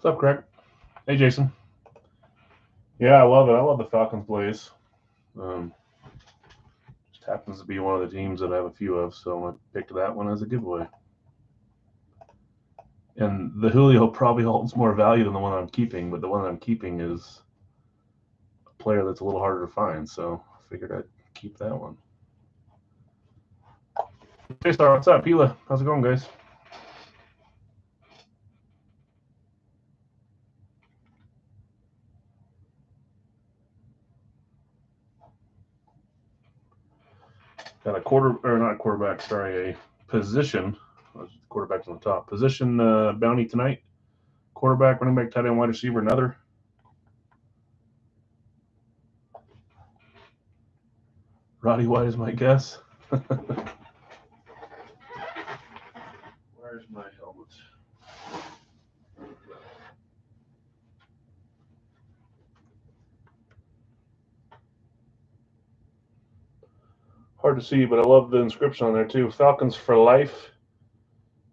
What's up, Craig? Hey, Jason. Yeah, I love it. I love the Falcons Blaze. Um, just happens to be one of the teams that I have a few of, so I picked that one as a giveaway. And the Julio probably holds more value than the one I'm keeping, but the one I'm keeping is a player that's a little harder to find, so I figured I'd keep that one. Hey, Star, what's up? Hila, how's it going, guys? Got a a position. Quarterback's on the top. Position bounty tonight. Quarterback, running back, tight end, wide receiver, another. Roddy White is my guess. Where's my helmet? Hard to see, but I love the inscription on there too. Falcons for life.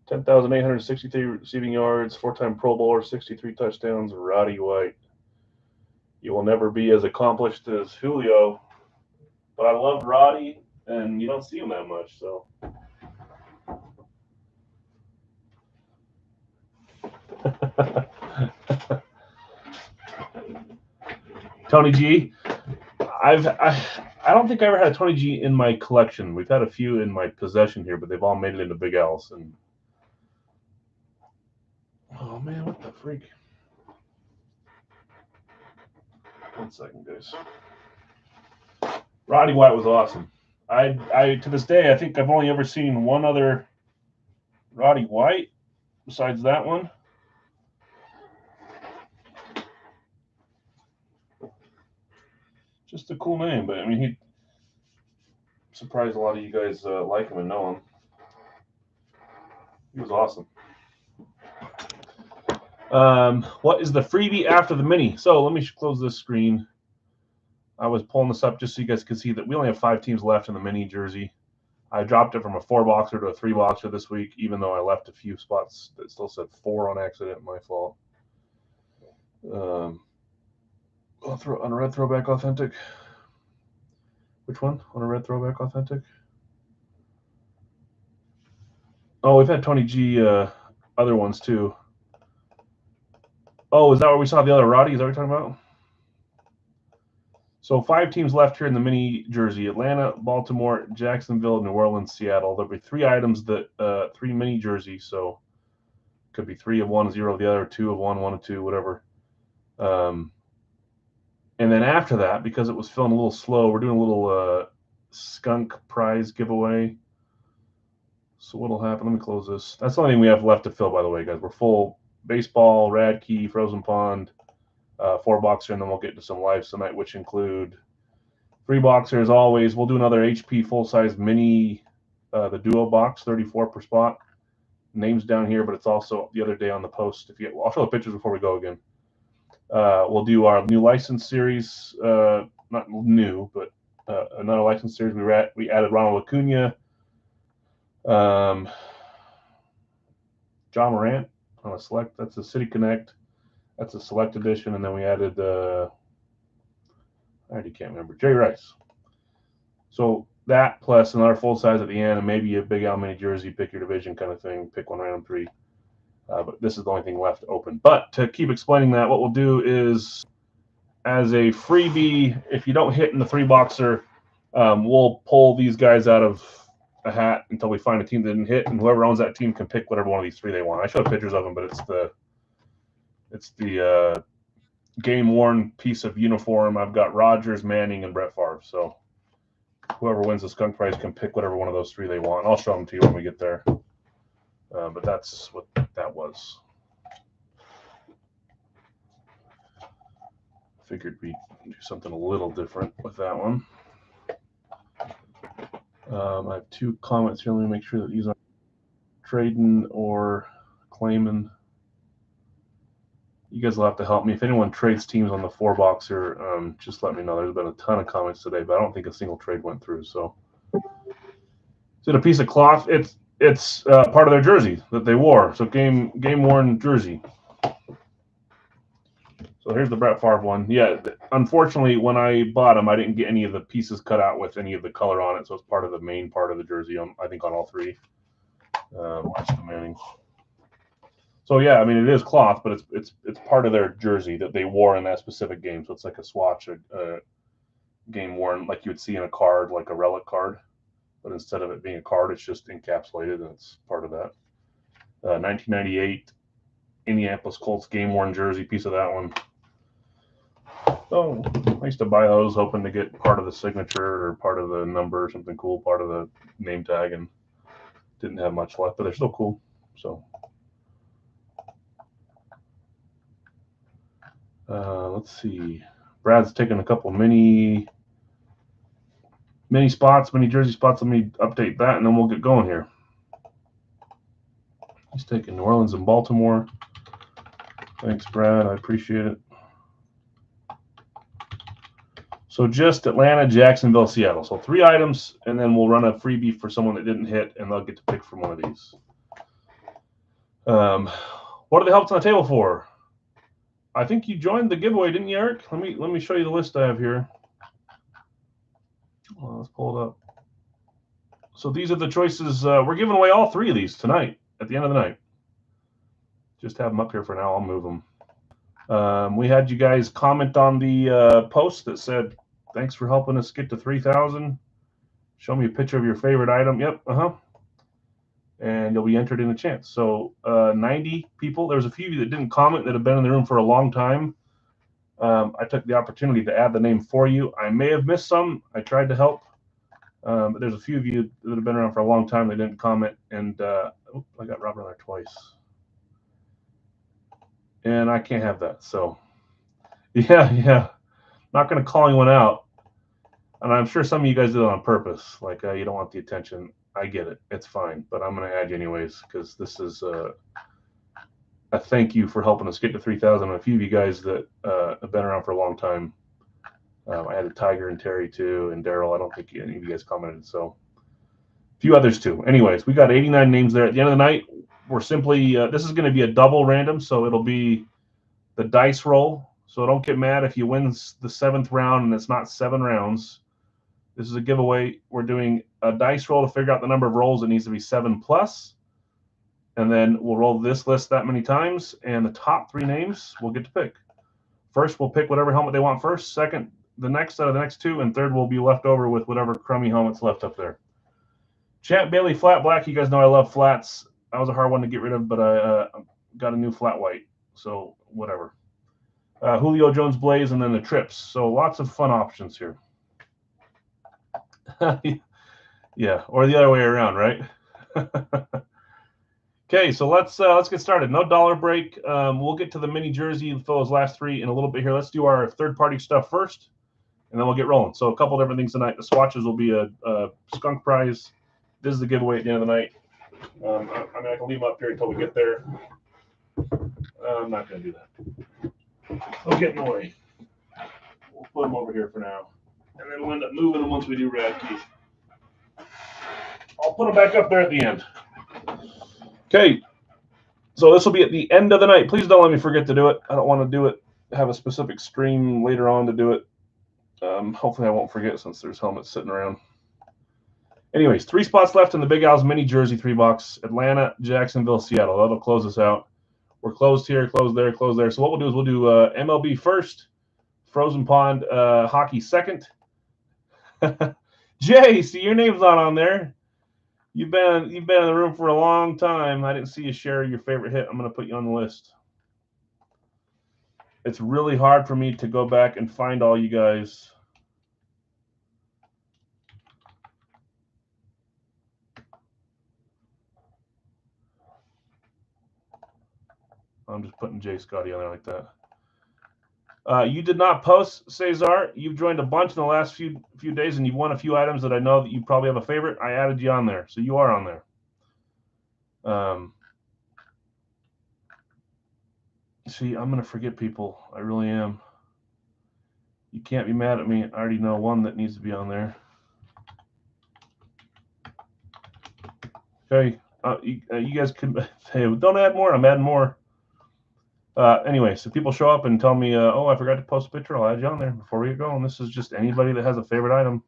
10,863 receiving yards, 4-time Pro Bowler, 63 touchdowns, Roddy White. You will never be as accomplished as Julio, but I love Roddy, and you don't see him that much, so. Tony G. I don't think I ever had a Tony G in my collection. We've had a few in my possession here, but they've all made it into Big L's. And oh man, what the freak? 1 second, guys. Roddy White was awesome. I to this day, I think I've only ever seen one other Roddy White besides that one. Just a cool name, but I mean, he surprised a lot of you guys like him and know him. He was awesome. What is the freebie after the mini? So let me close this screen. I was pulling this up just so you guys could see that we only have 5 teams left in the mini jersey. I dropped it from a 4-boxer to a 3-boxer this week, even though I left a few spots that still said 4 on accident. My fault. I'll throw on a red throwback authentic. Which one? On a red throwback authentic? Oh, we've had Tony G other ones too. Oh, is that where we saw the other Roddy? Is that what you're talking about? So 5 teams left here in the mini jersey: Atlanta, Baltimore, Jacksonville, New Orleans, Seattle. There'll be 3 items that 3 mini jerseys. So could be 3 of one, 0 of the other, 2 of one, 1 of 2, whatever. And then after that, because it was feeling a little slow, we're doing a little skunk prize giveaway. So what'll happen? Let me close this. That's the only thing we have left to fill, by the way, guys. We're full baseball, rad key, frozen pond, 4-boxer, and then we'll get to some lives tonight, which include 3-boxer as always. We'll do another HP full-size mini, the duo box, 34 per spot. Names down here, but it's also the other day on the post. I'll show the pictures before we go again. We'll do our new license series, not new, but another license series. We added Ronald Acuna, John Morant on a select. That's a City Connect. That's a select edition, and then we added I already can't remember, Jerry Rice. So that plus another full size at the end, and maybe a Big Al mini jersey, pick your division kind of thing, pick one random 3. But this is the only thing left open. But to keep explaining that, what we'll do is, as a freebie, if you don't hit in the 3-boxer, we'll pull these guys out of a hat until we find a team that didn't hit, and whoever owns that team can pick whatever one of these 3 they want. I showed pictures of them, but it's the game-worn piece of uniform. I've got Rodgers, Manning, and Brett Favre. So whoever wins the skunk prize can pick whatever one of those 3 they want. I'll show them to you when we get there. But that's what that was. Figured we'd do something a little different with that one. I have 2 comments here. Let me make sure that these aren't trading or claiming. You guys will have to help me. If anyone trades teams on the 4-boxer, just let me know. There's been a ton of comments today, but I don't think a single trade went through. So, is it a piece of cloth? It's part of their jersey that they wore. So game worn jersey. So here's the Brett Favre one. Yeah, unfortunately, when I bought them, I didn't get any of the pieces cut out with any of the color on it, so it's part of the main part of the jersey. I think on all three. Watch the Manning. So yeah, I mean it is cloth, but it's part of their jersey that they wore in that specific game. So it's like a swatch, a game worn like you would see in a card, like a relic card. But instead of it being a card, it's just encapsulated, and it's part of that. 1998 Indianapolis Colts game worn jersey, piece of that one. So I used to buy those, hoping to get part of the signature or part of the number or something cool, part of the name tag, and didn't have much left, but they're still cool. So let's see. Brad's taking a couple mini spots, mini jersey spots. Let me update that, and then we'll get going here. He's taking New Orleans and Baltimore. Thanks, Brad. I appreciate it. So just Atlanta, Jacksonville, Seattle. So 3 items, and then we'll run a freebie for someone that didn't hit, and they'll get to pick from one of these. What are the helps on the table for? I think you joined the giveaway, didn't you, Eric? Let me show you the list I have here. Well, let's pull it up. So these are the choices. We're giving away all 3 of these tonight at the end of the night. Just have them up here for now. I'll move them. We had you guys comment on the post that said, thanks for helping us get to 3,000. Show me a picture of your favorite item. Yep, and you'll be entered in a chance. So 90 people. There's a few of you that didn't comment that have been in the room for a long time. I took the opportunity to add the name for you. I may have missed some. I tried to help. But there's a few of you that have been around for a long time that didn't comment. And I got Robert on there twice. And I can't have that. So, yeah. Not going to call anyone out. And I'm sure some of you guys did it on purpose. Like, you don't want the attention. I get it. It's fine. But I'm going to add you anyways because this is a thank you for helping us get to 3,000. A few of you guys that have been around for a long time. I had a Tiger and Terry too, and Daryl. I don't think any of you guys commented. So a few others too. Anyways, we got 89 names there. At the end of the night, we're simply, this is going to be a double random. So it'll be the dice roll. So don't get mad if you win the 7th round and it's not 7 rounds. This is a giveaway. We're doing a dice roll to figure out the number of rolls. It needs to be 7+. And then we'll roll this list that many times, and the top 3 names we'll get to pick. First, we'll pick whatever helmet they want first. Second, the next out of the next 2, and third will be left over with whatever crummy helmet's left up there. Champ Bailey Flat Black. You guys know I love flats. That was a hard one to get rid of, but I got a new flat white, so whatever. Julio Jones Blaze, and then the Trips. So lots of fun options here. Yeah, or the other way around, right? Okay, so let's get started. No dollar break. We'll get to the mini jersey for those last 3 in a little bit here. Let's do our third-party stuff first, and then we'll get rolling. So a couple different things tonight. The swatches will be a skunk prize. This is the giveaway at the end of the night. I mean, I can leave them up here until we get there. I'm not going to do that. They'll get in the way. We'll put them over here for now, and then we'll end up moving them once we do Rad Key. I'll put them back up there at the end. Okay, so this will be at the end of the night. Please don't let me forget to do it. I don't want to do it, have a specific stream later on to do it. Hopefully I won't forget since there's helmets sitting around. Anyways, 3 spots left in the Big Al's mini jersey 3-box. Atlanta, Jacksonville, Seattle. That'll close us out. We're closed here, closed there, closed there. So what we'll do is we'll do MLB first, Frozen Pond hockey second. Jay, see your name's not on there. You've been in the room for a long time. I didn't see you share your favorite hit. I'm going to put you on the list. It's really hard for me to go back and find all you guys. I'm just putting Jay Scotty on there like that. You did not post, Cesar. You've joined a bunch in the last few days, and you've won a few items that I know that you probably have a favorite. I added you on there, so you are on there. See, I'm going to forget people. I really am. You can't be mad at me. I already know one that needs to be on there. Okay. You guys can. Hey, don't add more. I'm adding more. Anyways, if people show up and tell me, oh, I forgot to post a picture, I'll add you on there before we get going. This is just anybody that has a favorite item.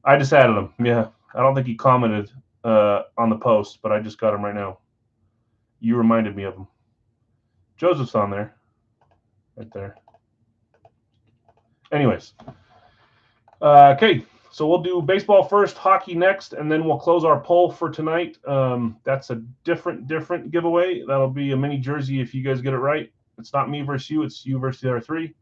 I just added him. Yeah, I don't think he commented on the post, but I just got him right now. You reminded me of him. Joseph's on there, right there. Anyways, okay. So we'll do baseball first, hockey next, and then we'll close our poll for tonight. That's a different giveaway. That'll be a mini jersey if you guys get it right. It's not me versus you. It's you versus the other three.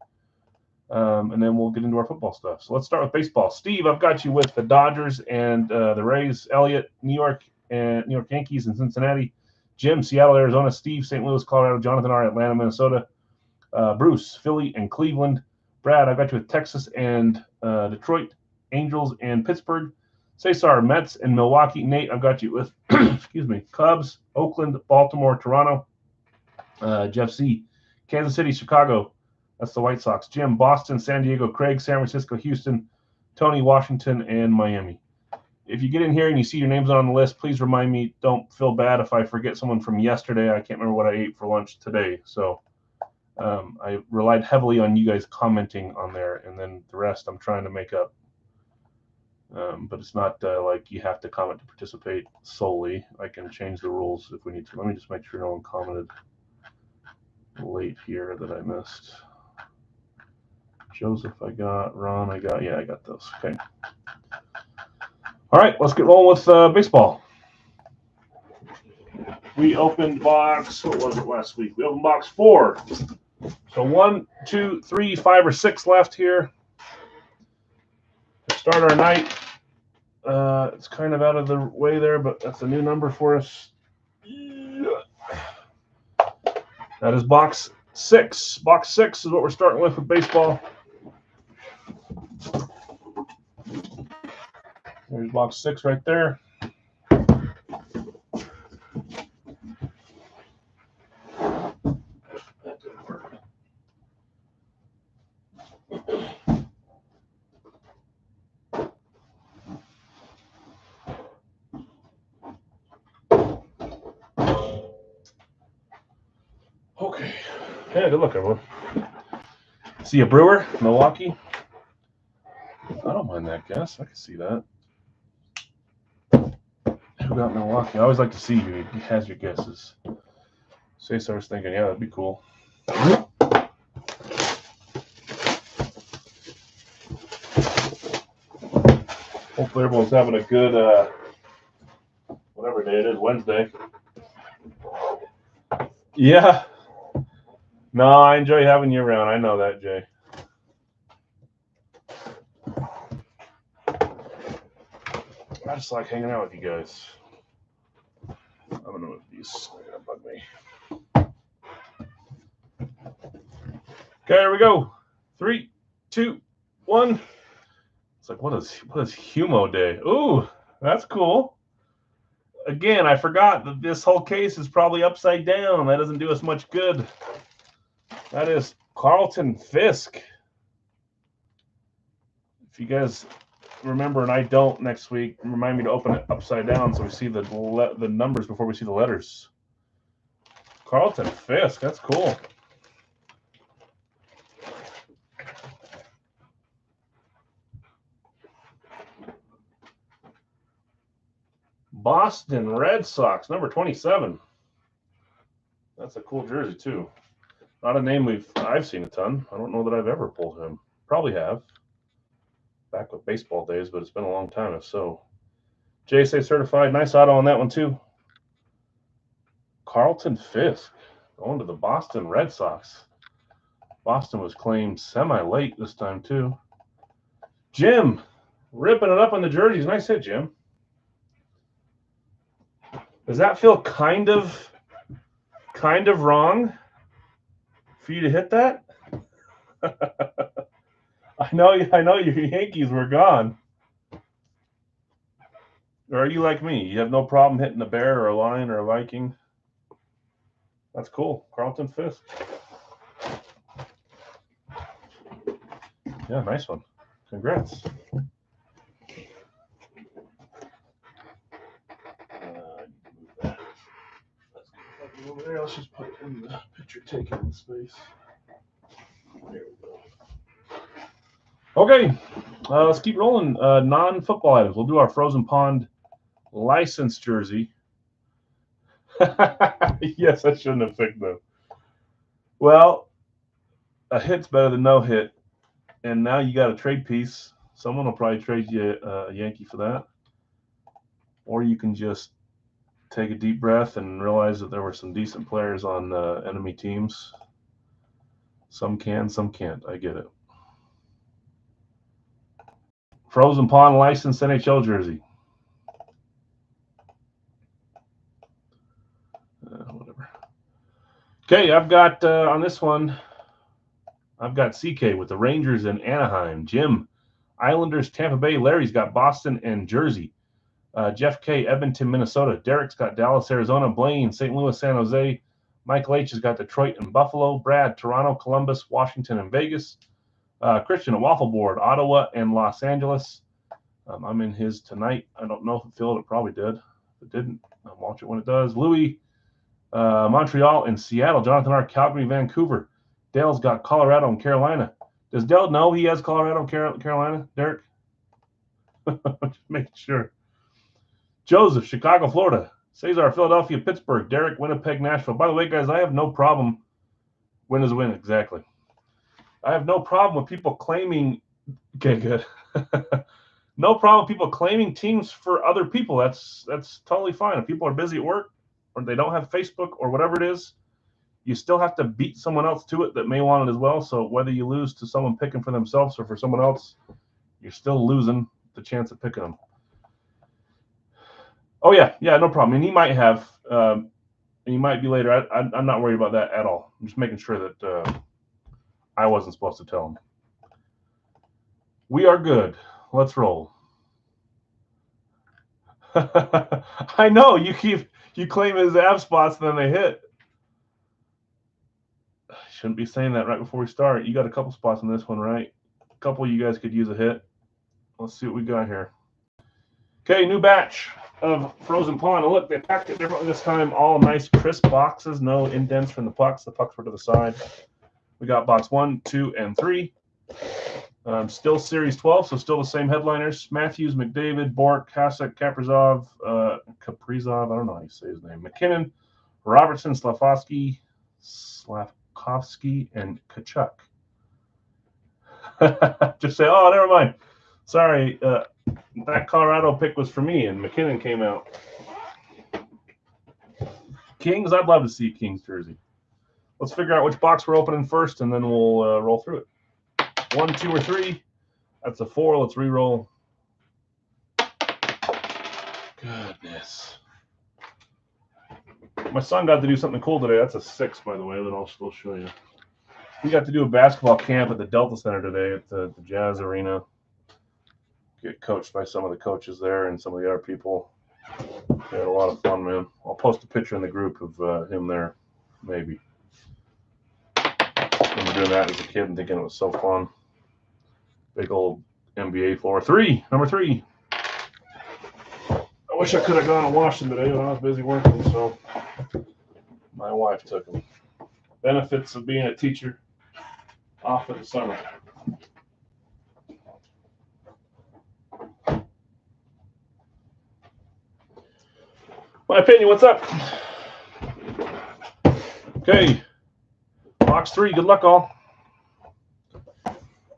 And then we'll get into our football stuff. So let's start with baseball. Steve, I've got you with the Dodgers and the Rays. Elliot, New York Yankees and Cincinnati. Jim, Seattle, Arizona. Steve, St. Louis, Colorado. Jonathan R, Atlanta, Minnesota. Bruce, Philly and Cleveland. Brad, I've got you with Texas and Detroit. Angels and Pittsburgh. Cesar, Mets and Milwaukee. Nate, I've got you with excuse me, Cubs, Oakland, Baltimore, Toronto. Jeff C, Kansas City, Chicago. That's the White Sox. Jim, Boston, San Diego. Craig, San Francisco, Houston. Tony, Washington, and Miami. If you get in here and you see your names on the list, please remind me. Don't feel bad if I forget someone from yesterday. I can't remember what I ate for lunch today. So I relied heavily on you guys commenting on there, and then the rest I'm trying to make up. But it's not like you have to comment to participate solely. I can change the rules if we need to. Let me just make sure no one commented late here that I missed. Joseph, I got. Ron, I got. Yeah, I got those. Okay. All right, let's get rolling with baseball. We opened box, what was it last week? We opened box 4. So 1, 2, 3, 5, or 6 left here. To start our night. It's kind of out of the way there, but that's a new number for us. That is box 6. Box 6 is what we're starting with baseball. There's box 6 right there. That didn't work. Okay. Yeah, good luck, everyone. See a Brewer, Milwaukee. I don't mind that guess. I can see that. Who got Milwaukee? I always like to see who has your guesses. Cesar's thinking, yeah, that'd be cool. Hopefully everyone's having a good, whatever day it is, Wednesday. Yeah. No, I enjoy having you around. I know that, Jay. I just like hanging out with you guys. I don't know if these are gonna bug me. Okay, here we go. 3, 2, 1. It's like what is Humo Day? Ooh, that's cool. Again, I forgot that this whole case is probably upside down. That doesn't do us much good. That is Carlton Fisk. If you guys remember, and I don't, next week, remind me to open it upside down so we see the numbers before we see the letters. Carlton Fisk, that's cool. Boston Red Sox, number 27. That's a cool jersey, too. Not a name I've seen a ton. I don't know that I've ever pulled him. Probably have. Back with baseball days, but it's been a long time if so. JSA certified. Nice auto on that one, too. Carlton Fisk going to the Boston Red Sox. Boston was claimed semi-late this time, too. Jim, ripping it up on the jerseys. Nice hit, Jim. Does that feel kind of wrong for you to hit that? I know your Yankees were gone. Or are you like me? You have no problem hitting a Bear or a Lion or a Viking? That's cool. Carlton Fisk. Yeah, nice one. Congrats. Let's just put And the picture taken in space. There we go. Okay, let's keep rolling. Non-football items. We'll do our Frozen Pond license jersey. Yes, I shouldn't have picked them. Well, a hit's better than no hit. And now you got a trade piece. Someone will probably trade you a Yankee for that. Or you can just take a deep breath and realize that there were some decent players on enemy teams. Some can, some can't. I get it. Frozen Pond licensed NHL jersey. Whatever. Okay, I've got on this one, I've got CK with the Rangers in Anaheim. Jim, Islanders, Tampa Bay. Larry's got Boston and Jersey. Jeff K, Edmonton, Minnesota. Derek's got Dallas, Arizona. Blaine, St. Louis, San Jose. Michael H has got Detroit and Buffalo. Brad, Toronto, Columbus, Washington, and Vegas. Christian, a waffle board, Ottawa and Los Angeles. I'm in his tonight. I don't know if it filled. It probably did. If it didn't, I'll watch it when it does. Louis, Montreal and Seattle. Jonathan R, Calgary, Vancouver. Dale's got Colorado and Carolina. Does Dale know he has Colorado and Carolina, Derek? Just making sure. Joseph, Chicago, Florida. Cesar, Philadelphia, Pittsburgh. Derek, Winnipeg, Nashville. By the way, guys, I have no problem. Win is a win, exactly. I have no problem with people claiming. Okay, good. No problem with people claiming teams for other people. That's totally fine. If people are busy at work or they don't have Facebook or whatever it is, you still have to beat someone else to it that may want it as well. So whether you lose to someone picking for themselves or for someone else, you're still losing the chance of picking them. Oh, yeah, no problem. And he might have, and he might be later. I'm not worried about that at all. I'm just making sure that I wasn't supposed to tell him. We are good. Let's roll. I know you claim his ab spots and then they hit. I shouldn't be saying that right before we start. You got a couple spots on this one, right? A couple of you guys could use a hit. Let's see what we got here. Okay, new batch of Frozen Pond. And look, they packed it differently this time. All nice, crisp boxes. No indents from the pucks. The pucks were to the side. We got box 1, 2, and 3. Still Series 12, so still the same headliners. Matthews, McDavid, Bork, Hasek, Kaprizov, Kaprizov, I don't know how you say his name. McKinnon, Robertson, Slavkovsky, and Kachuk. Just say, oh, never mind. Sorry, that Colorado pick was for me, and McKinnon came out. Kings, I'd love to see Kings jersey. Let's figure out which box we're opening first, and then we'll roll through it. 1, 2, or 3. That's a 4. Let's re-roll. Goodness. My son got to do something cool today. That's a 6, by the way, that I'll still show you. We got to do a basketball camp at the Delta Center today at the Jazz Arena. Get coached by some of the coaches there and some of the other people. We had a lot of fun, man. I'll post a picture in the group of him there, maybe. I remember doing that as a kid and thinking it was so fun. Big old NBA floor. Number 3. I wish I could have gone and washed them today, but I was busy working, so my wife took them. Benefits of being a teacher off for the summer. My opinion, what's up? Okay, box 3, good luck all.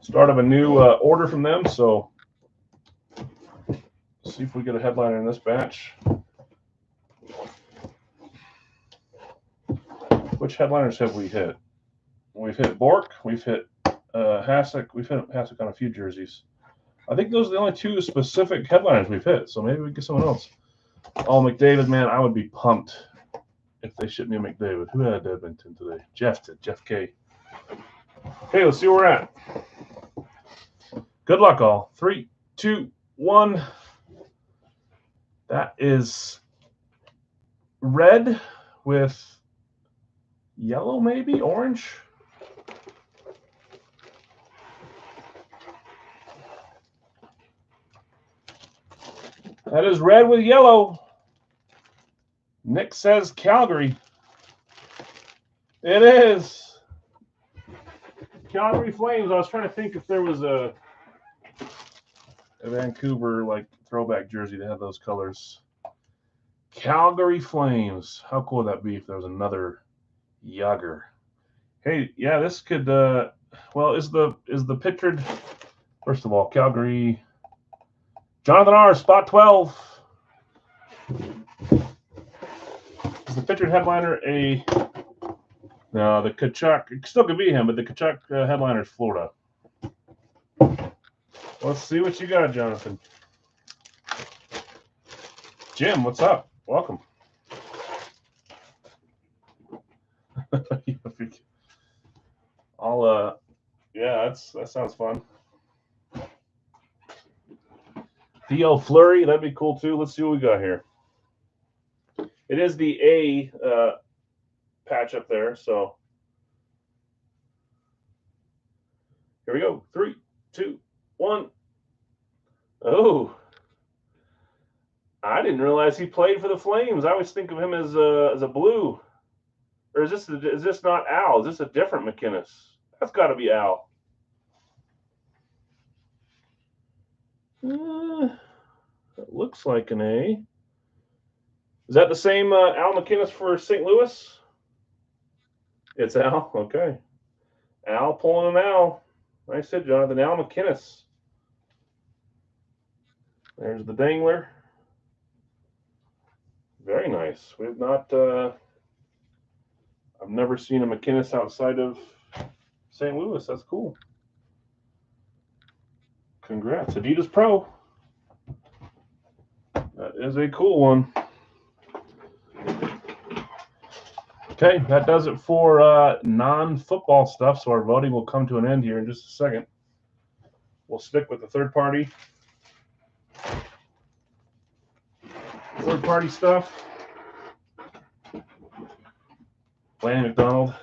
Start of a new order from them, so see if we get a headliner in this batch. Which headliners have we hit? We've hit Bork, we've hit Hasek, we've hit Hasek on a few jerseys. I think those are the only 2 specific headliners we've hit, so maybe we get someone else. Oh, McDavid, man, I would be pumped if they shipped me a McDavid. Who had Edmonton today? Jeff did, Jeff K. Okay, let's see where we're at. Good luck, all. 3, 2, 1. That is red with yellow, maybe? Orange? That is red with yellow. Nick says Calgary. It is. Calgary Flames. I was trying to think if there was a Vancouver like throwback jersey that had those colors. Calgary Flames. How cool would that be if there was another Yager? Hey, yeah, this could. Well, is the pictured? First of all, Calgary. Jonathan R. Spot 12. Is the pictured headliner a? No, the Kachuk. It still could be him, but the Kachuk headliner is Florida. Let's see what you got, Jonathan. Jim, what's up? Welcome. I'll yeah, that sounds fun. Theo Fleury, that'd be cool too. Let's see what we got here. It is the A patch up there, so here we go. 3, 2, 1. Oh, I didn't realize he played for the Flames. I always think of him as a blue. Or is this not Al? Is this a different McInnes? That's got to be Al. It looks like an A. Is that the same Al McInnes for St. Louis? It's Al. Okay. Al pulling an Al. Nice hit, Jonathan. Al McInnes. There's the dangler. Very nice. We've not. I've never seen a McInnes outside of St. Louis. That's cool. Congrats, Adidas Pro. That is a cool one. Okay, that does it for non-football stuff. So our voting will come to an end here in just a second. We'll stick with the third-party stuff. Lanny McDonald.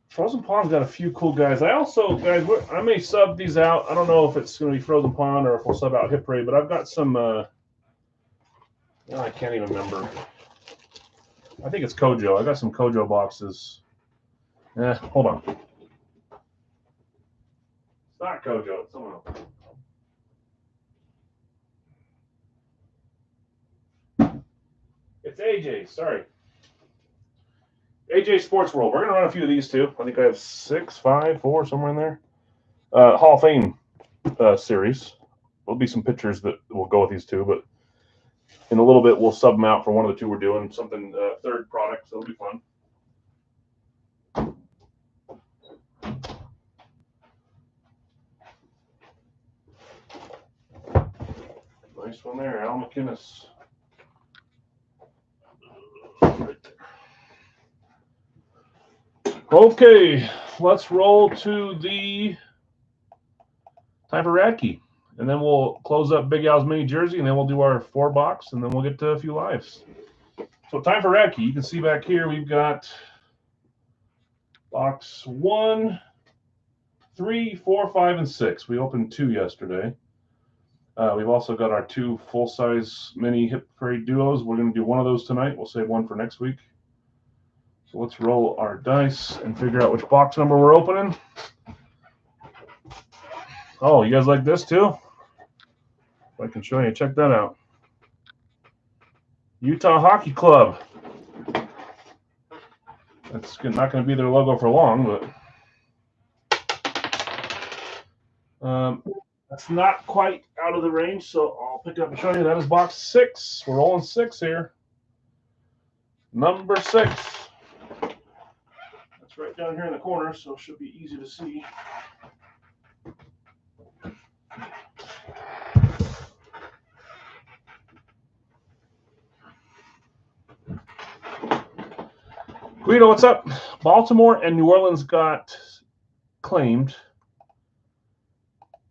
Frozen Pond's got a few cool guys. I also, guys, I may sub these out. I don't know if it's going to be Frozen Pond or if we'll sub out Hip Parade, but I've got some, I can't even remember. I think it's Kojo. I got some Kojo boxes. Hold on. It's not Kojo. It's someone else. It's AJ. Sorry. AJ Sports World. We're going to run a few of these too. I think I have 6, 5, 4, somewhere in there. Hall of Fame series. There'll be some pictures that will go with these two, but in a little bit we'll sub them out for one of the two we're doing. Something third product, so it'll be fun. Nice one there, Al McInnes. Right there. Okay, let's roll to the time for Radke. And then we'll close up Big Al's mini jersey, and then we'll do our 4-box, and then we'll get to a few lives. So time for Radke. You can see back here we've got box 1, 3, 4, 5, and 6. We opened 2 yesterday. We've also got our 2 full-size mini Hip Parade duos. We're going to do one of those tonight. We'll save one for next week. So let's roll our dice and figure out which box number we're opening. Oh, you guys like this too? If I can show you, check that out. Utah Hockey Club. That's not going to be their logo for long, but that's not quite out of the range, so I'll pick it up and show you. That is box 6. We're rolling 6 here. Number 6. That's right down here in the corner, so it should be easy to see. Guido, what's up? Baltimore and New Orleans got claimed.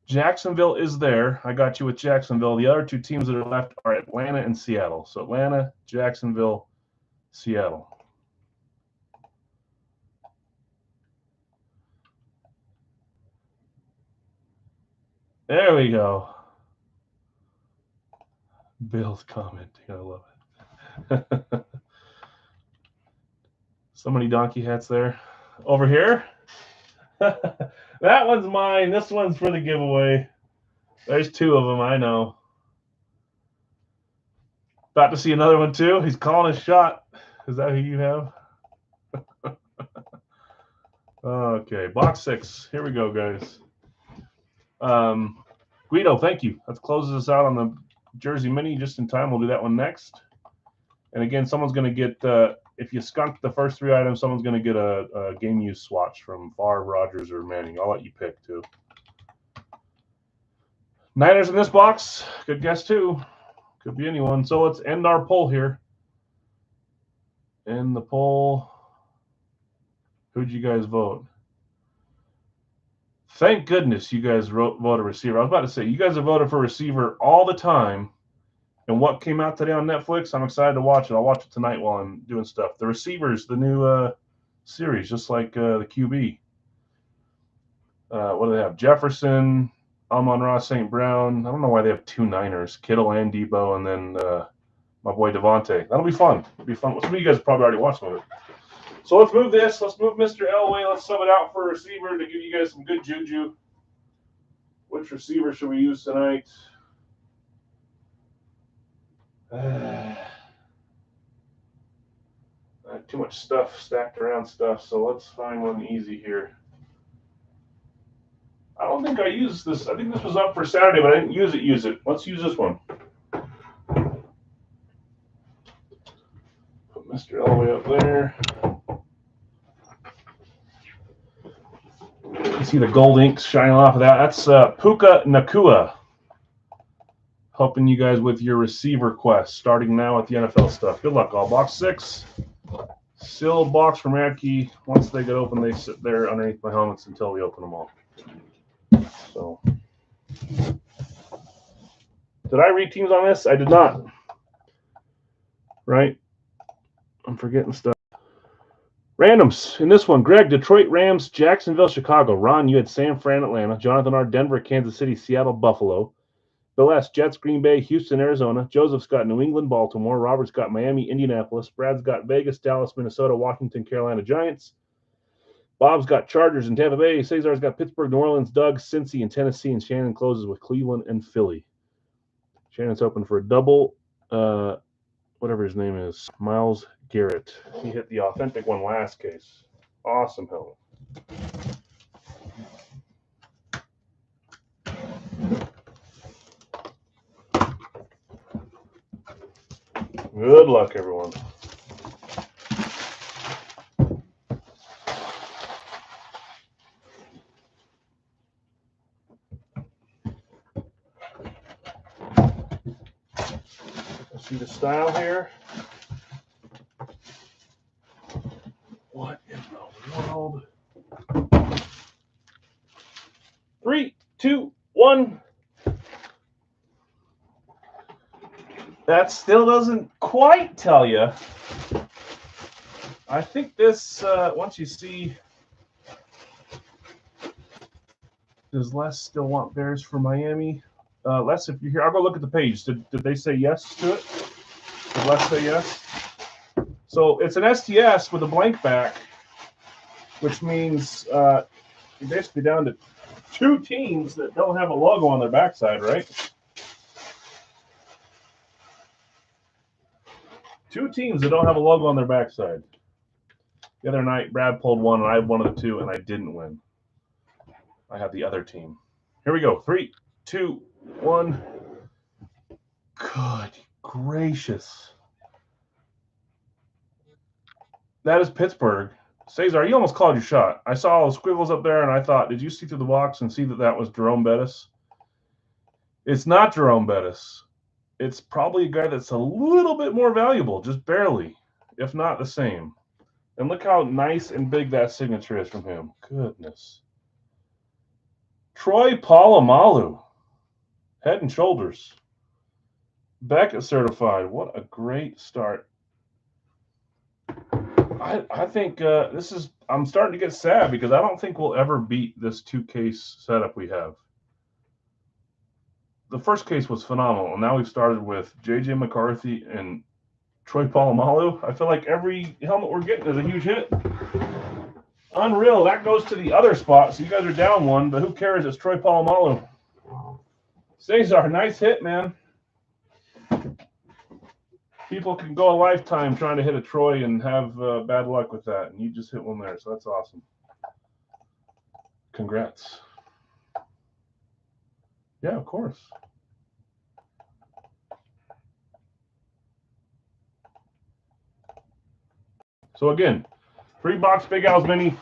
Jacksonville is there. I got you with Jacksonville. The other 2 teams that are left are Atlanta and Seattle. So Atlanta, Jacksonville, Seattle. There we go. Bill's commenting. I love it. So many donkey hats there. Over here. That one's mine. This one's for the giveaway. There's two of them, I know. About to see another one too. He's calling his shot. Is that who you have? Okay, box 6. Here we go, guys. Guido, thank you. That closes us out on the Jersey Mini just in time. We'll do that one next. And again, someone's going to get, if you skunk the first 3 items, someone's going to get a game use swatch from Favre, Rodgers, or Manning. I'll let you pick, too. Niners in this box. Good guess, too. Could be anyone. So let's end our poll here. End the poll. Who'd you guys vote? Thank goodness you guys voted receiver. I was about to say, you guys have voted for receiver all the time. And what came out today on Netflix, I'm excited to watch it. I'll watch it tonight while I'm doing stuff. The Receivers, the new series, just like the QB. What do they have? Jefferson, Amon-Ra, St. Brown. I don't know why they have 2 Niners, Kittle and Debo, and then my boy Devontae. That'll be fun. It'll be fun. Some of you guys probably already watched some of it. So let's move this. Let's move Mr. Elway. Let's sub it out for a receiver to give you guys some good juju. Which receiver should we use tonight? Too much stuff, stacked around stuff, so let's find one easy here. I don't think I used this. I think this was up for Saturday, but I didn't use it. Let's use this one. Put Mr. Elway up there. You see the gold ink shining off of that. That's Puka Nacua. Helping you guys with your receiver quest, starting now with the NFL stuff. Good luck, all. Box 6. Sealed box from Adkey. Once they get open, they sit there underneath my helmets until we open them all. So, did I read teams on this? I did not. Right? I'm forgetting stuff. Randoms. In this one, Greg, Detroit, Rams, Jacksonville, Chicago. Ron, you had San Fran, Atlanta. Jonathan R, Denver, Kansas City, Seattle, Buffalo. Bill S, Jets, Green Bay, Houston, Arizona. Joseph's got New England, Baltimore. Robert's got Miami, Indianapolis. Brad's got Vegas, Dallas, Minnesota, Washington, Carolina, Giants. Bob's got Chargers and Tampa Bay. Cesar's got Pittsburgh, New Orleans, Doug, Cincy, and Tennessee. And Shannon closes with Cleveland and Philly. Shannon's open for a double. Whatever his name is, Myles Garrett. He hit the authentic one last case. Awesome helmet. Good luck, everyone. See the style here. What in the world? 3, 2, 1. That still doesn't quite tell you. I think this, once you see, does Les still want Bears for Miami? Les, if you're here, I'll go look at the page. Did they say yes to it? Did Les say yes? So it's an STS with a blank back, which means you're basically down to 2 teams that don't have a logo on their backside, right? 2 teams that don't have a logo on their backside. The other night, Brad pulled one, and I had one of the 2, and I didn't win. I had the other team. Here we go. 3, 2, 1. Good gracious. That is Pittsburgh. Cesar, you almost called your shot. I saw all the squiggles up there, and I thought, did you see through the box and see that that was Jerome Bettis? It's not Jerome Bettis. It's probably a guy that's a little bit more valuable, just barely, if not the same. And look how nice and big that signature is from him. Goodness. Troy Polamalu. Head and Shoulders. Beckett certified. What a great start. I think this is, I'm starting to get sad because I don't think we'll ever beat this 2-case setup we have. The first case was phenomenal, and now we've started with J.J. McCarthy and Troy Polamalu. I feel like every helmet we're getting is a huge hit. Unreal. That goes to the other spot, so you guys are down one, but who cares? It's Troy Polamalu. Cesar, nice hit, man. People can go a lifetime trying to hit a Troy and have bad luck with that, and you just hit one there, so that's awesome. Congrats. Yeah, of course. So again, 3-box Big Al's Mini.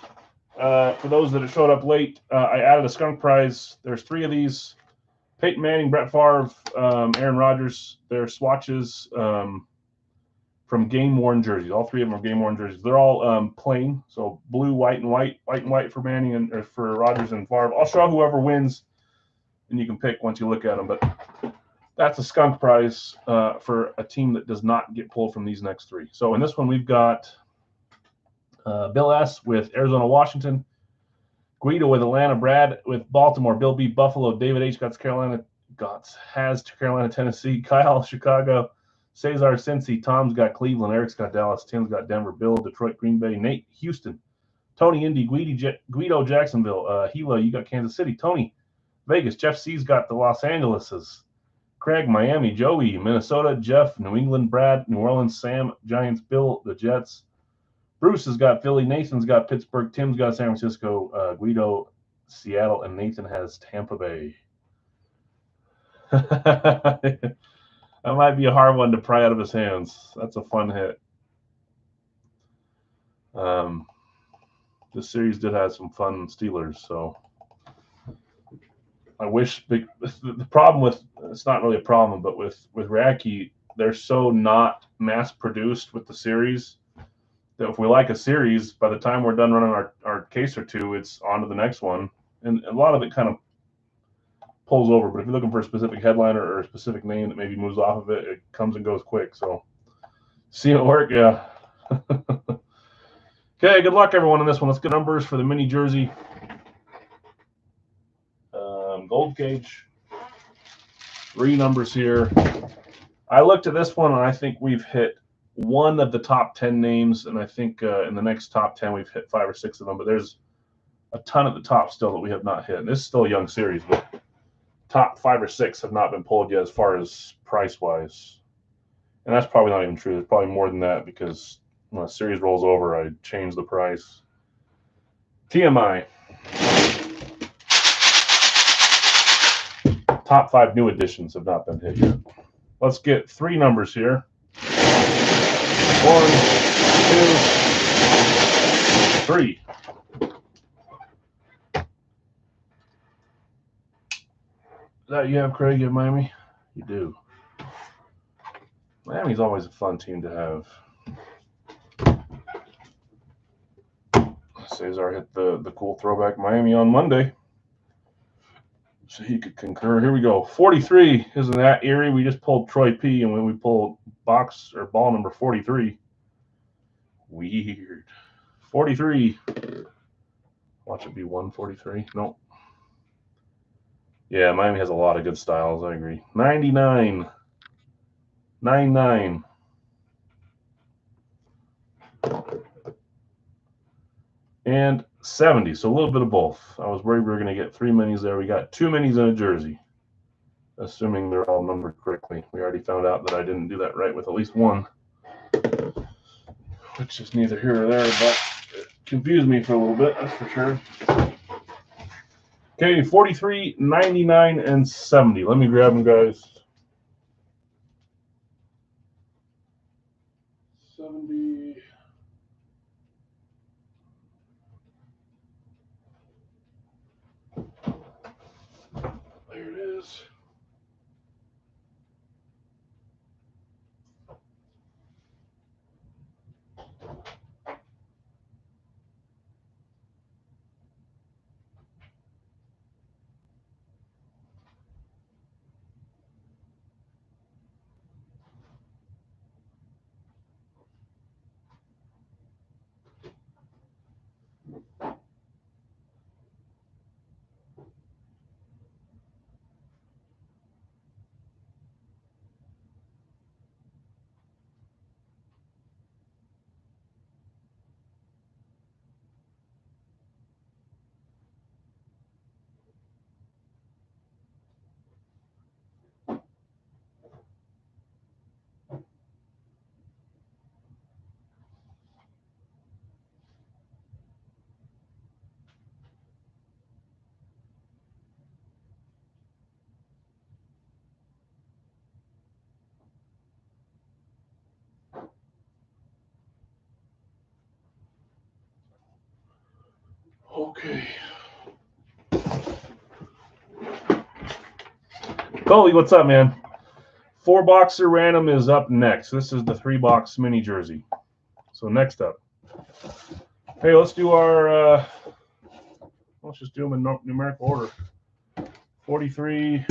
For those that have showed up late, I added a skunk prize. There's 3 of these. Peyton Manning, Brett Favre, Aaron Rodgers. They're swatches from game-worn jerseys. All 3 of them are game-worn jerseys. They're all plain, so blue, white, and white. White and white for Manning and for Rodgers and Favre. I'll show whoever wins, and you can pick once you look at them. But that's a skunk prize for a team that does not get pulled from these next 3. So in this one, we've got Bill S. with Arizona, Washington. Guido with Atlanta. Brad with Baltimore. Bill B. Buffalo. David H. has Carolina, Tennessee. Kyle, Chicago. Cesar, Cincy. Tom's got Cleveland. Eric's got Dallas. Tim's got Denver. Bill, Detroit, Green Bay. Nate, Houston. Tony, Indy. Guido, Jacksonville. Gila, you got Kansas City. Tony, Vegas. Jeff C's got the Los Angeleses. Craig, Miami. Joey, Minnesota. Jeff, New England. Brad, New Orleans. Sam, Giants. Bill, the Jets. Bruce has got Philly. Nathan's got Pittsburgh. Tim's got San Francisco. Guido, Seattle. And Nathan has Tampa Bay. That might be a hard one to pry out of his hands. That's a fun hit. This series did have some fun Steelers, so I wish the problem with it's not really a problem, but with Raki, they're so not mass produced with the series that if we like a series, by the time we're done running our case or 2, it's on to the next one, and a lot of it kind of pulls over. But if you're looking for a specific headliner or a specific name that maybe moves off of it, it comes and goes quick. So see it work, yeah. Okay, good luck everyone on this one. Let's get numbers for the mini jersey. Gold cage. 3 numbers here. I looked at this one and I think we've hit one of the top 10 names, and I think in the next top 10 we've hit 5 or 6 of them. But there's a ton at the top still that we have not hit. And this is still a young series, but top 5 or 6 have not been pulled yet as far as price-wise. And that's probably not even true. There's probably more than that because when a series rolls over, I change the price. TMI. Top 5 new additions have not been hit yet. Let's get 3 numbers here. 1, 2, 3. That you have, Craig, in Miami? You do. Miami's always a fun team to have. Cesar hit the cool throwback Miami on Monday, so he could concur. Here we go. 43. Isn't that eerie? We just pulled Troy P, and when we pulled box or ball number 43. Weird. 43. Watch it be 143. Nope. Yeah, Miami has a lot of good styles. I agree. 99. 99. And 70. So a little bit of both. I was worried we were going to get 3 minis there. We got 2 minis in a jersey, assuming they're all numbered correctly. We already found out that I didn't do that right with at least one, which is neither here or there, but it confused me for a little bit, that's for sure. Okay, 43, 99, and 70. Let me grab them, guys. 70. There it is. Okay. Coley, what's up, man? 4-boxer random is up next. This is the 3-box mini jersey. So next up. Hey, let's do our, let's just do them in numerical order. 43,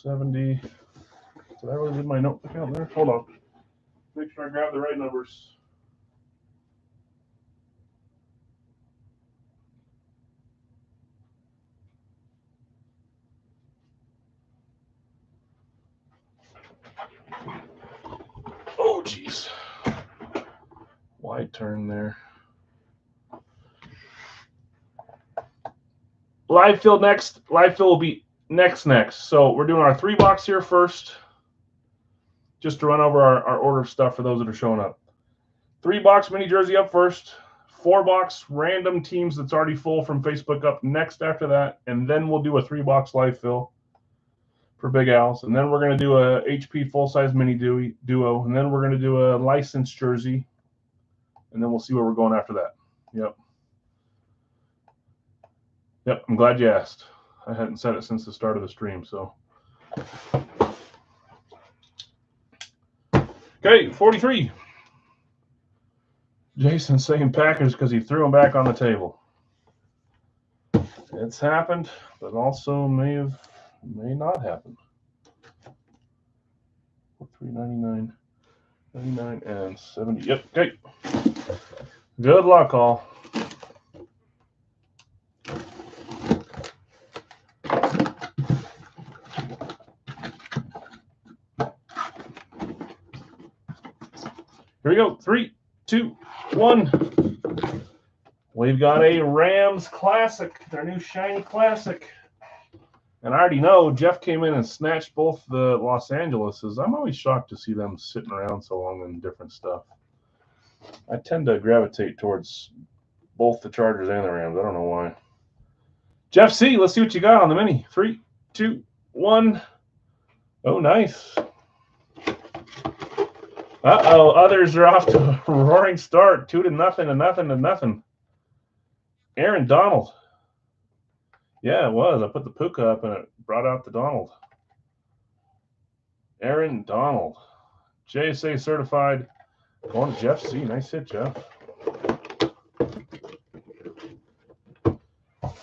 70. Did I really leave my notebook out there? Hold on. Make sure I grab the right numbers. Oh, jeez. Wide turn there. Live fill next. Live fill will be next. So we're doing our 3-box here first. Just to run over our order of stuff for those that are showing up. 3-box mini jersey up first. 4-box random teams that's already full from Facebook up next after that. And then we'll do a 3-box live fill for Big Al's. And then we're going to do a HP full-size mini duo. And then we're going to do a licensed jersey. And then we'll see where we're going after that. Yep, I'm glad you asked. I hadn't said it since the start of the stream, so. Okay, 43. Jason's saying Packers because he threw them back on the table. It's happened, but also may not happen. 399, 99, and 70. Yep, okay. Good luck, all. Here we go. 3, 2, 1. We've got a Rams Classic, their new shiny Classic. And I already know Jeff came in and snatched both the Los Angeleses. I'm always shocked to see them sitting around so long in different stuff. I tend to gravitate towards both the Chargers and the Rams. I don't know why. Jeff C., let's see what you got on the mini. 3, 2, 1. Oh, nice. Uh-oh, others are off to a roaring start. 2-0 to nothing. Aaron Donald. Yeah, it was. I put the Puka up and it brought out the Donald. Aaron Donald. JSA certified. Going to Jeff C. Nice hit, Jeff.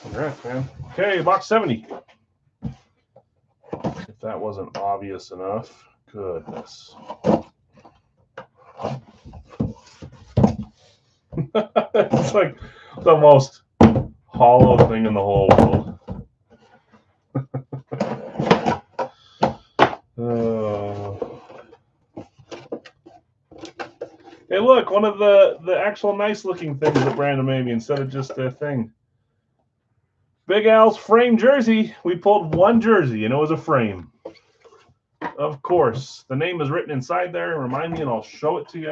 Congrats, man. Okay, box 70. If that wasn't obvious enough. Goodness. It's like the most hollow thing in the whole world. Hey, look, one of the actual nice looking things that Brandon made me instead of just a thing. Big Al's frame jersey. We pulled one jersey and it was a frame. Of course. The name is written inside there. Remind me and I'll show it to you.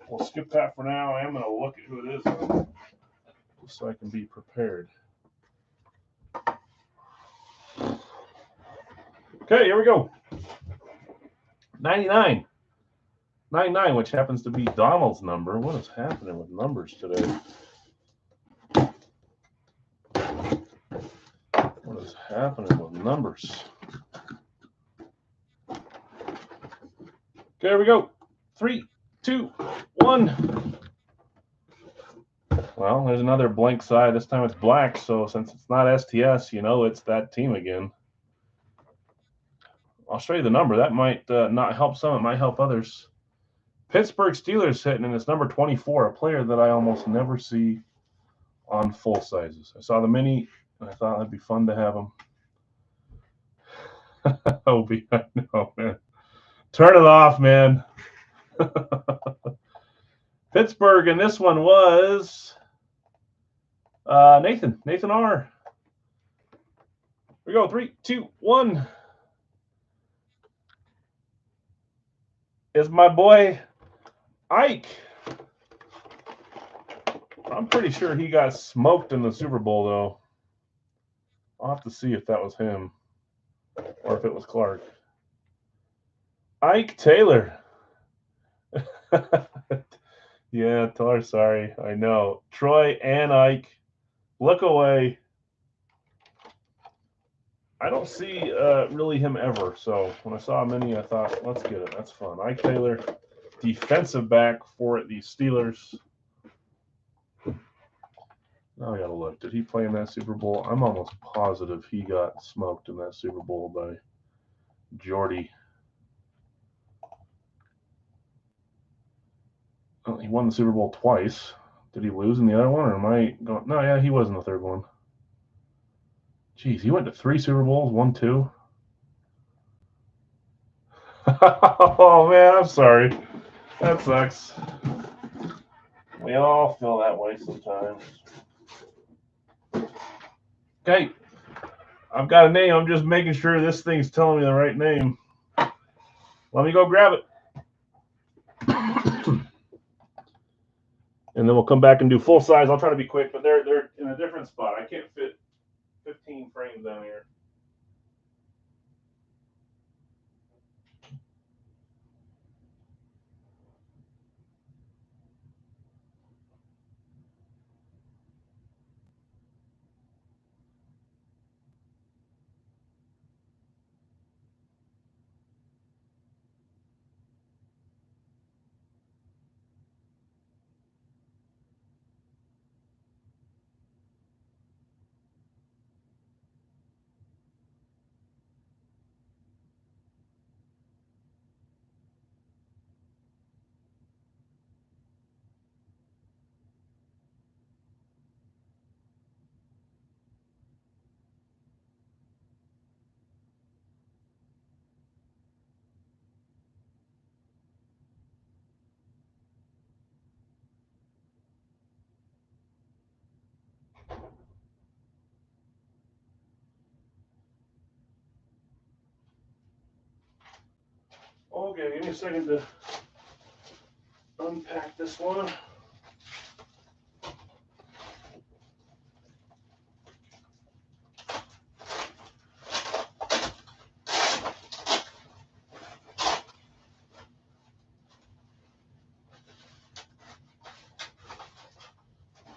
We'll skip that for now. I am going to look at who it is though, just so I can be prepared. Okay, here we go. 99. 99, which happens to be Donald's number. What is happening with numbers today? What is happening with numbers? Okay, here we go. 3, 2, 1. Well, there's another blank side. This time it's black, so since it's not STS, you know it's that team again. I'll show you the number. That might not help some. It might help others. Pittsburgh Steelers hitting, and it's number 24, a player that I almost never see on full sizes. I saw the mini, and I thought it'd be fun to have him. Obi, I know, man. Turn it off, man. Pittsburgh, and this one was Nathan R. Here we go. 3, 2, 1. Is my boy Ike. I'm pretty sure he got smoked in the Super Bowl, though. I'll have to see if that was him or if it was Clark. Ike Taylor. Yeah, Tar, sorry. I know. Troy and Ike. Look away. I don't see really him ever. So when I saw Mini, I thought, let's get it. That's fun. Ike Taylor, defensive back for the Steelers. Now I gotta look. Did he play in that Super Bowl? I'm almost positive he got smoked in that Super Bowl by Jordy. Oh, he won the Super Bowl twice. Did he lose in the other one, or am I going? No, yeah, he was in the third one. Jeez, he went to 3 Super Bowls, won 2. Oh man, I'm sorry. That sucks. We all feel that way sometimes. Okay, I've got a name. I'm just making sure this thing's telling me the right name. Let me go grab it. And then we'll come back and do full size. I'll try to be quick, but they're in a different spot. I can't fit 15 frames down here. Okay, give me a second to unpack this one.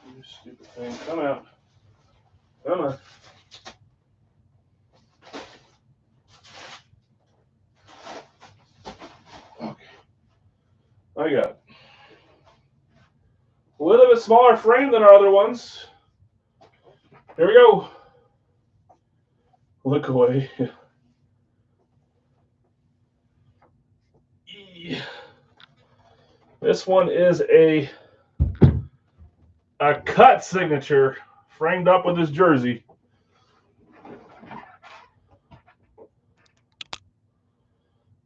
You stupid thing. Come out. Come on. Okay. I got it. A little bit smaller frame than our other ones. Here we go. Look away. This one is a cut signature framed up with his jersey.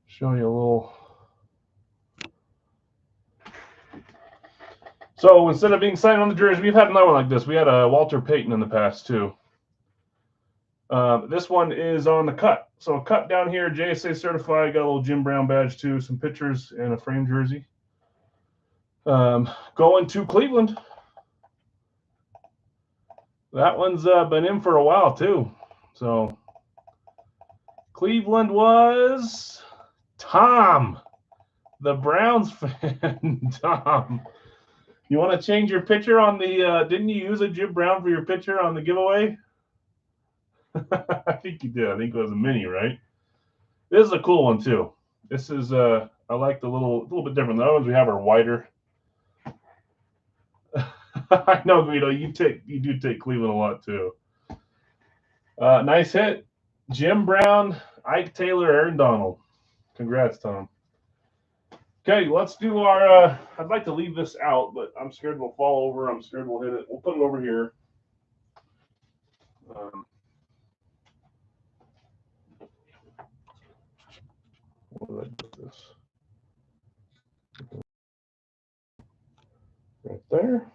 Show you a little. So instead of being signed on the jersey, we've had another one like this. We had a Walter Payton in the past too. This one is on the cut. So cut down here, JSA certified, got a little Jim Brown badge too, some pictures, and a frame jersey. Going to Cleveland. That one's been in for a while too. So Cleveland was Tom, the Browns fan. Tom, you want to change your picture on the? Didn't you use a Jim Brown for your picture on the giveaway? I think you did. I think it was a mini, right? This is a cool one too. This is I like the little bit different. The other ones we have are wider. I know, Guido. You do take Cleveland a lot too. Nice hit, Jim Brown, Ike Taylor, Aaron Donald. Congrats, Tom. Okay, let's do our. I'd like to leave this out, but I'm scared we'll fall over. I'm scared we'll hit it. We'll put it over here. What did I do with this? Right there.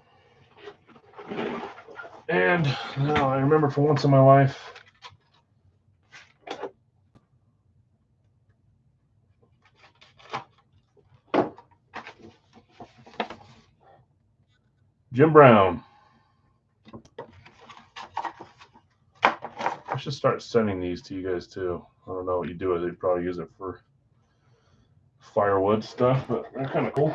And now I remember for once in my life. Jim Brown. I should start sending these to you guys too. I don't know what you do with it. You'd probably use it for firewood stuff, but they're kind of cool.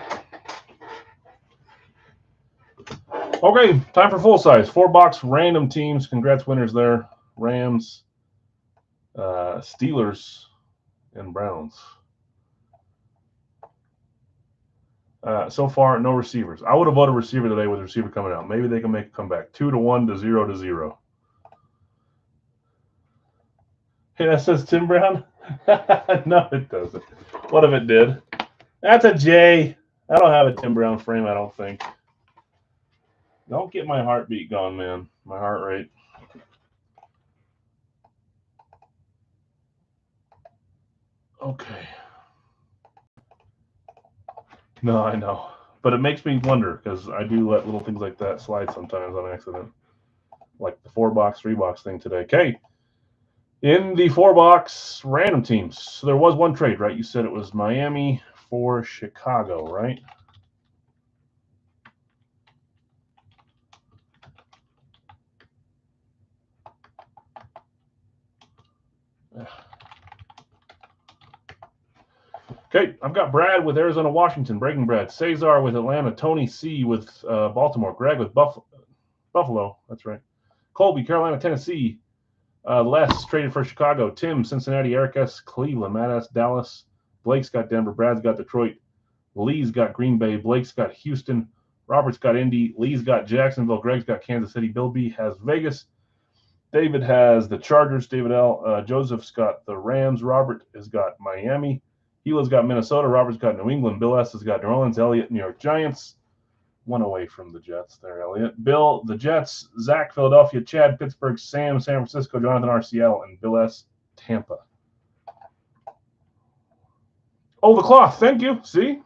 Okay, time for full size. 4-box random teams. Congrats, winners there. Rams, Steelers, and Browns. So far, no receivers. I would have voted receiver today with receiver coming out. Maybe they can make a comeback. 2-1 to 0-0. Hey, that says Tim Brown? No, it doesn't. What if it did? That's a J. I don't have a Tim Brown frame, I don't think. Don't get my heartbeat going, man. My heart rate. Okay. No, I know. But it makes me wonder because I do let little things like that slide sometimes on accident. Like the 4-box, 3-box thing today. Okay. In the 4-box random teams, so there was one trade, right? You said it was Miami for Chicago, right? Okay, I've got Brad with Arizona, Washington, Breaking Brad. Cesar with Atlanta. Tony C with Baltimore. Greg with Buffalo. That's right. Colby, Carolina, Tennessee. Les traded for Chicago. Tim, Cincinnati. Eric S, Cleveland. Matt S, Dallas. Blake's got Denver. Brad's got Detroit. Lee's got Green Bay. Blake's got Houston. Robert's got Indy. Lee's got Jacksonville. Greg's got Kansas City. Bill B has Vegas. David has the Chargers. David L. Joseph's got the Rams. Robert has got Miami. Hila's got Minnesota. Robert's got New England. Bill S has got New Orleans. Elliott, New York Giants. One away from the Jets there, Elliott. Bill, the Jets. Zach, Philadelphia. Chad, Pittsburgh. Sam, San Francisco. Jonathan R, Seattle. And Bill S, Tampa. Oh, the cloth. Thank you. See?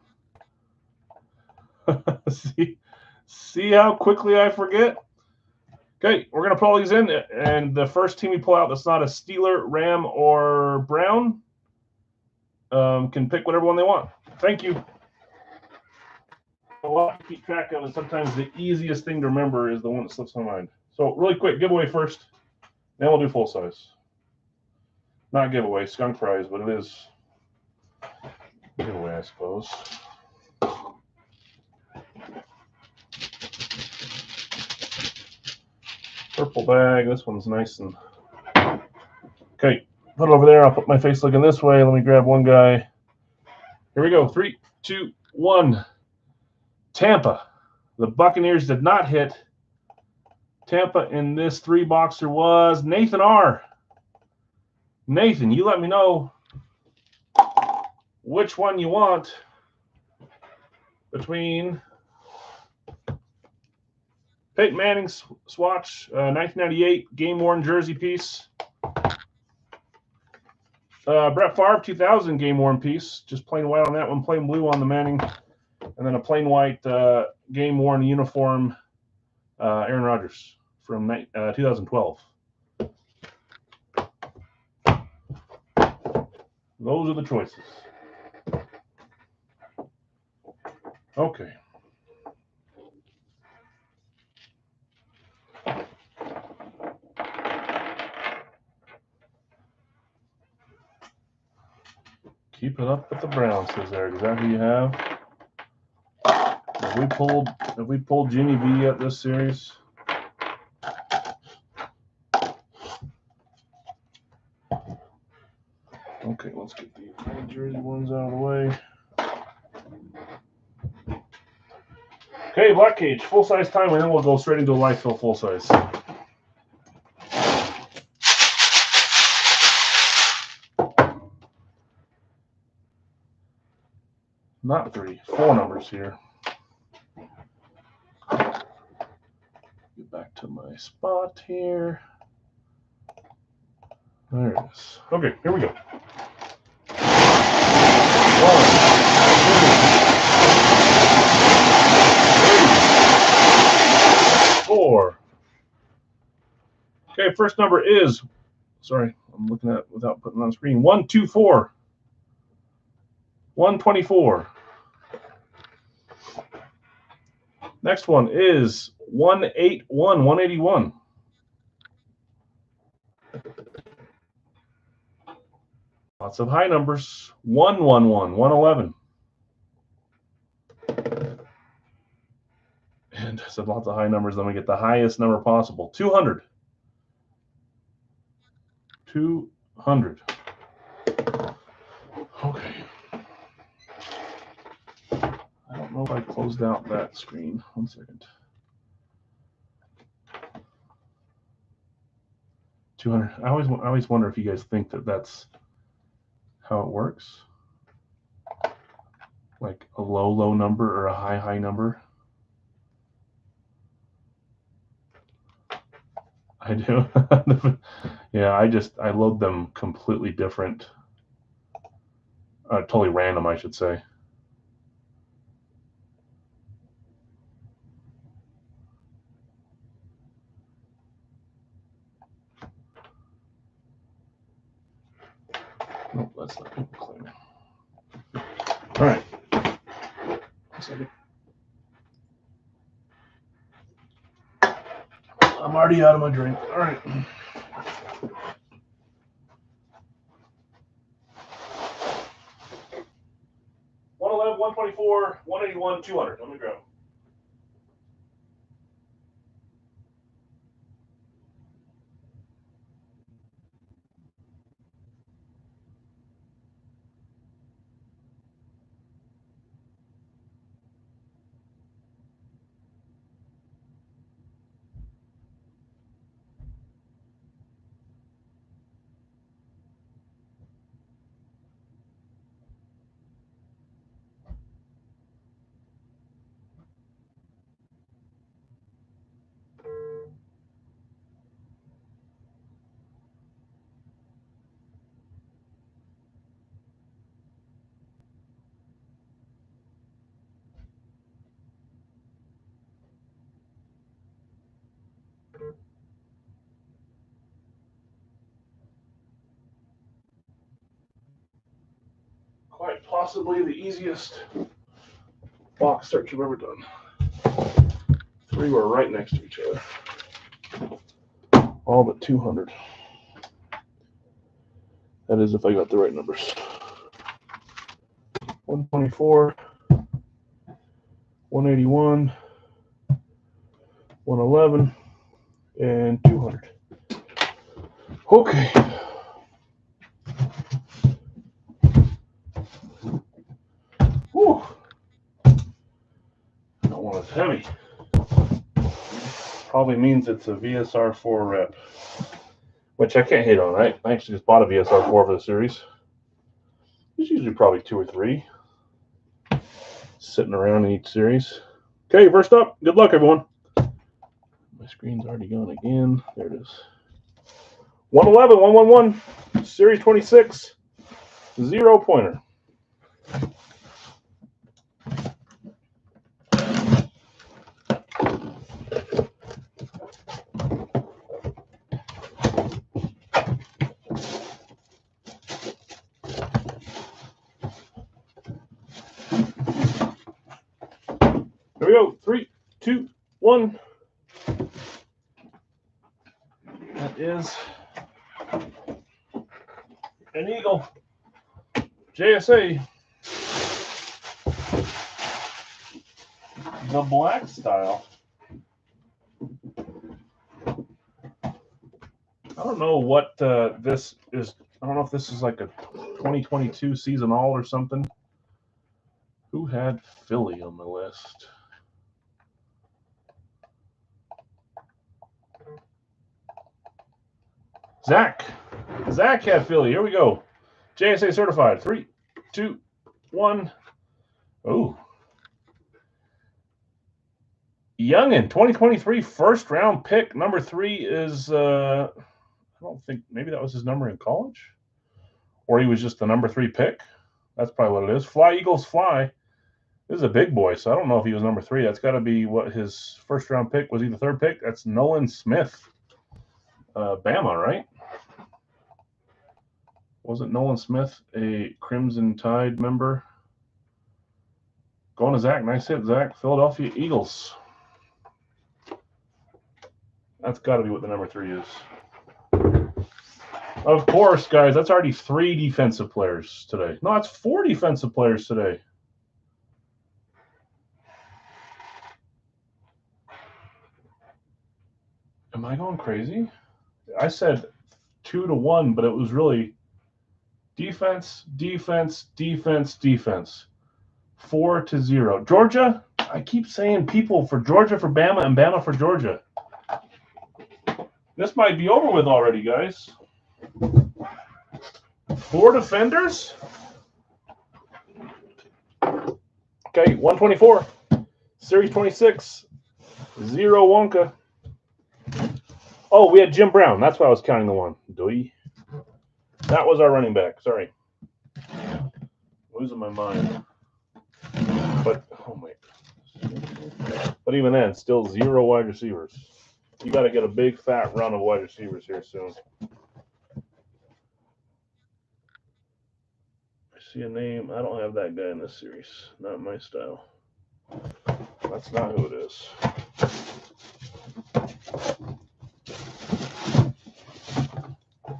See how quickly I forget? Okay, we're going to pull all these in. And the first team we pull out that's not a Steeler, Ram, or Brown can pick whatever one they want. Thank you. A lot to keep track of, and sometimes the easiest thing to remember is the one that slips my mind. So really quick, giveaway first, then we'll do full size. Not giveaway, skunk prize, but it is giveaway, I suppose. Purple bag, this one's nice and... Okay, put it over there, I'll put my face looking this way. Let me grab one guy. Here we go, 3, 2, 1. Tampa. The Buccaneers did not hit. Tampa in this 3-boxer was Nathan R. Nathan, you let me know which one you want between Peyton Manning's swatch, 1998 game-worn jersey piece, Brett Favre 2000 game-worn piece, just plain white on that one, plain blue on the Manning, and then a plain white game-worn uniform Aaron Rodgers from 2012. Those are the choices. Okay. Keep it up with the Browns, says Eric. Is that who you have? Have we pulled Jimmy B yet this series? Okay, let's get the jersey ones out of the way. Okay, Black Cage, full size time, and then we'll go straight into a life fill full size. Not 3, 4 numbers here. Get back to my spot here. There it is. Okay, here we go. 1, 2, 3, 4. Okay, first number is, sorry, I'm looking at it without putting it on screen. 124. 124. Next one is 181. 181. Lots of high numbers. 111. 111. And said lots of high numbers. Then we get the highest number possible. 200. 200. Okay. I don't know if I closed out that screen. 1 second. 200. I always wonder if you guys think that that's how it works. Like a low number or a high number. I do. Yeah, I load them completely different. Totally random, I should say. Nope, that's not clean. All right. 1 second. I'm already out of my drink. All right. 111, 124, 181, 200. Let me grab. Quite possibly the easiest box search I've ever done. 3 were right next to each other. All but 200. That is if I got the right numbers. 124, 181, 111, and 200. Okay. Whew. That one is heavy. Probably means it's a VSR4 rep, which I can't hate on. I actually just bought a VSR4 for the series. There's usually probably 2 or 3 sitting around in each series. Okay, first up, good luck, everyone. My screen's already gone again. There it is. 111, 111, Series 26, 0 pointer. Here we go. 3, 2, 1. That is an Eagle JSA. The black style. I don't know what this is. I don't know if this is like a 2022 season all or something. Who had Philly on the list? Zach had Philly. Here we go. JSA certified. 3, 2, 1. Oh. Youngin, 2023 first round pick. Number 3 is, I don't think, maybe that was his number in college? Or he was just the number 3 pick? That's probably what it is. Fly, Eagles, fly. This is a big boy, so I don't know if he was number 3. That's got to be what his first round pick was. He the 3rd pick? That's Nolan Smith. Bama, right? Wasn't Nolan Smith a Crimson Tide member? Going to Zach. Nice hit, Zach. Philadelphia Eagles. That's got to be what the number 3 is. Of course, guys. That's already 3 defensive players today. No, that's 4 defensive players today. Am I going crazy? I said 2-1, but it was really defense, defense, defense, defense. 4-0. Georgia, I keep saying people for Georgia for Bama and Bama for Georgia. This might be over with already, guys. 4 defenders? Okay, 124. Series 26. 0 Wonka. Oh, we had Jim Brown. That's why I was counting the one. Doy. That was our running back. Sorry. Losing my mind. But, oh my. But even then, still 0 wide receivers. You got to get a big fat run of wide receivers here soon. I see a name. I don't have that guy in this series. Not my style. That's not who it is.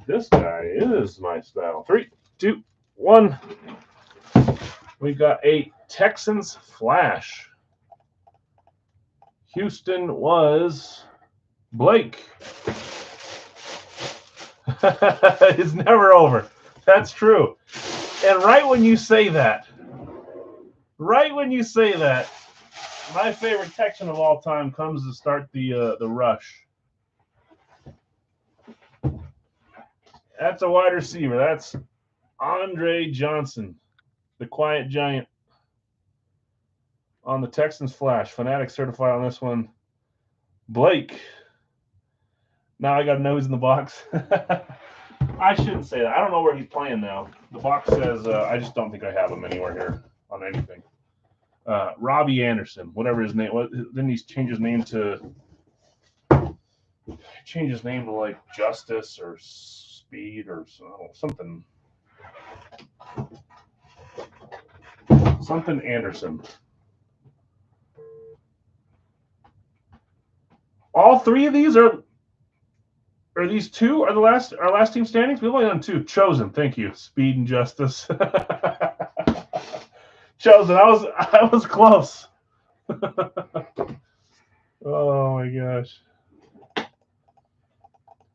This guy is my style. 3, 2, 1. We got a Texans flash. Houston was Blake. It's never over. That's true. And right when you say that, my favorite Texan of all time comes to start the rush. That's a wide receiver. That's Andre Johnson, the quiet giant on the Texans flash. Fanatic certified on this one. Blake. Now I got to know who's in the box. I shouldn't say that. I don't know where he's playing now. The box says, I just don't think I have him anywhere here on anything. Robbie Anderson, whatever his name was. Didn't he change his name to like Justice or Speed or something? Something Anderson. All 3 of these are these 2 are our last team standings? We've only done 2. Chosen, thank you. Speed and Justice. Chosen, I was close. Oh my gosh.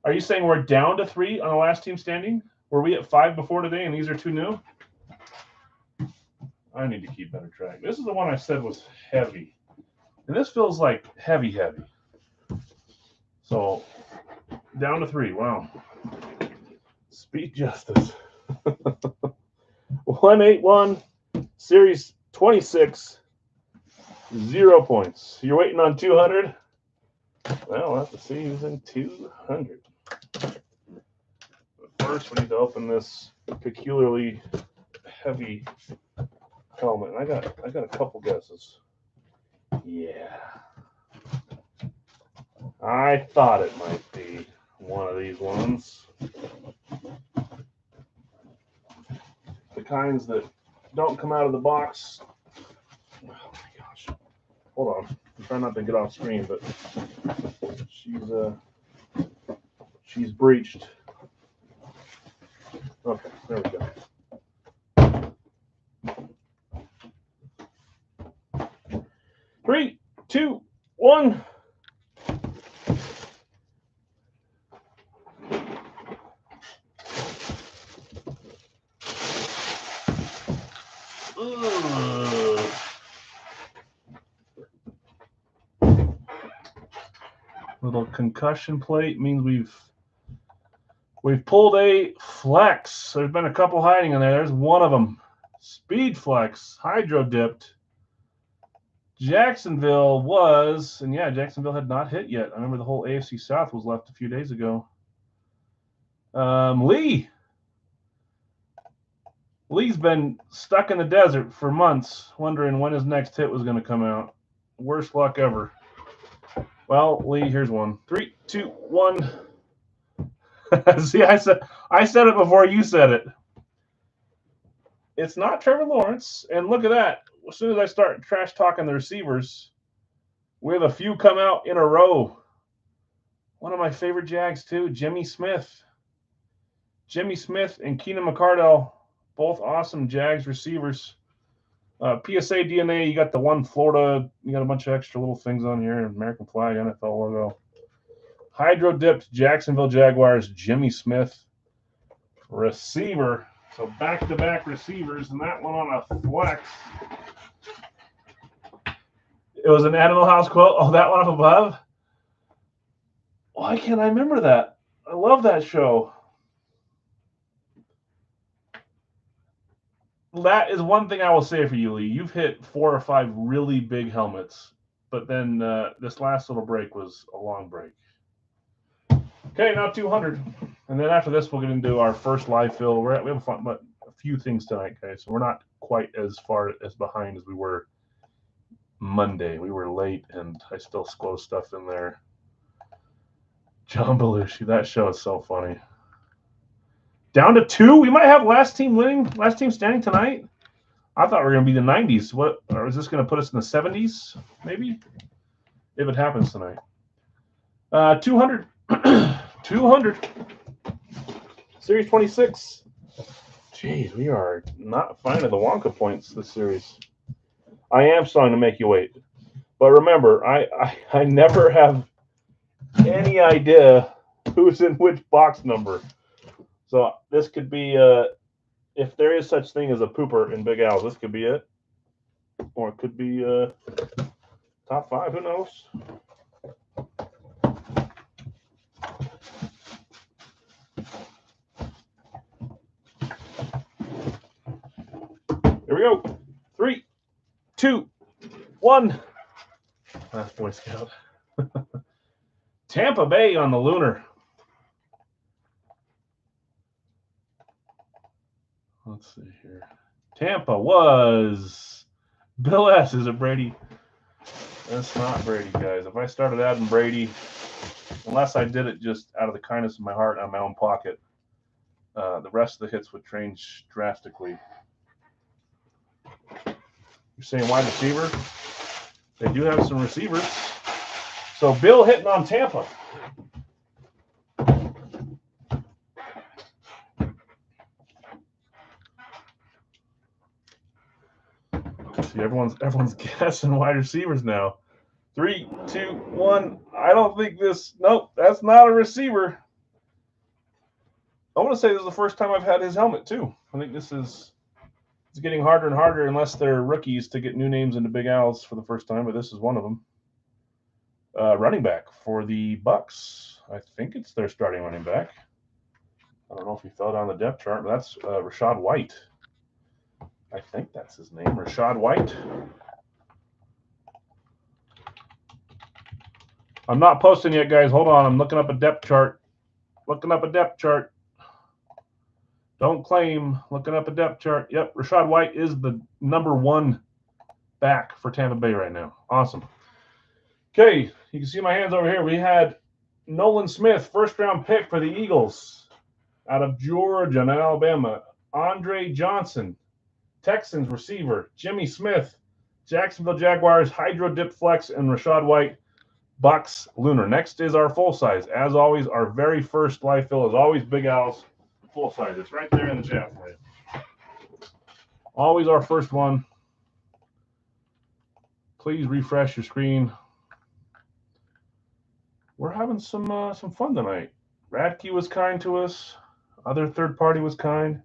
Are you saying we're down to 3 on the last team standing? Were we at 5 before today and these are 2 new? I need to keep better track. This is the one I said was heavy. And this feels like heavy. So down to 3. Wow. Speed Justice. 181. Series 26. 0 points. You're waiting on 200? Well, we'll have to see who's in 200. But first, we need to open this peculiarly heavy helmet. And I got a couple guesses. Yeah. I thought it might be one of these ones. The kinds that don't come out of the box. Oh my gosh. Hold on. I'm trying not to get off screen, but she's breached. Okay, there we go. 3, 2, 1. Little concussion plate means we've pulled a flex. There's been a couple hiding in there. There's one of them. Speed flex, hydro dipped. Jacksonville was, and yeah, Jacksonville had not hit yet. I remember the whole AFC South was left a few days ago. Lee's been stuck in the desert for months, wondering when his next hit was going to come out. Worst luck ever. Well, Lee, here's one. 3, 2, 1. See, I said it before you said it. It's not Trevor Lawrence, and look at that. As soon as I start trash talking the receivers, we have a few come out in a row. One of my favorite Jags too, Jimmy Smith. Jimmy Smith and Keenan McCardell, both awesome Jags receivers. PSA DNA, you got the one Florida, you got a bunch of extra little things on here, American flag, NFL logo. Hydro dipped Jacksonville Jaguars, Jimmy Smith. Receiver. So back-to-back receivers, and that one on a flex. It was an Animal House quote. Oh, that one up above? Why can't I remember that? I love that show. That is one thing I will say for you, Lee. You've hit 4 or 5 really big helmets, but then this last little break was a long break. Okay, now 200. And then after this, we'll get into our first live fill. We have a few things tonight, guys. So we're not quite as far as behind as we were Monday. We were late, and I still closed stuff in there. John Belushi, that show is so funny. Down to 2. We might have last team standing tonight. I thought we were going to be the 90s. What? Or is this going to put us in the 70s, maybe? If it happens tonight. 200. 200. Series 26. Jeez, we are not finding the Wonka points this series. I am starting to make you wait. But remember, I never have any idea who's in which box number. So this could be, if there is such thing as a pooper in Big Al's, this could be it. Or it could be top 5, who knows? Here we go. 3, 2, 1. Last Boy Scout. Tampa Bay on the Lunar. Let's see here. Tampa was Bill S. Is it Brady? That's not Brady, guys. If I started adding Brady, unless I did it just out of the kindness of my heart out of my own pocket, the rest of the hits would change drastically. You're saying wide receiver? They do have some receivers. So Bill hitting on Tampa. See, everyone's guessing wide receivers now. 3, 2, 1. I don't think this. Nope, that's not a receiver. I want to say this is the first time I've had his helmet too. I think it's getting harder and harder unless they're rookies to get new names into Big Al's for the first time. But this is one of them. Running back for the Bucks. I think it's their starting running back. I don't know if he fell down the depth chart, but that's Rachaad White. I think that's his name, Rachaad White. I'm not posting yet, guys. Hold on. I'm looking up a depth chart. Don't claim. Looking up a depth chart. Yep, Rachaad White is the number 1 back for Tampa Bay right now. Awesome. Okay, you can see my hands over here. We had Nolan Smith, first-round pick for the Eagles out of Georgia and Alabama. Andre Johnson, Texans receiver. Jimmy Smith, Jacksonville Jaguars, Hydro Dip Flex, and Rachaad White, Bucks Lunar. Next is our full size. As always, our very first live fill is always Big Al's full size. It's right there in the chat for you. Always our first one. Please refresh your screen. We're having some fun tonight. Radke was kind to us. Other third party was kind.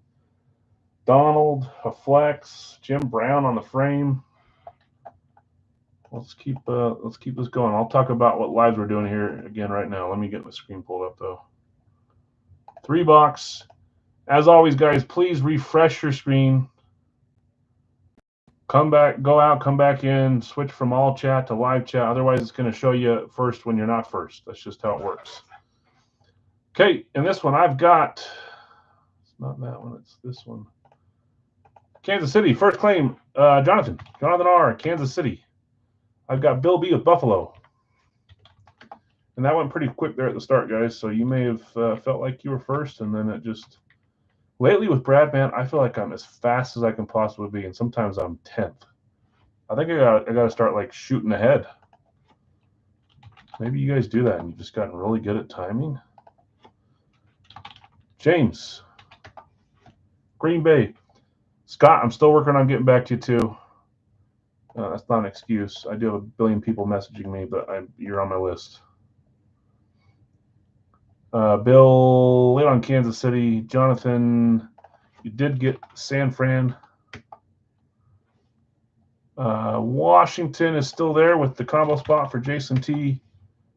Donald, a flex, Jim Brown on the frame. Let's keep this going. I'll talk about what lives we're doing here again right now. Let me get my screen pulled up though. 3 box. As always, guys, please refresh your screen. Come back, go out, come back in, switch from all chat to live chat. Otherwise, it's going to show you first when you're not first. That's just how it works. Okay, in this one, I've got, it's not that one, it's this one. Kansas City, first claim, Jonathan R., Kansas City. I've got Bill B with Buffalo. And that went pretty quick there at the start, guys. So you may have felt like you were first, and then it just, lately with Brad, man, I feel like I'm as fast as I can possibly be, and sometimes I'm 10th. I think I got to start like shooting ahead. Maybe you guys do that, and you've just gotten really good at timing. James, Green Bay. Scott, I'm still working on getting back to you too. That's not an excuse. I do have a billion people messaging me, but you're on my list. Bill, late on Kansas City. Jonathan, you did get San Fran. Washington is still there with the combo spot for Jason T.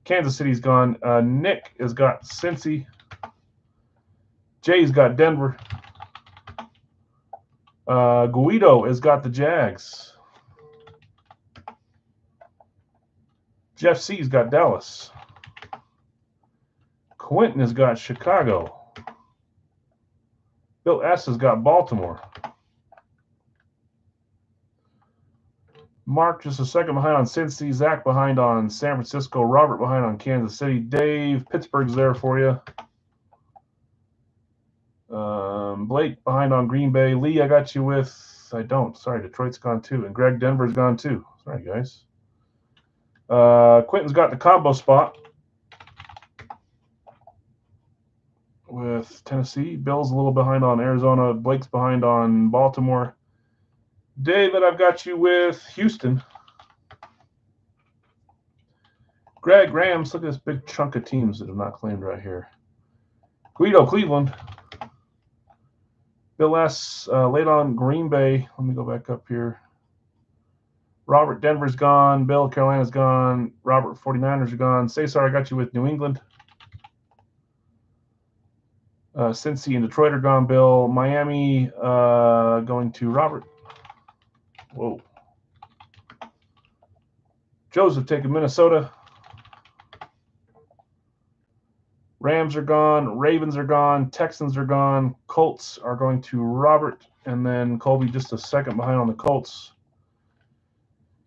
Kansas City's gone. Nick has got Cincy. Jay's got Denver. Guido has got the Jags. Jeff C's got Dallas. Quentin has got Chicago. Bill S has got Baltimore. Mark just a second behind on Cincy. Zach behind on San Francisco. Robert behind on Kansas City. Dave, Pittsburgh's there for you. Blake behind on Green Bay. Lee, I got you with, I don't. Sorry, Detroit's gone too. And Greg, Denver's gone too. Sorry, guys. Quentin's got the combo spot with Tennessee. Bill's a little behind on Arizona. Blake's behind on Baltimore. David, I've got you with Houston. Greg, Rams, look at this big chunk of teams that have not claimed right here. Guido, Cleveland. Bill S, late on Green Bay. Let me go back up here. Robert, Denver's gone. Bill, Carolina's gone. Robert, 49ers are gone. Cesar, I got you with New England. Cincy and Detroit are gone. Bill, Miami going to Robert. Whoa. Joseph taking Minnesota. Rams are gone. Ravens are gone. Texans are gone. Colts are going to Robert. And then Colby just a second behind on the Colts.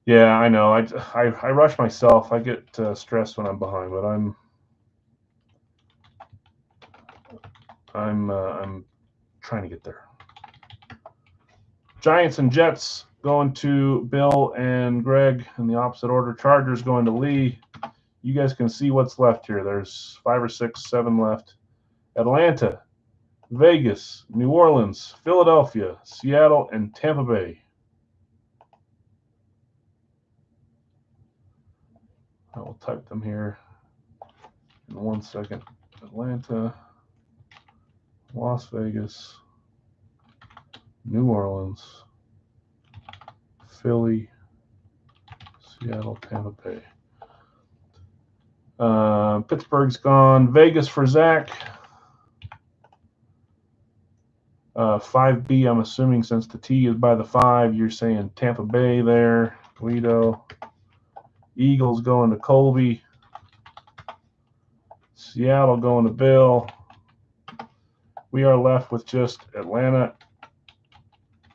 Yeah, I know. I rush myself. I get stressed when I'm behind, but I'm trying to get there. Giants and Jets going to Bill and Greg in the opposite order. Chargers going to Lee. You guys can see what's left here. There's 5 or 6, 7 left. Atlanta, Vegas, New Orleans, Philadelphia, Seattle, and Tampa Bay. I will type them here in 1 second. Atlanta, Las Vegas, New Orleans, Philly, Seattle, Tampa Bay. Pittsburgh's gone. Vegas for Zach. 5B, I'm assuming since the T is by the 5, you're saying Tampa Bay there. Guido. Eagles going to Colby. Seattle going to Bill. We are left with just Atlanta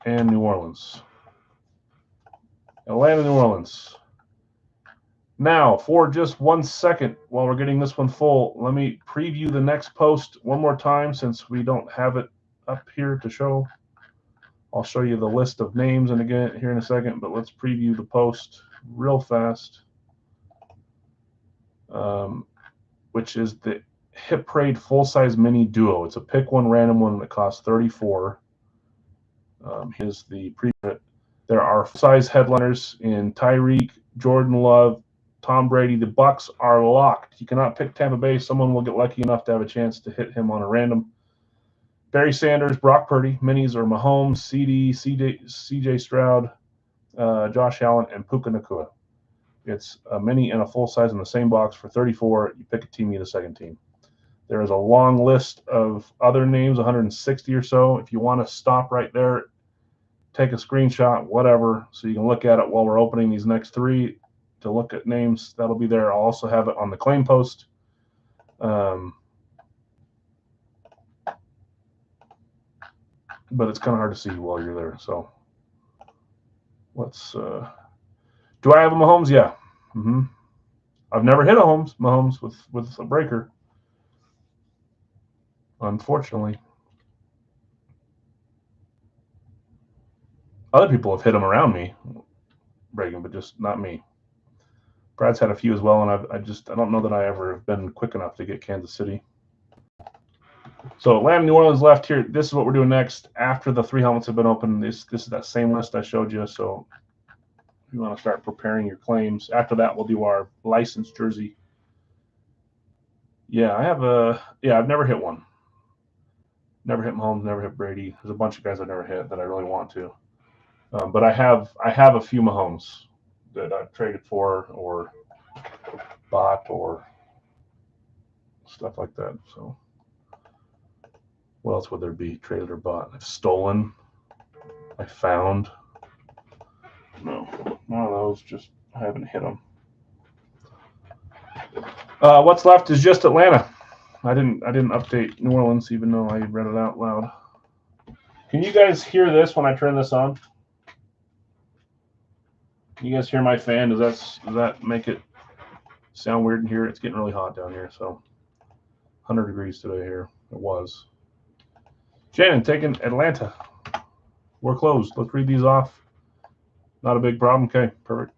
and New Orleans. Atlanta, New Orleans. Now, for just 1 second, while we're getting this one full, let me preview the next post one more time since we don't have it up here to show. I'll show you the list of names and again here in a second, but let's preview the post real fast, which is the Hip Parade full-size mini duo. It's a pick one random one that costs $34. Here's the preview. There are full-size headliners in Tyreek, Jordan Love, Tom Brady. The Bucks are locked. You cannot pick Tampa Bay. Someone will get lucky enough to have a chance to hit him on a random. Barry Sanders, Brock Purdy, minis are Mahomes, CD, CJ Stroud, Josh Allen, and Puka Nacua. It's a mini and a full size in the same box for $34. You pick a team, you get a second team. There is a long list of other names, 160 or so. If you want to stop right there, take a screenshot, whatever, so you can look at it while we're opening these next 3 to look at names. That'll be there. I'll also have it on the claim post. But it's kind of hard to see while you're there. So let's. Do I have a Mahomes? Yeah. I've never hit a Mahomes with a breaker, unfortunately. Other people have hit them around me, breaking, but just not me. Brad's had a few as well, and I don't know that I ever have been quick enough to get Kansas City. So Atlanta, New Orleans left here. This is what we're doing next after the 3 helmets have been opened. This is that same list I showed you. So if you want to start preparing your claims, after that we'll do our licensed jersey. Yeah, I've never hit one. Never hit Mahomes, never hit Brady. There's a bunch of guys I've never hit that I really want to. But I have a few Mahomes that I've traded for or bought or stuff like that. So what else would there be? Traded or bought? I've stolen. I found. No, none of those. Just I haven't hit them. What's left is just Atlanta. I didn't update New Orleans even though I read it out loud. Can you guys hear this when I turn this on? Can you guys hear my fan? Does that make it sound weird in here? It's getting really hot down here, so 100 degrees today here. It was. Shannon taking Atlanta. We're closed. Let's read these off. Not a big problem. Okay, perfect.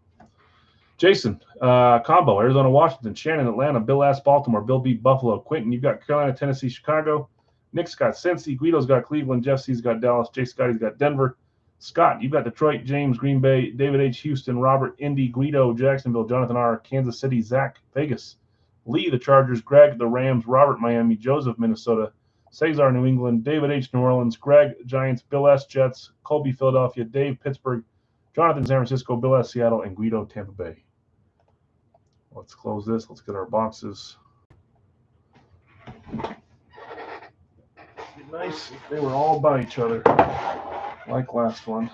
Jason, combo, Arizona, Washington, Shannon, Atlanta, Bill S, Baltimore, Bill beat Buffalo, Quentin, you've got Carolina, Tennessee, Chicago, Nick's got Cincy, Guido's got Cleveland, Jeff C's got Dallas, Jay Scotty's got Denver, Scott, you've got Detroit, James, Green Bay, David H, Houston, Robert, Indy, Guido, Jacksonville, Jonathan R, Kansas City, Zach, Vegas, Lee, the Chargers, Greg, the Rams, Robert, Miami, Joseph, Minnesota, Cesar, New England, David H, New Orleans, Greg, Giants, Bill S, Jets, Colby, Philadelphia, Dave, Pittsburgh, Jonathan, San Francisco, Bill S, Seattle, and Guido, Tampa Bay. Let's close this. Let's get our boxes. It'd be nice if they were all by each other, like last one.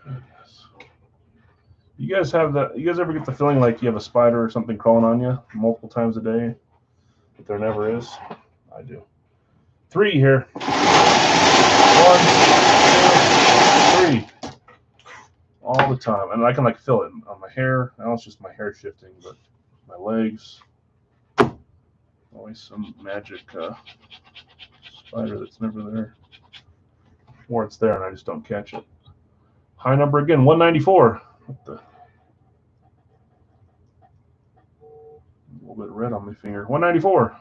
Goodness. You guys have that? You guys ever get the feeling like you have a spider or something crawling on you multiple times a day, but there never is? I do. 3 here. 1, 2, 3. All the time, and I can like feel it on my hair. Now it's just my hair shifting, but my legs. Always some magic spider that's never there, or it's there and I just don't catch it. High number again, 194. What the? A little bit red on my finger. 194.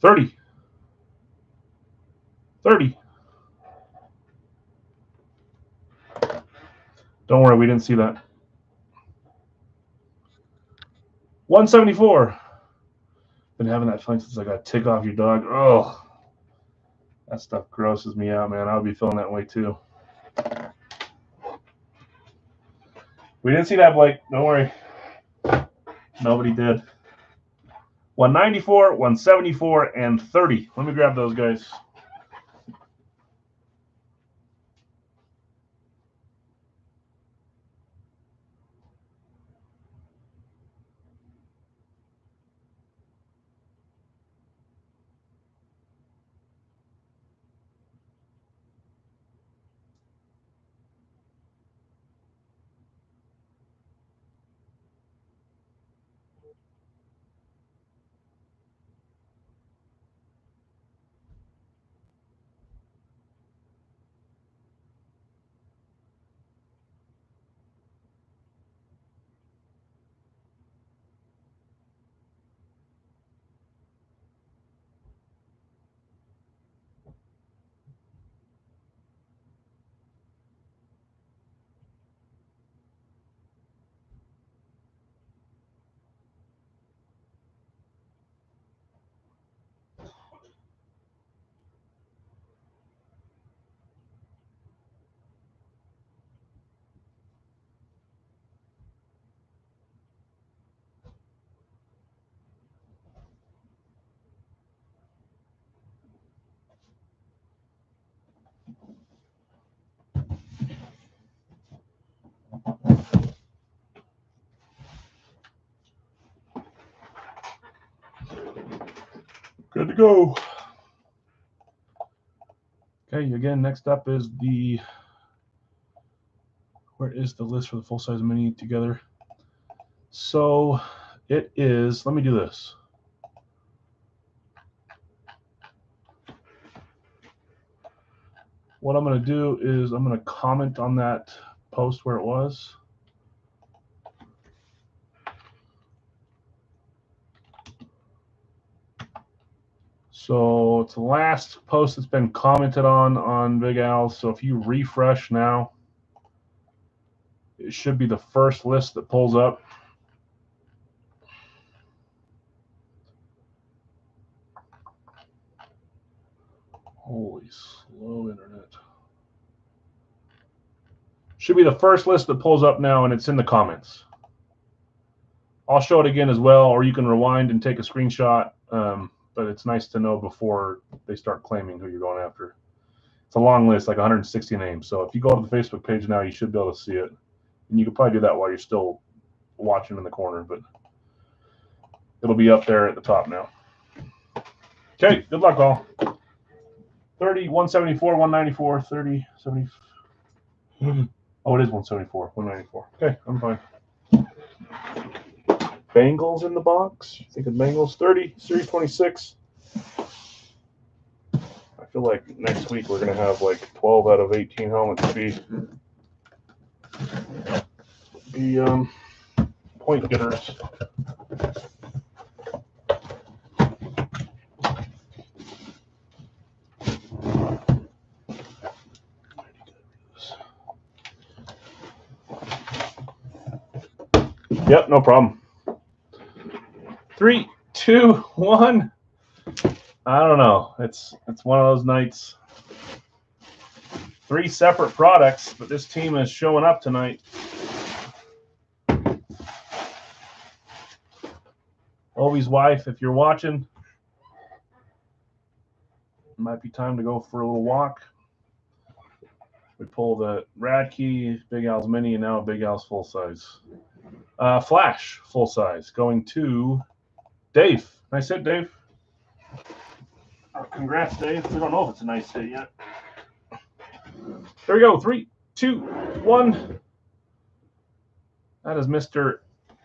$30. Don't worry, we didn't see that. 174. Been having that feeling since I got tick off your dog. Oh, that stuff grosses me out, man. I would be feeling that way too. We didn't see that, Blake. Don't worry. Nobody did. 194, 174, and 30. Let me grab those guys. Good to go. Okay, again, next up is where is the list for the full-size mini together? So it is, let me do this. What I'm going to do is I'm going to comment on that post where it was. So it's the last post that's been commented on Big Al. So if you refresh now, it should be the first list that pulls up. Holy slow internet. Should be the first list that pulls up now, and it's in the comments. I'll show it again as well, or you can rewind and take a screenshot. But it's nice to know before they start claiming who you're going after. It's a long list, like 160 names. So if you go to the Facebook page now, you should be able to see it. And you can probably do that while you're still watching in the corner, but it'll be up there at the top now. Okay, good luck all. 30, 174, 194, 30, 70. Oh, it is 174, 194. Okay, I'm fine. Bengals in the box. You thinking Bengals? 30, Series 26. I feel like next week we're going to have like 12 out of 18 helmets be point getters. Yep, no problem. 3, 2, 1. I don't know. It's one of those nights. 3 separate products, but this team is showing up tonight. Ovi's wife, if you're watching, it might be time to go for a little walk. We pull the Radke, Big Al's Mini, and now Big Al's full size. Flash, full size, going to Dave. Nice hit, Dave. Congrats, Dave. We don't know if it's a nice hit yet. There we go. 3, 2, 1. That is Mr.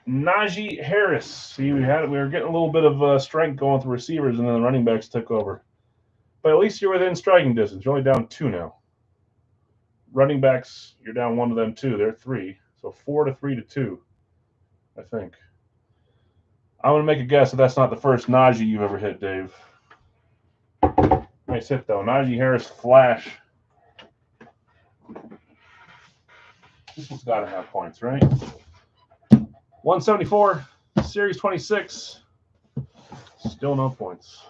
Najee Harris. See, we were getting a little bit of strength going with the receivers, and then the running backs took over. But at least you're within striking distance. You're only down 2 now. Running backs, you're down 1 to them too. They're 3. So 4 to 3 to 2, I think. I'm going to make a guess that that's not the first Najee you've ever hit, Dave. Nice hit, though. Najee Harris Flash. This one's got to have points, right? 174, Series 26. Still no points.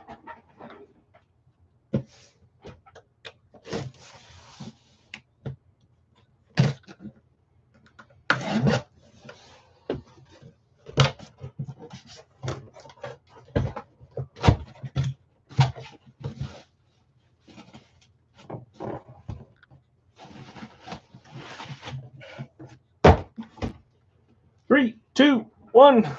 Three, 2, 1.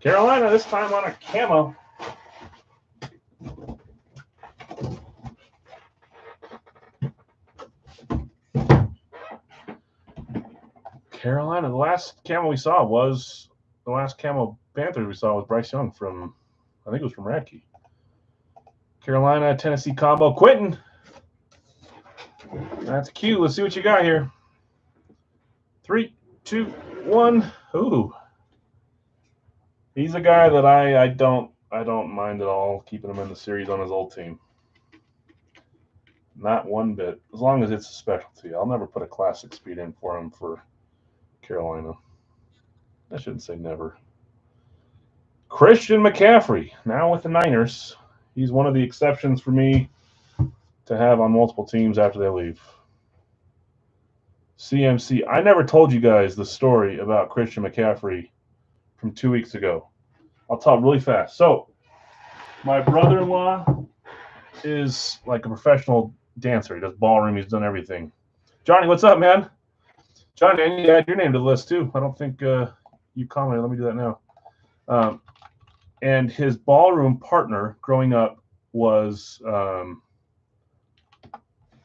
Carolina this time on a camo. Carolina, the last camo we saw was the last camo Panthers we saw was Bryce Young from, I think it was from Radke. Carolina, Tennessee combo. Quentin. That's cute. Let's see what you got here. 3, 2, 1. Ooh. He's a guy that I don't mind at all keeping him in the series on his old team. Not one bit. As long as it's a specialty. I'll never put a classic speed in for him for Carolina. I shouldn't say never. Christian McCaffrey, now with the Niners. He's one of the exceptions for me to have on multiple teams after they leave. CMC. I never told you guys the story about Christian McCaffrey from 2 weeks ago. I'll talk really fast. So, my brother-in-law is like a professional dancer. He does ballroom. He's done everything. Johnny, what's up, man? Johnny, I need to add your name to the list, too. I don't think you commented. Let me do that now. And his ballroom partner growing up was, her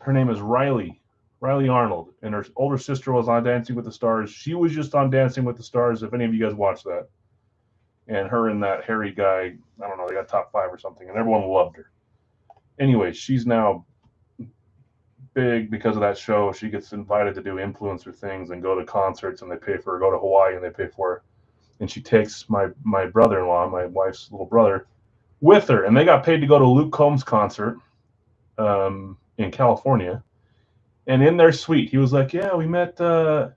name is Riley Arnold. And her older sister was on Dancing with the Stars. She was just on Dancing with the Stars, if any of you guys watched that. And her and that hairy guy, I don't know, they got top 5 or something. And everyone loved her. Anyway, she's now big because of that show. She gets invited to do influencer things and go to concerts, and they pay for her. Go to Hawaii and they pay for her. And she takes my brother-in-law, my wife's little brother, with her, and they got paid to go to Luke Combs' concert in California. And in their suite, he was like, "Yeah, we met the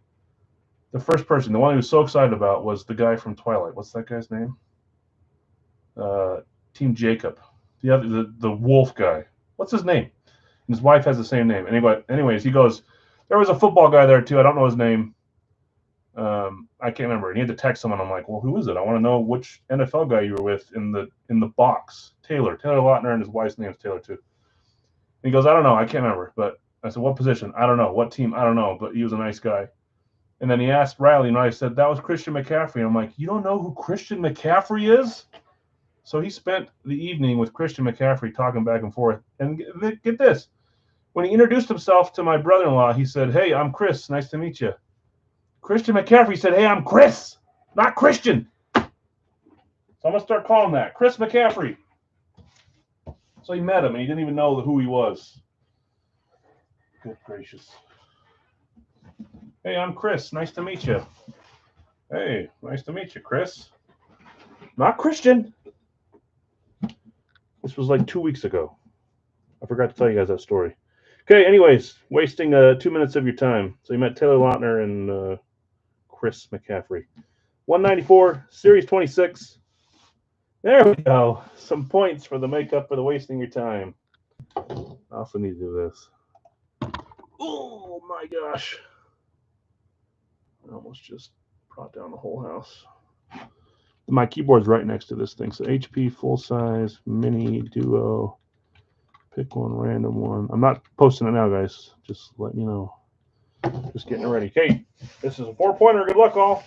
first person. The one he was so excited about was the guy from Twilight. What's that guy's name? Team Jacob. The wolf guy. What's his name?" And his wife has the same name. Anyways, he goes, "There was a football guy there too. I don't know his name. I can't remember." And he had to text someone. I'm like, "Well, who is it? I want to know which NFL guy you were with in the box." Taylor Lautner, and his wife's name is Taylor too. And he goes, "I don't know. I can't remember." But I said, "What position?" "I don't know." "What team?" "I don't know." But he was a nice guy. And then he asked Riley, and I said, "That was Christian McCaffrey." And I'm like, "You don't know who Christian McCaffrey is?" So he spent the evening with Christian McCaffrey talking back and forth. And get this. When he introduced himself to my brother-in-law, he said, "Hey, I'm Chris. Nice to meet you." Christian McCaffrey said, "Hey, I'm Chris, not Christian." So I'm going to start calling that Chris McCaffrey. So he met him, and he didn't even know who he was. Good gracious. "Hey, I'm Chris. Nice to meet you." "Hey, nice to meet you, Chris. Not Christian." This was like 2 weeks ago. I forgot to tell you guys that story. Okay, anyways, wasting 2 minutes of your time. So you met Taylor Lautner and Chris McCaffrey. 194, Series 26. There we go. Some points for the makeup for the wasting your time. I also need to do this. Oh my gosh. I almost just brought down the whole house. My keyboard's right next to this thing. So HP full size mini duo. Pick one random one. I'm not posting it now, guys. Just letting you know. Just getting it ready. Okay, this is a 4-pointer. Good luck, all.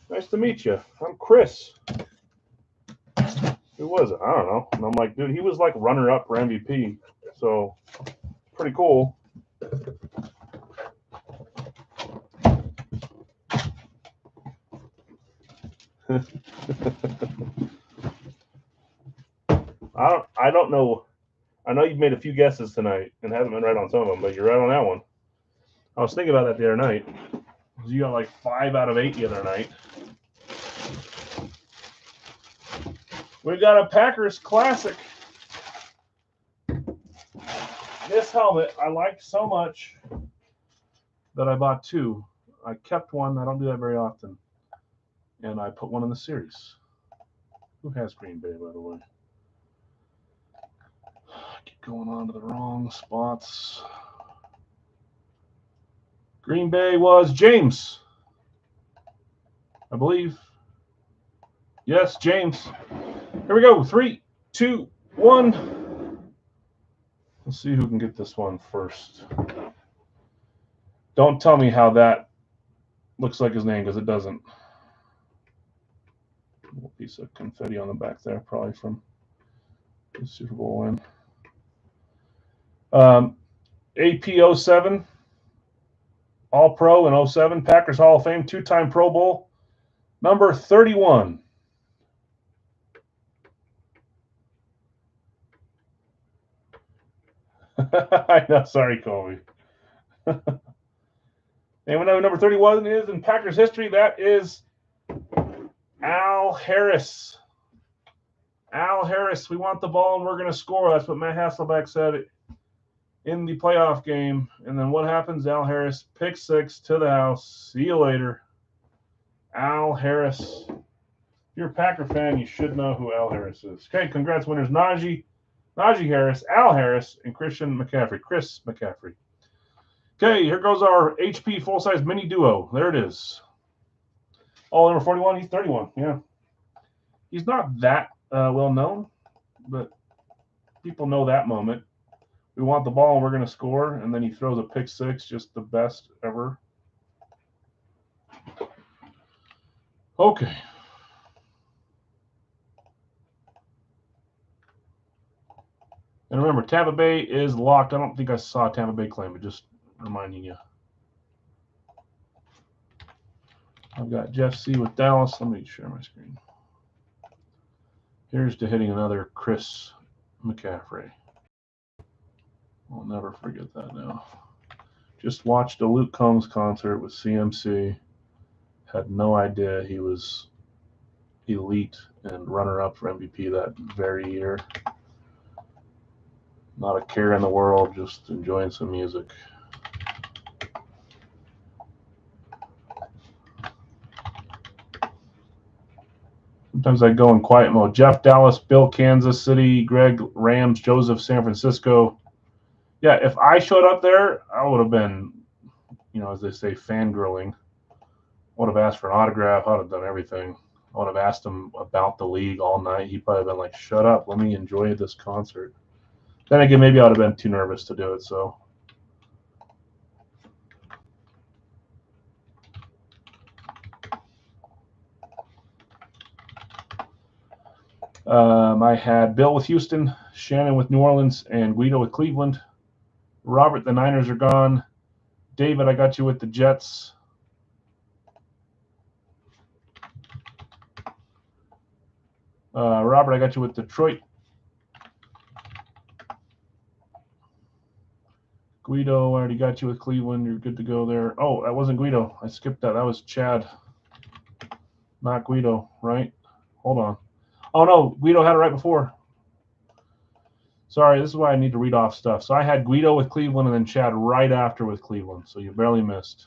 Nice to meet you. I'm Chris. Who was it? I don't know. And I'm like, dude, he was like runner-up for MVP. So, pretty cool. I don't know. I know you've made a few guesses tonight and haven't been right on some of them, but you're right on that one. I was thinking about that the other night. You got like 5 out of 8 the other night. We got a Packers classic. This helmet I liked so much that I bought 2. I kept one. I don't do that very often. And I put one in the series. Who has Green Bay, by the way? I keep going on to the wrong spots. Green Bay was James, I believe. Yes, James. Here we go. 3, 2, 1. Let's see who can get this one first. Don't tell me how that looks like his name, because it doesn't. A little piece of confetti on the back there, probably from the Super Bowl win. AP 07, All-Pro in 07, Packers Hall of Fame, 2-time Pro Bowl, number 31. I know, sorry, Colby. And we know number 31 is in Packers history. That is Al Harris. Al Harris, we want the ball and we're going to score. That's what Matt Hasselbeck said in the playoff game. And then what happens? Al Harris, pick 6 to the house. See you later. Al Harris. If you're a Packer fan, you should know who Al Harris is. Okay, congrats winners. Najee Harris, Al Harris, and Christian McCaffrey. Chris McCaffrey. Okay, here goes our HP full-size mini duo. There it is. Oh, number 41, he's 31. Yeah. He's not that well known, but people know that moment. We want the ball and we're going to score, and then he throws a pick 6, just the best ever. Okay. And remember, Tampa Bay is locked. I don't think I saw Tampa Bay claim, but just reminding you. I've got Jeff C. with Dallas. Let me share my screen. Here's to hitting another Chris McCaffrey. I'll never forget that now. Just watched a Luke Combs concert with CMC. Had no idea he was elite and runner-up for MVP that very year. Not a care in the world, just enjoying some music. Sometimes I go in quiet mode. Jeff, Dallas, Bill, Kansas City, Greg, Rams, Joseph, San Francisco. Yeah, if I showed up there, I would have been, as they say, fangirling. I would have asked for an autograph. I would have done everything. I would have asked him about the league all night. He'd probably been like, shut up. Let me enjoy this concert. Then again, maybe I would have been too nervous to do it, so. I had Bill with Houston, Shannon with New Orleans, and Guido with Cleveland. Robert, the Niners are gone. David, I got you with the Jets. Robert, I got you with Detroit. Guido, I already got you with Cleveland. You're good to go there. Oh, that wasn't Guido. I skipped that. That was Chad. Not Guido, right? Hold on. Oh, no. Guido had it right before. Sorry, this is why I need to read off stuff. So I had Guido with Cleveland and then Chad right after with Cleveland. So you barely missed.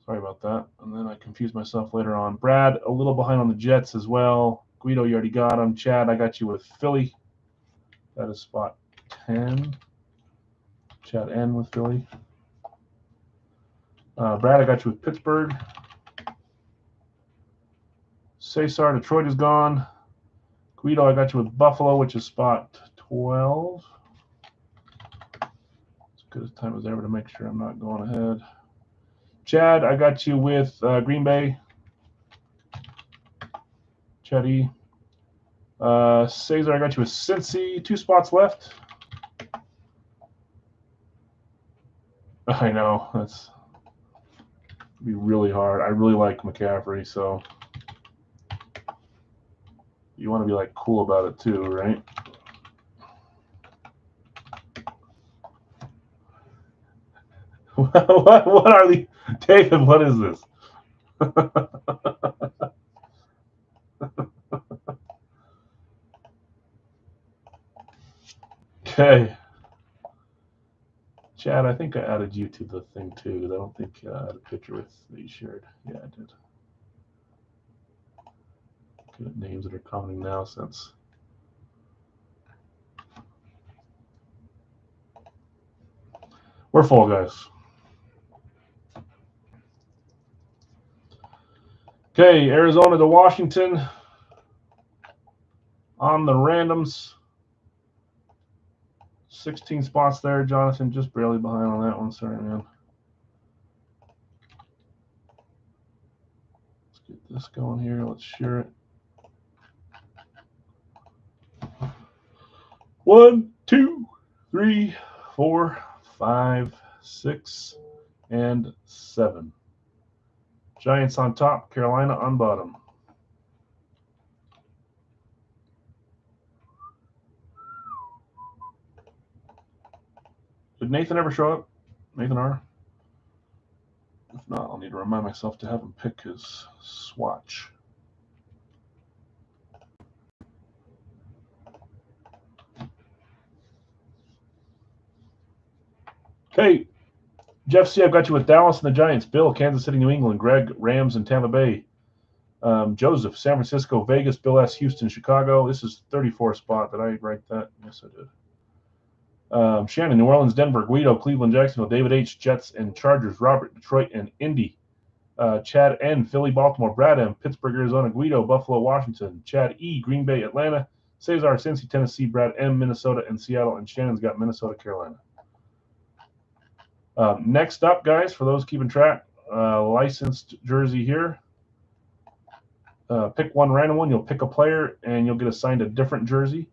Sorry about that. And then I confused myself later on. Brad, a little behind on the Jets as well. Guido, you already got him. Chad, I got you with Philly. That is spot 10. Chad N with Philly. Brad, I got you with Pittsburgh. Cesar, Detroit is gone. Guido, I got you with Buffalo, which is spot 12. As good as time as ever to make sure I'm not going ahead. Chad, I got you with Green Bay. Chad E. Cesar, I got you with Cincy. 2 spots left. I know. That's be really hard. I really like McCaffrey, so you want to be like cool about it too, right? What are the David? What is this? Okay. Chad, I think I added you to the thing too, because I don't think I had a picture with that you shared. Yeah, I did. Good at names that are coming now since. We're full, guys. Okay, Arizona to Washington on the randoms. 16 spots there. Jonathan just barely behind on that one. Sorry, man. Let's get this going here. Let's share it. 1, 2, 3, 4, 5, 6, and 7. Giants on top, Carolina on bottom. Did Nathan ever show up? Nathan R? If not, I'll need to remind myself to have him pick his swatch. Okay, Jeff C., I've got you with Dallas and the Giants. Bill, Kansas City, New England. Greg, Rams and Tampa Bay. Joseph, San Francisco, Vegas. Bill S., Houston, Chicago. This is 34 spot. Did I write that? Yes, I did. Shannon, New Orleans, Denver. Guido, Cleveland, Jacksonville. David H., Jets and Chargers. Robert, Detroit and Indy. Chad N., Philly, Baltimore. Brad M., Pittsburgh, Arizona. Guido, Buffalo, Washington. Chad E., Green Bay, Atlanta. Cesar, Cincy, Tennessee. Brad M., Minnesota and Seattle. And Shannon's got Minnesota, Carolina. Next up, guys, for those keeping track, licensed jersey here. Pick one random one. You'll pick a player, and you'll get assigned a different jersey.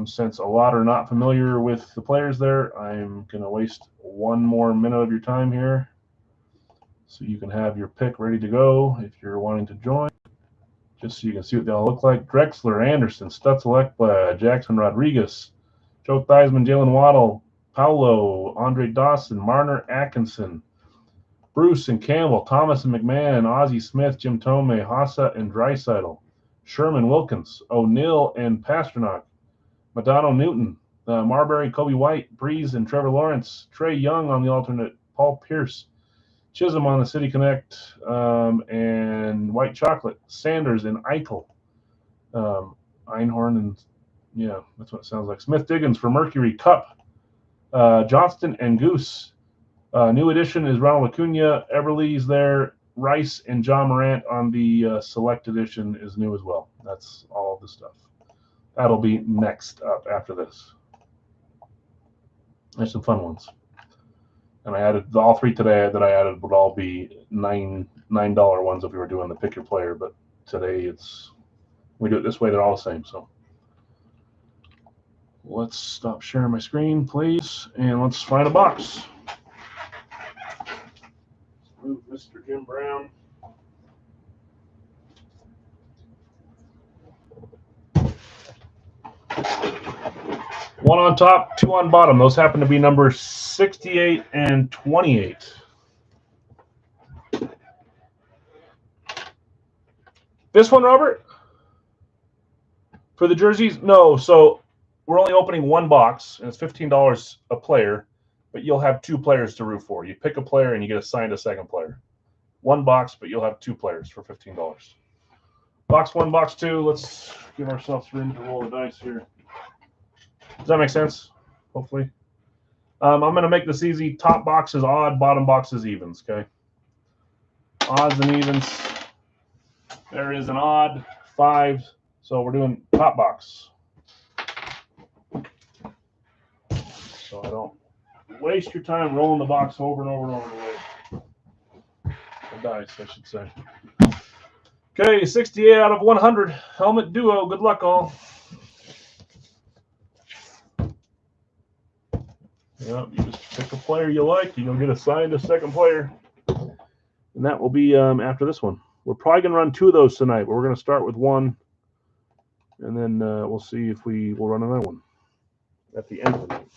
Since a lot are not familiar with the players there, I'm going to waste one more minute of your time here so you can have your pick ready to go if you're wanting to join, just so you can see what they all look like. Drexler, Anderson, Stutzel, Ekblad, Jackson Rodriguez, Joe Theismann, Jalen Waddle, Paulo, Andre Dawson, Marner Atkinson, Bruce and Campbell, Thomas and McMahon, Ozzie Smith, Jim Tome, Hossa and Draisaitl, Sherman Wilkins, O'Neill and Pasternak, Madonna Newton, Marbury, Kobe White, Breeze and Trevor Lawrence, Trey Young on the alternate, Paul Pierce, Chisholm on the City Connect, and White Chocolate, Sanders and Eichel, Einhorn and, yeah, that's what it sounds like. Smith Diggins for Mercury, Cup, Johnston and Goose. New addition is Ronald Acuna, Everly's there, Rice and John Morant on the Select Edition is new as well. That's all of the stuff. That'll be next up after this. There's some fun ones. And I added all three today that I added would all be $9 ones if we were doing the pick your player, but today we do it this way, they're all the same. So let's stop sharing my screen, please, and let's find a box. Move Mr. Jim Brown. One on top, two on bottom. Those happen to be numbers 68 and 28. This one, Robert? For the jerseys? No. So we're only opening one box, and it's $15 a player, but you'll have two players to root for. You pick a player, and you get assigned a second player. One box, but you'll have two players for $15. Box one, box two. Let's give ourselves room to roll the dice here. Does that make sense? Hopefully. I'm going to make this easy. Top box is odd, bottom box is evens, okay? Odds and evens. There is an odd, 5. So we're doing top box. So I don't waste your time rolling the box over and over and over the way. The dice, I should say. Okay, 68 out of 100. Helmet duo. Good luck, all. Yep, you just pick a player you like. You'll get assigned a second player. And that will be after this one. We're probably going to run 2 of those tonight, but we're going to start with one. And then we'll see if we will run another one at the end of the night.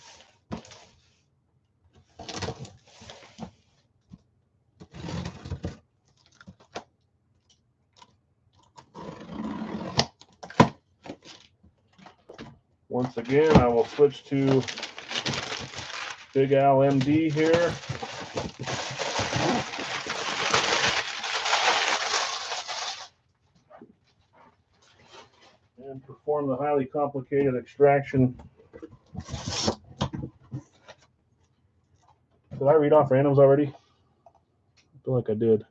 Once again, I will switch to Big Al MD here. And perform the highly complicated extraction. Did I read off randoms already? I feel like I did.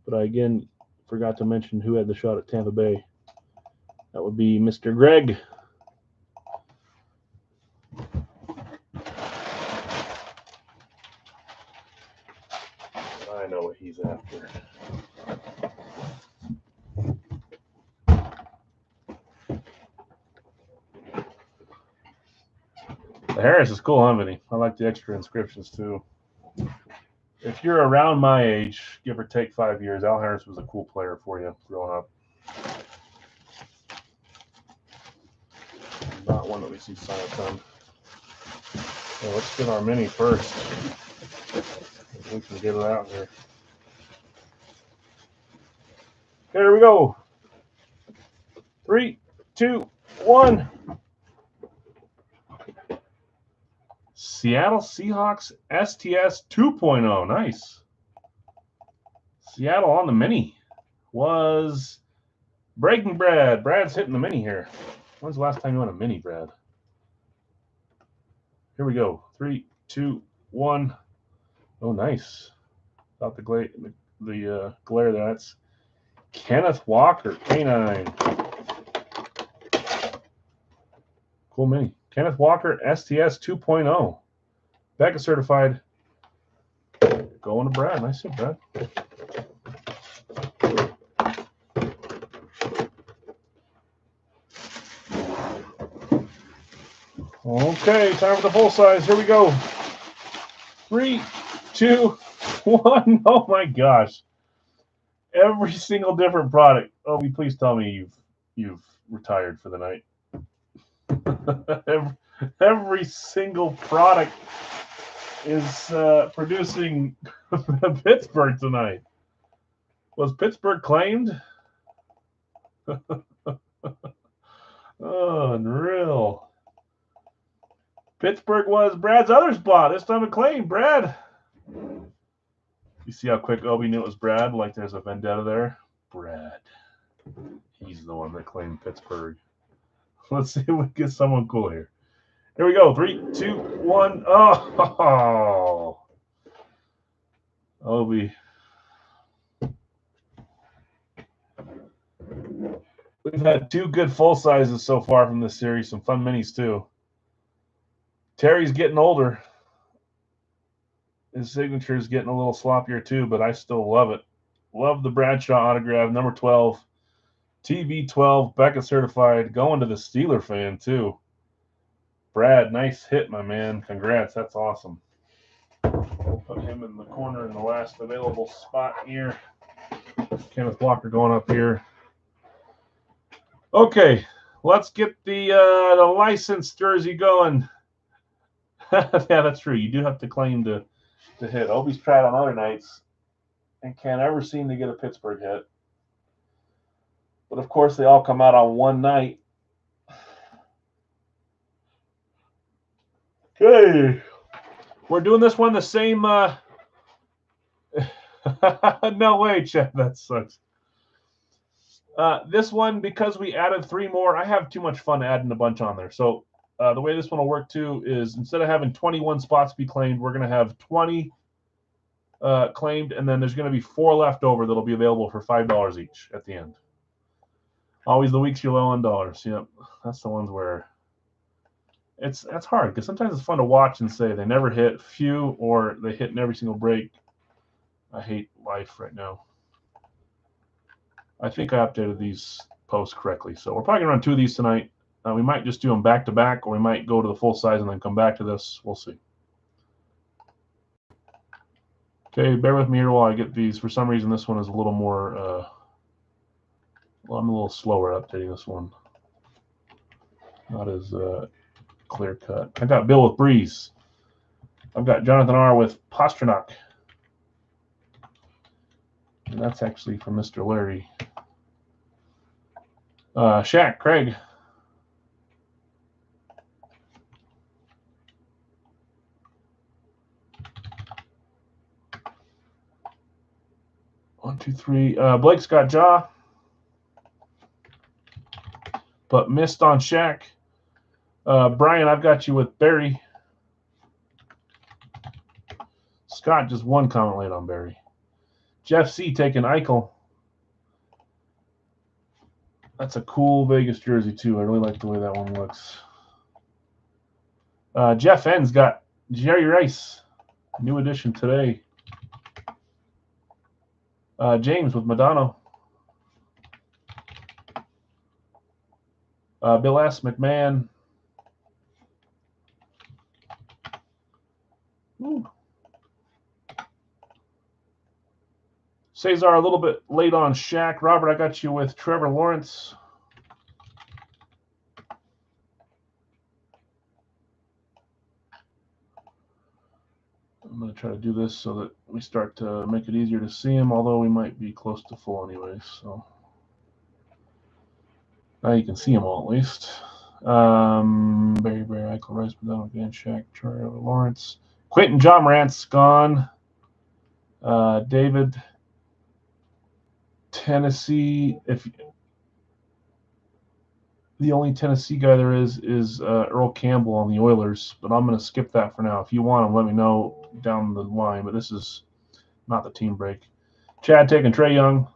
But I again forgot to mention who had the shot at Tampa Bay. That would be Mr. Greg. I know what he's after. The Harris is cool, huh, Vinny? I like the extra inscriptions, too. If you're around my age, give or take 5 years, Al Harris was a cool player for you growing up. Not one that we see sign a ton. So let's get our mini first. We can get it out here. Here we go. 3, 2, 1. Seattle Seahawks STS 2.0. Nice. Seattle on the mini was Breaking Brad. Brad's hitting the mini here. When's the last time you won a mini, Brad? Here we go. 3, 2, 1. Oh, nice. Got the glare there. That's Kenneth Walker, K9. Cool mini. Kenneth Walker, STS 2.0. Becca certified. Going to Brad. Nice hit, Brad. Okay, time for the full size. Here we go. 3, 2, 1. Oh my gosh. Every single different product. Obi, please tell me you've retired for the night. Every single product is producing Pittsburgh tonight. Was Pittsburgh claimed? Oh, unreal. Pittsburgh was Brad's other spot. This time it claimed Brad. You see how quick Obi knew it was Brad? Like there's a vendetta there. Brad. He's the one that claimed Pittsburgh. Let's see if we get someone cool here. Here we go. 3, 2, 1. Oh, Obi. We've had 2 good full sizes so far from this series. Some fun minis too. Terry's getting older. His signature is getting a little sloppier too, but I still love it. Love the Bradshaw autograph, number 12. TV12, Beckett certified, going to the Steeler fan too. Brad, nice hit, my man. Congrats, that's awesome. We'll put him in the corner in the last available spot here. Kenneth Walker going up here. Okay, let's get the licensed jersey going. Yeah, that's true. You do have to claim to hit. Obi's tried on other nights and can't ever seem to get a Pittsburgh hit. But of course, they all come out on one night. Okay, we're doing this one the same. No way, Chad. That sucks. This one, because we added 3 more, I have too much fun adding a bunch on there. So the way this one will work too is instead of having 21 spots be claimed, we're going to have 20 claimed, and then there's going to be 4 left over that'll be available for $5 each at the end. Always the weeks you're low on dollars. Yep, that's the ones where that's hard because sometimes it's fun to watch and say they never hit, few, or they hit in every single break. I hate life right now. I think I updated these posts correctly, so we're probably gonna run 2 of these tonight. We might just do them back to back, or we might go to the full size and then come back to this. We'll see. Okay, bear with me here while I get these. For some reason, this one is a little more. Well, I'm a little slower updating this one. Not as clear cut. I got Bill with Breeze. I've got Jonathan R. with Pasternak. And that's actually from Mr. Larry. Shaq, Craig. One, two, three. Blake's got Jaw, but missed on Shaq. Brian, I've got you with Barry. Scott just 1 comment late on Barry. Jeff C. taking Eichel. That's a cool Vegas jersey, too. I really like the way that one looks. Jeff N's got Jerry Rice. New edition today. James with Madonna. Bill S. McMahon. Ooh. Cesar a little bit late on Shaq. Robert, I got you with Trevor Lawrence. I'm going to try to do this so that we start to make it easier to see him, although we might be close to full anyway. So now you can see them all at least. Barry, Eichel, Rice, Madonna, Van Shaq, Trevor Lawrence. Quentin John Morant's gone. David, Tennessee. If the only Tennessee guy there is Earl Campbell on the Oilers, but I'm going to skip that for now. If you want him, let me know down the line, but this is not the team break. Chad taking Trae Young.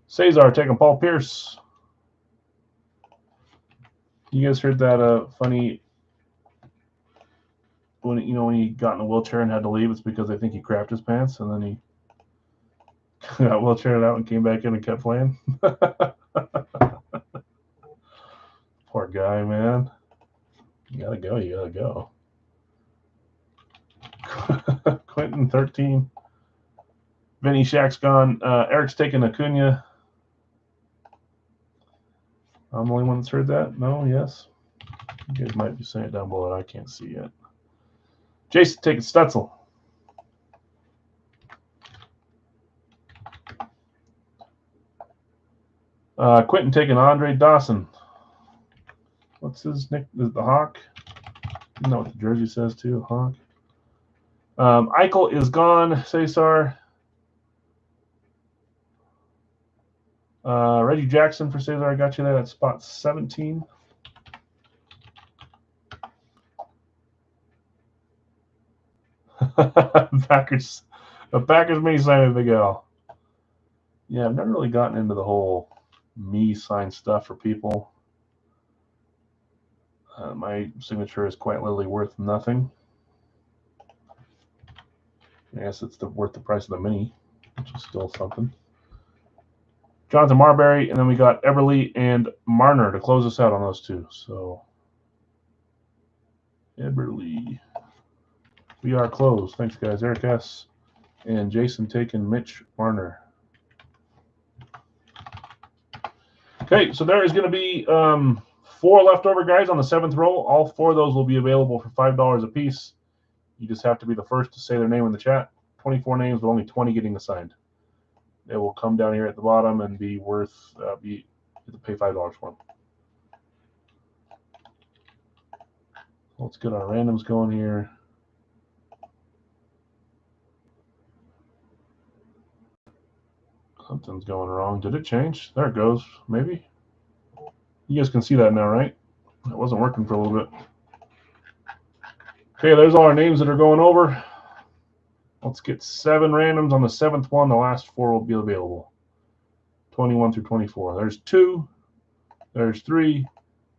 Cesar taking Paul Pierce. You guys heard that funny when he got in a wheelchair and had to leave? It's because they think he crapped his pants, and then he got wheelchaired out and came back in and kept playing. Poor guy, man. You gotta go. Quentin 13. Vinny Shaq's gone. Eric's taking Acuna. I'm the only one that's heard that? No? Yes? You guys might be saying it down below. I can't see yet. Jason taking Stutzel. Quentin taking Andre Dawson. What's his nick? The Hawk? You know what the jersey says too, Hawk. Eichel is gone. Cesar. Reggie Jackson for Cesar. I got you there at spot 17. Packers. The Packers me signing Big L. Yeah, I've never really gotten into the whole me sign stuff for people. My signature is quite literally worth nothing. I guess it's worth the price of the mini, which is still something. Jonathan Marbury, and then we got Eberle and Marner to close us out on those two. So, Eberle. We are closed. Thanks, guys. Eric S. and Jason taking Mitch Marner. Okay, so there is going to be 4 leftover guys on the 7th row. All 4 of those will be available for $5 a piece. You just have to be the first to say their name in the chat. 24 names, but only 20 getting assigned. It will come down here at the bottom and be worth, you have to pay $5 for them. Let's get our randoms going here. Something's going wrong. Did it change? There it goes. Maybe. You guys can see that now, right? It wasn't working for a little bit. Okay, there's all our names that are going over. Let's get 7 randoms on the 7th one. The last 4 will be available. 21 through 24. There's 2. There's 3.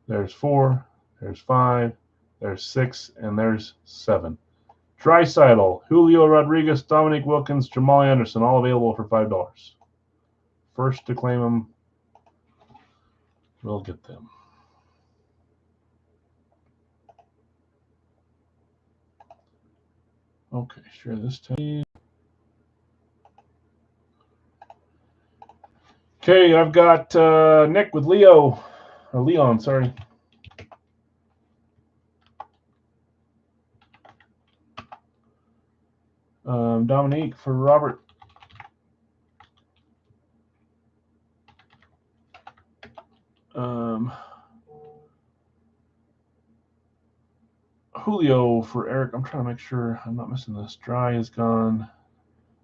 There's 4. There's 5. There's 6. And there's 7. Draisaitl, Julio Rodriguez, Dominique Wilkins, Jamal Anderson, all available for $5. First to claim them, we'll get them. Okay, share this tab. Okay, I've got Nick with Leon, sorry. Dominique for Robert. Julio for Eric. I'm trying to make sure I'm not missing this. Dry is gone.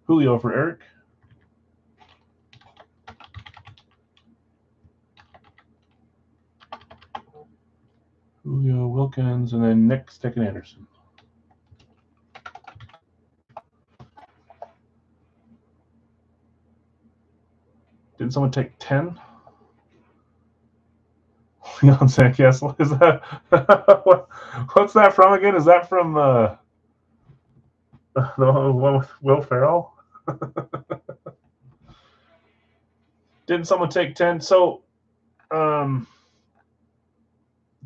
Julio for Eric. Julio Wilkins, and then Nick Sticken Anderson. Didn't someone take 10? Leon Sandcastle. Is that what's that from again? Is that from the one with Will Ferrell? Didn't someone take 10? So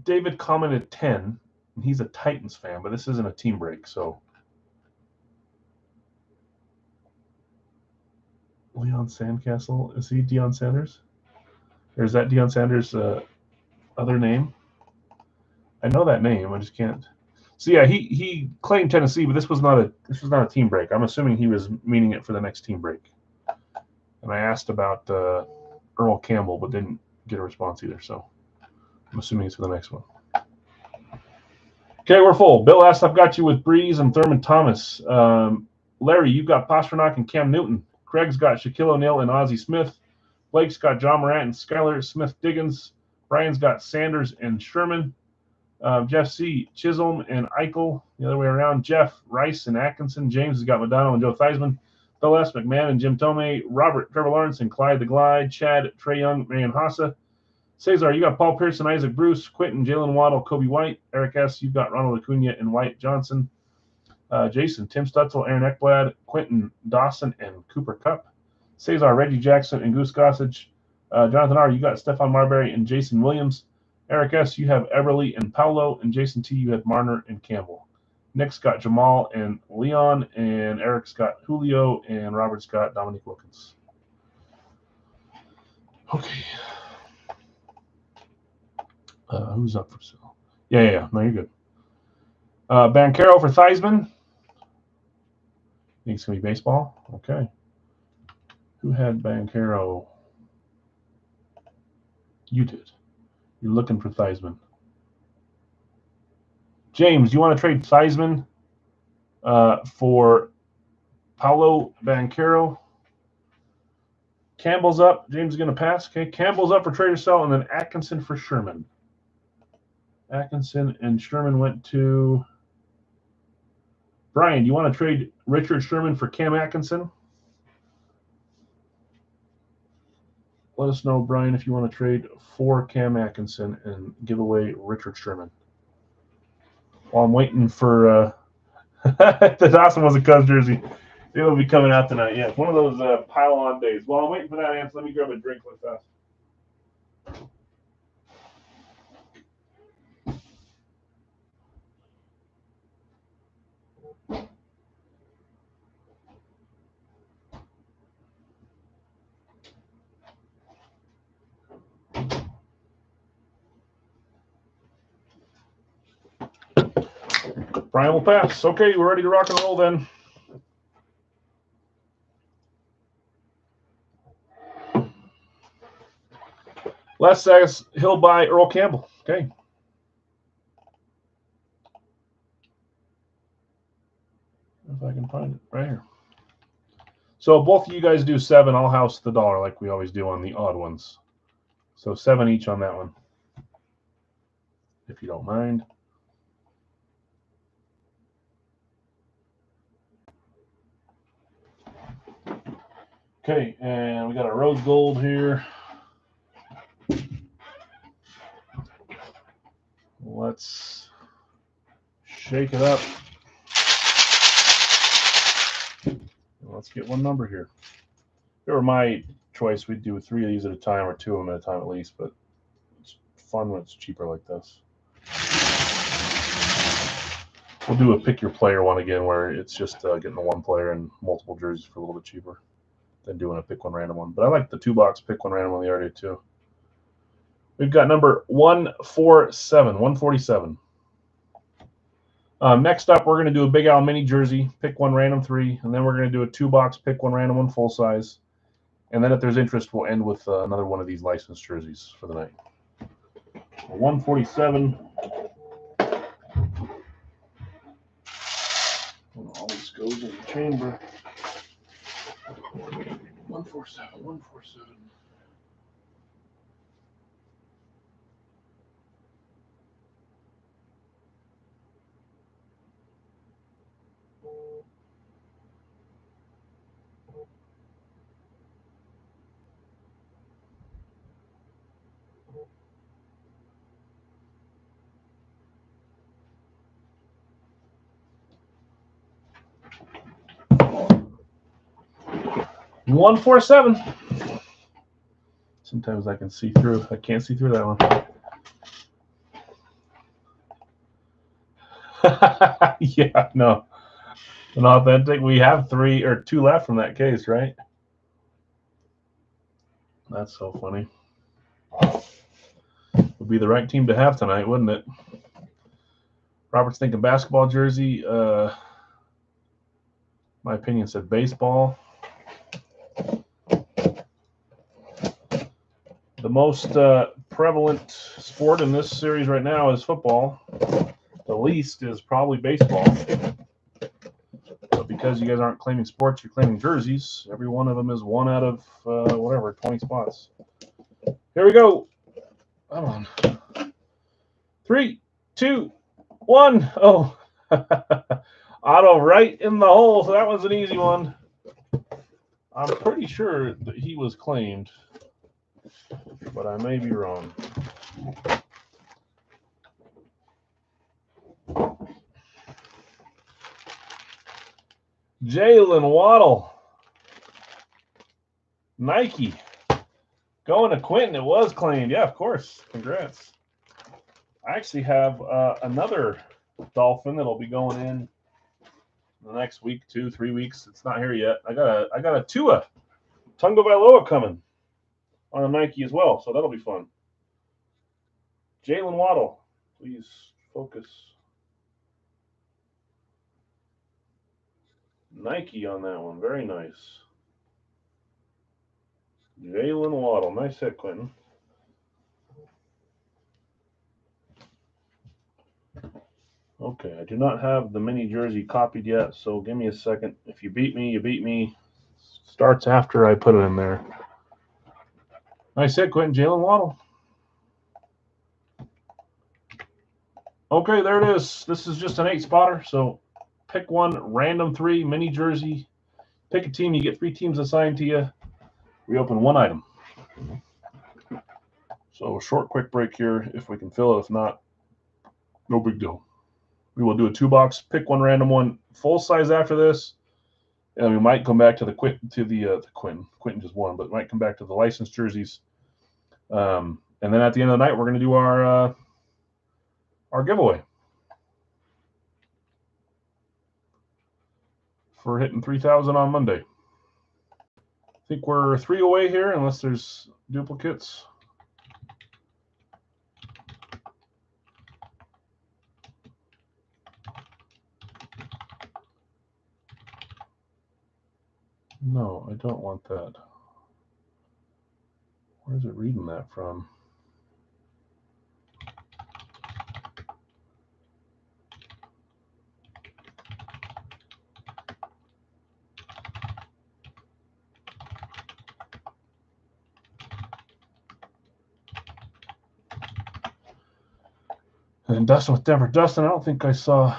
David commented 10. And he's a Titans fan, but this isn't a team break, so Leon Sandcastle, is he Deion Sanders? Or is that Deion Sanders' other name? I know that name, I just can't. So yeah, he claimed Tennessee, but this was not a team break. I'm assuming he was meaning it for the next team break. And I asked about Earl Campbell, but didn't get a response either. So I'm assuming it's for the next one. Okay, we're full. Bill asked, I've got you with Breeze and Thurman Thomas. Larry, you've got Pasternak and Cam Newton. Craig's got Shaquille O'Neal and Ozzie Smith. Blake's got John Morant and Skylar Smith-Diggins. Brian's got Sanders and Sherman. Jeff C. Chisholm and Eichel. The other way around. Jeff Rice and Atkinson. James has got Madonna and Joe Theismann. Phil S. McMahon and Jim Tomei. Robert, Trevor Lawrence and Clyde the Glide. Chad, Trey Young, Marian Hossa. Cesar, you got Paul Pierce and Isaac Bruce. Quentin, Jalen Waddle, Kobe White. Eric S., you've got Ronald Acuna and Wyatt Johnson. Jason, Tim Stutzel, Aaron Ekblad, Quentin Dawson, and Cooper Kupp. Cesar, Reggie Jackson, and Goose Gossage. Jonathan R., you got Stephon Marbury and Jason Williams. Eric S., you have Eberle and Paulo, and Jason T., you have Marner and Campbell. Nick's got Jamal and Leon, and Eric's got Julio, and Robert's got Dominique Wilkins. Okay. Who's up for sale? Yeah. No, you're good. Bancaro for Theismann. Think it's going to be baseball? Okay. Who had Bancaro? You did. You're looking for Theismann. James, you want to trade Theismann for Paulo Bancaro? Campbell's up. James is going to pass. Okay. Campbell's up for trade or sell, and then Atkinson for Sherman. Atkinson and Sherman went to Brian. Do you want to trade Richard Sherman for Cam Atkinson? Let us know, Brian, if you want to trade for Cam Atkinson and give away Richard Sherman. While I'm waiting for the Dawson was a Cubs jersey. It will be coming out tonight. Yeah, it's one of those pile-on days. While I'm waiting for that answer, let me grab a drink real fast. Brian will pass. Okay, we're ready to rock and roll then. Les says he'll buy Earl Campbell. Okay. If I can find it right here. So both of you guys do 7. I'll house the dollar like we always do on the odd ones. So 7 each on that one, if you don't mind. Okay, and we got a rose gold here. Let's shake it up. Let's get one number here. If it were my choice, we'd do 3 of these at a time or 2 of them at a time at least, but it's fun when it's cheaper like this. We'll do a pick your player one again where it's just getting the one player and multiple jerseys for a little bit cheaper than doing a pick one random one. But I like the 2-box pick one random one the other day too. We've got number 147. Next up, we're going to do a Big Al mini jersey, pick one random 3, and then we're going to do a 2-box, pick one random 1 full size. And then if there's interest, we'll end with another one of these licensed jerseys for the night. 147. All this goes in the chamber. 147. $147. Sometimes I can see through. I can't see through that one. Yeah, no. An authentic. We have 3 or 2 left from that case, right? That's so funny. Would be the right team to have tonight, wouldn't it? Robert's thinking basketball jersey. My opinion said baseball. The most prevalent sport in this series right now is football. The least is probably baseball. But because you guys aren't claiming sports, you're claiming jerseys. Every one of them is 1 out of 20 spots. Here we go. Come on. 3, 2, 1. Oh. Otto right in the hole, so that was an easy one. I'm pretty sure that he was claimed, but I may be wrong. Jalen Waddle. Nike. Going to Quentin. It was claimed. Yeah, of course. Congrats. I actually have another Dolphin that'll be going in the next week, 2-3 weeks. It's not here yet. I got a Tua Tagovailoa coming on a Nike as well, so that'll be fun. Jalen Waddle, please focus. Nike on that one. Very nice. Jalen Waddle. Nice hit, Quentin. Okay, I do not have the mini jersey copied yet, so give me a second. If you beat me, you beat me. Starts after I put it in there. Nice hit, Quentin. Jalen Waddle. Okay, there it is. This is just an 8-spotter, so pick one, random 3, mini jersey. Pick a team. You get 3 teams assigned to you. We open 1 item. So a short, quick break here if we can fill it. If not, no big deal. We will do a 2-box, pick one random one, full size after this, and we might come back to the Quentin just won, but might come back to the licensed jerseys. And then at the end of the night, we're going to do our giveaway for hitting 3,000 on Monday. I think we're 3 away here, unless there's duplicates. No, I don't want that. Where's it reading that from? And Dustin with Denver. Dustin, I don't think I saw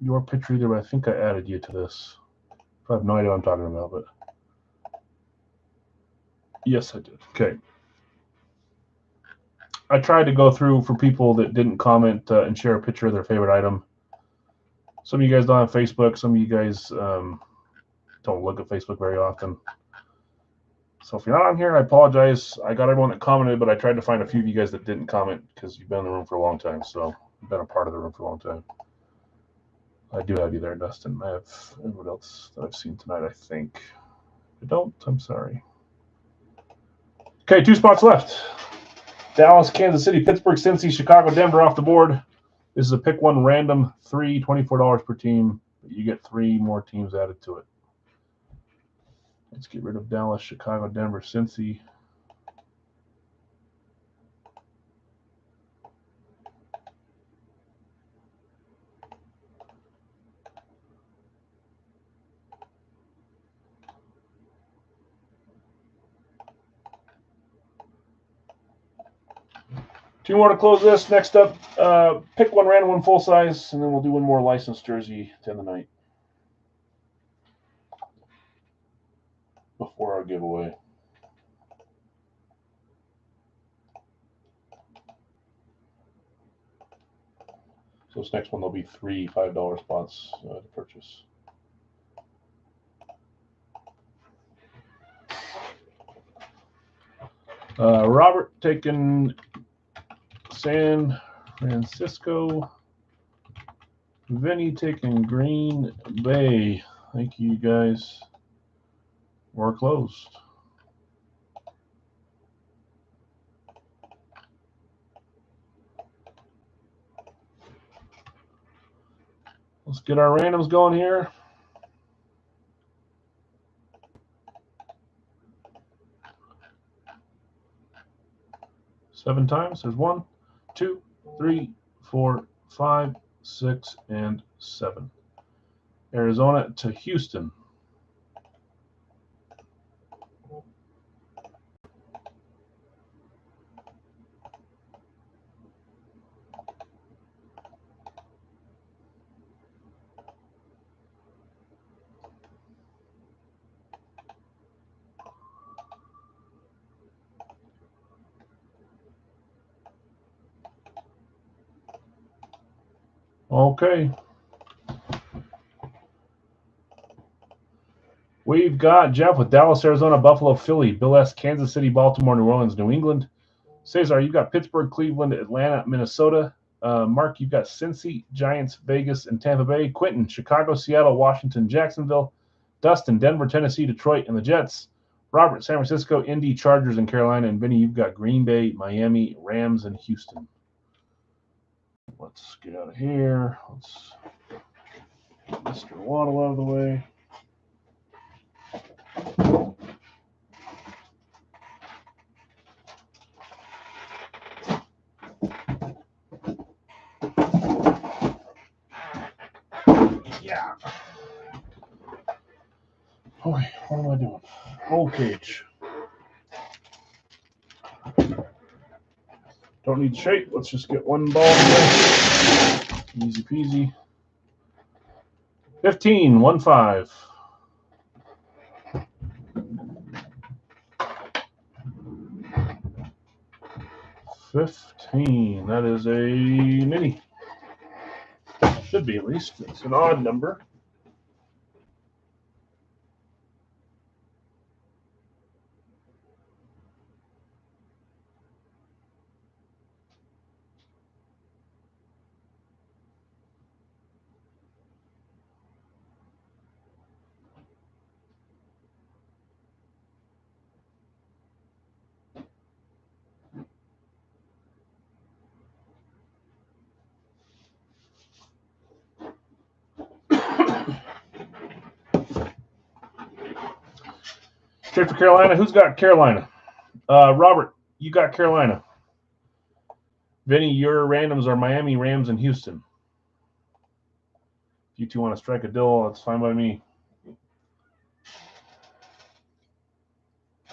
your picture either, but I think I added you to this. I have no idea what I'm talking about, but yes, I did. Okay. I tried to go through for people that didn't comment and share a picture of their favorite item. Some of you guys don't have Facebook. Some of you guys don't look at Facebook very often. So if you're not on here, I apologize. I got everyone that commented, but I tried to find a few of you guys that didn't comment because you've been in the room for a long time. So you've been a part of the room for a long time. I do have you there, Dustin. I have everyone else that I've seen tonight, I think. If I don't, I'm sorry. Okay, 2 spots left. Dallas, Kansas City, Pittsburgh, Cincy, Chicago, Denver off the board. This is a pick one random 3, $24 per team. You get 3 more teams added to it. Let's get rid of Dallas, Chicago, Denver, Cincy. Two more to close this. Next up, pick one random one full size, and then we'll do one more licensed jersey to end the night before our giveaway. So this next one, there'll be 3 $5 spots to purchase. Robert taking San Francisco. Vinny taking Green Bay. Thank you, guys. We're closed. Let's get our randoms going here. Seven times. There's 1, 2, 3, 4, 5, 6, and 7. Arizona to Houston. Okay. We've got Jeff with Dallas, Arizona, Buffalo, Philly, Bill S., Kansas City, Baltimore, New Orleans, New England. Cesar, you've got Pittsburgh, Cleveland, Atlanta, Minnesota. Mark, you've got Cincy, Giants, Vegas, and Tampa Bay. Quentin, Chicago, Seattle, Washington, Jacksonville. Dustin, Denver, Tennessee, Detroit, and the Jets. Robert, San Francisco, Indy, Chargers, and Carolina. And Vinny, you've got Green Bay, Miami, Rams, and Houston. Let's get out of here. Let's get Mr. Waddle out of the way. Yeah. Boy, what am I doing? Roll cage. Don't need shape. Let's just get one ball in there. Easy peasy. 15, 1-5. $15. That is a mini. Should be at least. It's an odd number. Straight for Carolina. Who's got Carolina? Robert, you got Carolina. Vinny, your randoms are Miami, Rams, and Houston. If you two want to strike a deal, that's fine by me.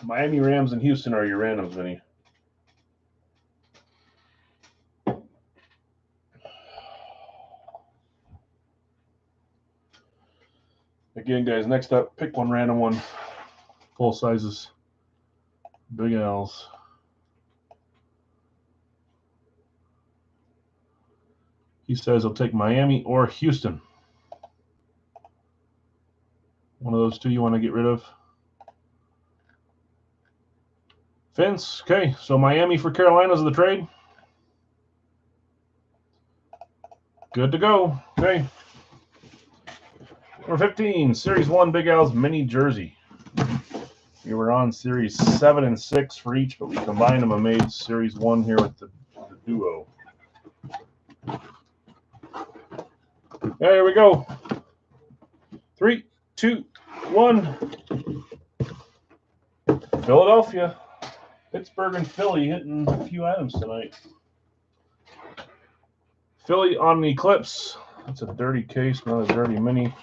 Miami, Rams, and Houston are your randoms, Vinny. Again, guys, next up, pick one random one. Full sizes. Big L's. He says he'll take Miami or Houston. One of those two you want to get rid of. Vince, okay, so Miami for Carolina's the trade. Good to go. Okay. Number 15, Series 1 Big Al's mini jersey. We were on Series 7 and 6 for each, but we combined them and made Series 1 here with the duo. There we go. 3, 2, 1. Philadelphia. Pittsburgh and Philly hitting a few items tonight. Philly on the Eclipse. That's a dirty case, another dirty mini.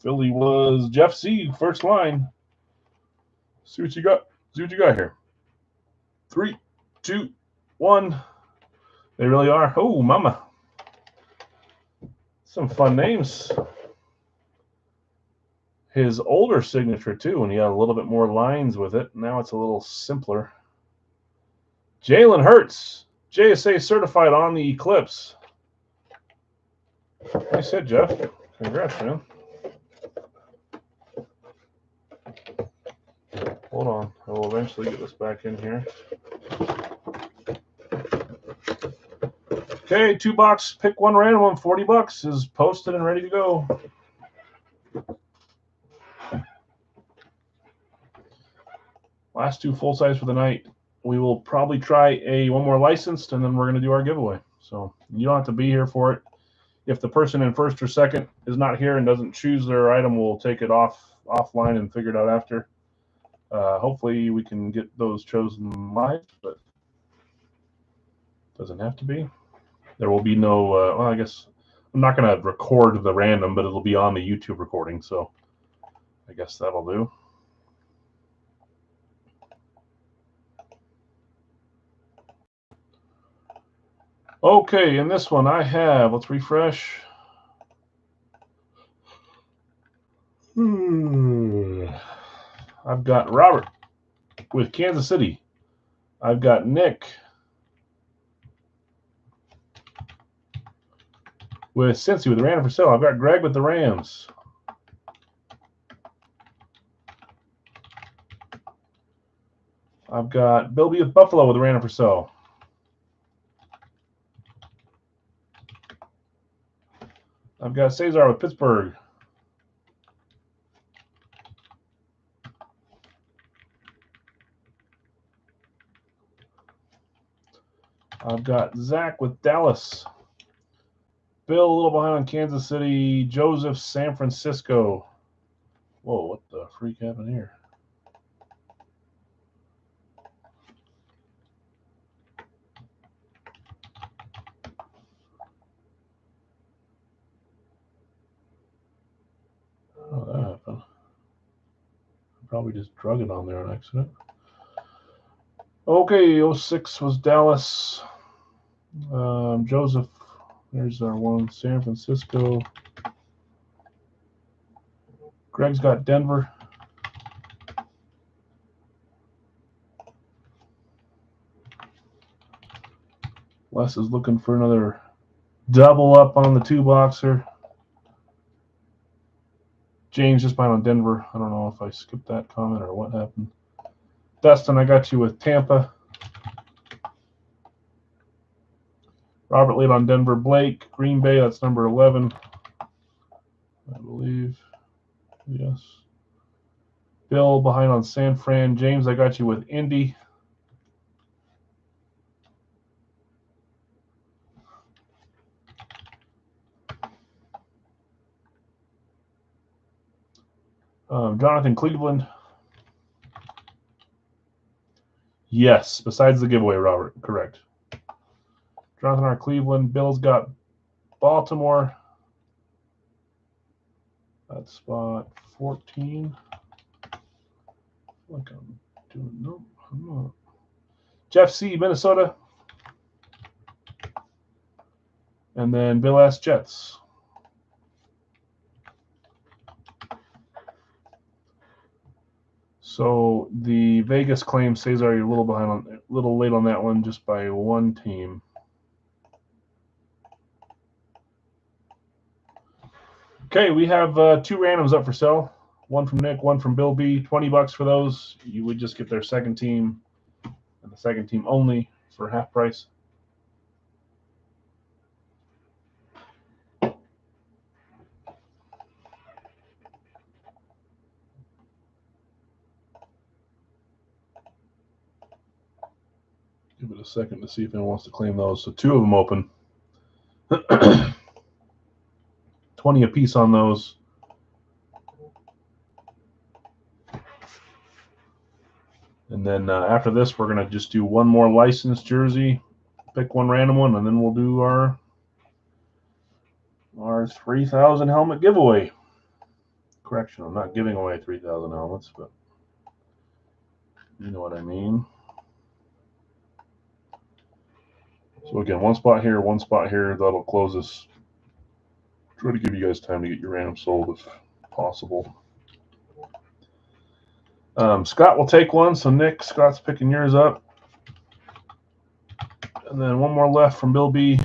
Philly was Jeff C. First line. See what you got. See what you got here. 3, 2, 1. They really are. Oh, mama. Some fun names. His older signature, too, and he had a little bit more lines with it. Now it's a little simpler. Jalen Hurts, JSA certified on the Eclipse. Nice hit, Jeff. Congrats, man. Hold on. I will eventually get this back in here. Okay, 2-box, pick one random one, $40 is posted and ready to go. Last two full size for the night. We will probably try one more licensed, and then we're going to do our giveaway. So you don't have to be here for it. If the person in first or second is not here and doesn't choose their item, we'll take it offline and figure it out after. Hopefully we can get those chosen live, but doesn't have to be. There will be no, well, I guess I'm not going to record the random, but it'll be on the YouTube recording, so I guess that'll do. Okay, in this one I have, let's refresh. I've got Robert with Kansas City. I've got Nick with Cincy with the random for sale. I've got Greg with the Rams. I've got Bill B with Buffalo with the random for sale. I've got Cesar with Pittsburgh. I've got Zach with Dallas. Bill a little behind on Kansas City. Joseph, San Francisco. Whoa, what the freak happened here? Oh, that happened. Probably just drug it on there on accident. Okay, 06 was Dallas. Joseph, there's our one. San Francisco. Greg's got Denver. Les is looking for another double up on the 2-boxer. James just behind on Denver. I don't know if I skipped that comment or what happened. Dustin, I got you with Tampa. Robert late on Denver. Blake, Green Bay, that's number 11, I believe. Yes. Bill behind on San Fran. James, I got you with Indy. Jonathan, Cleveland. Yes, besides the giveaway, Robert. Correct. Jonathan R. Cleveland. Bill's got Baltimore. That's spot 14. Like I'm doing, no, I'm not. Jeff C. Minnesota. And then Bill S. Jets. So the Vegas claim Cesar, you're a little behind on, a little late on that one, just by one team. Okay, we have 2 randoms up for sale. One from Nick, one from Bill B. $20 for those. You would just get their second team and the second team only for half price. Give it a second to see if anyone wants to claim those. So 2 of them open. 20 a piece on those. And then after this, we're going to just do one more licensed jersey, pick one random one, and then we'll do our 3,000 helmet giveaway. Correction, I'm not giving away 3,000 helmets, but you know what I mean. So again, one spot here, one spot here. That'll close us. Try to give you guys time to get your random sold if possible. Scott will take one. So Nick, Scott's picking yours up. And then one more left from Bill B.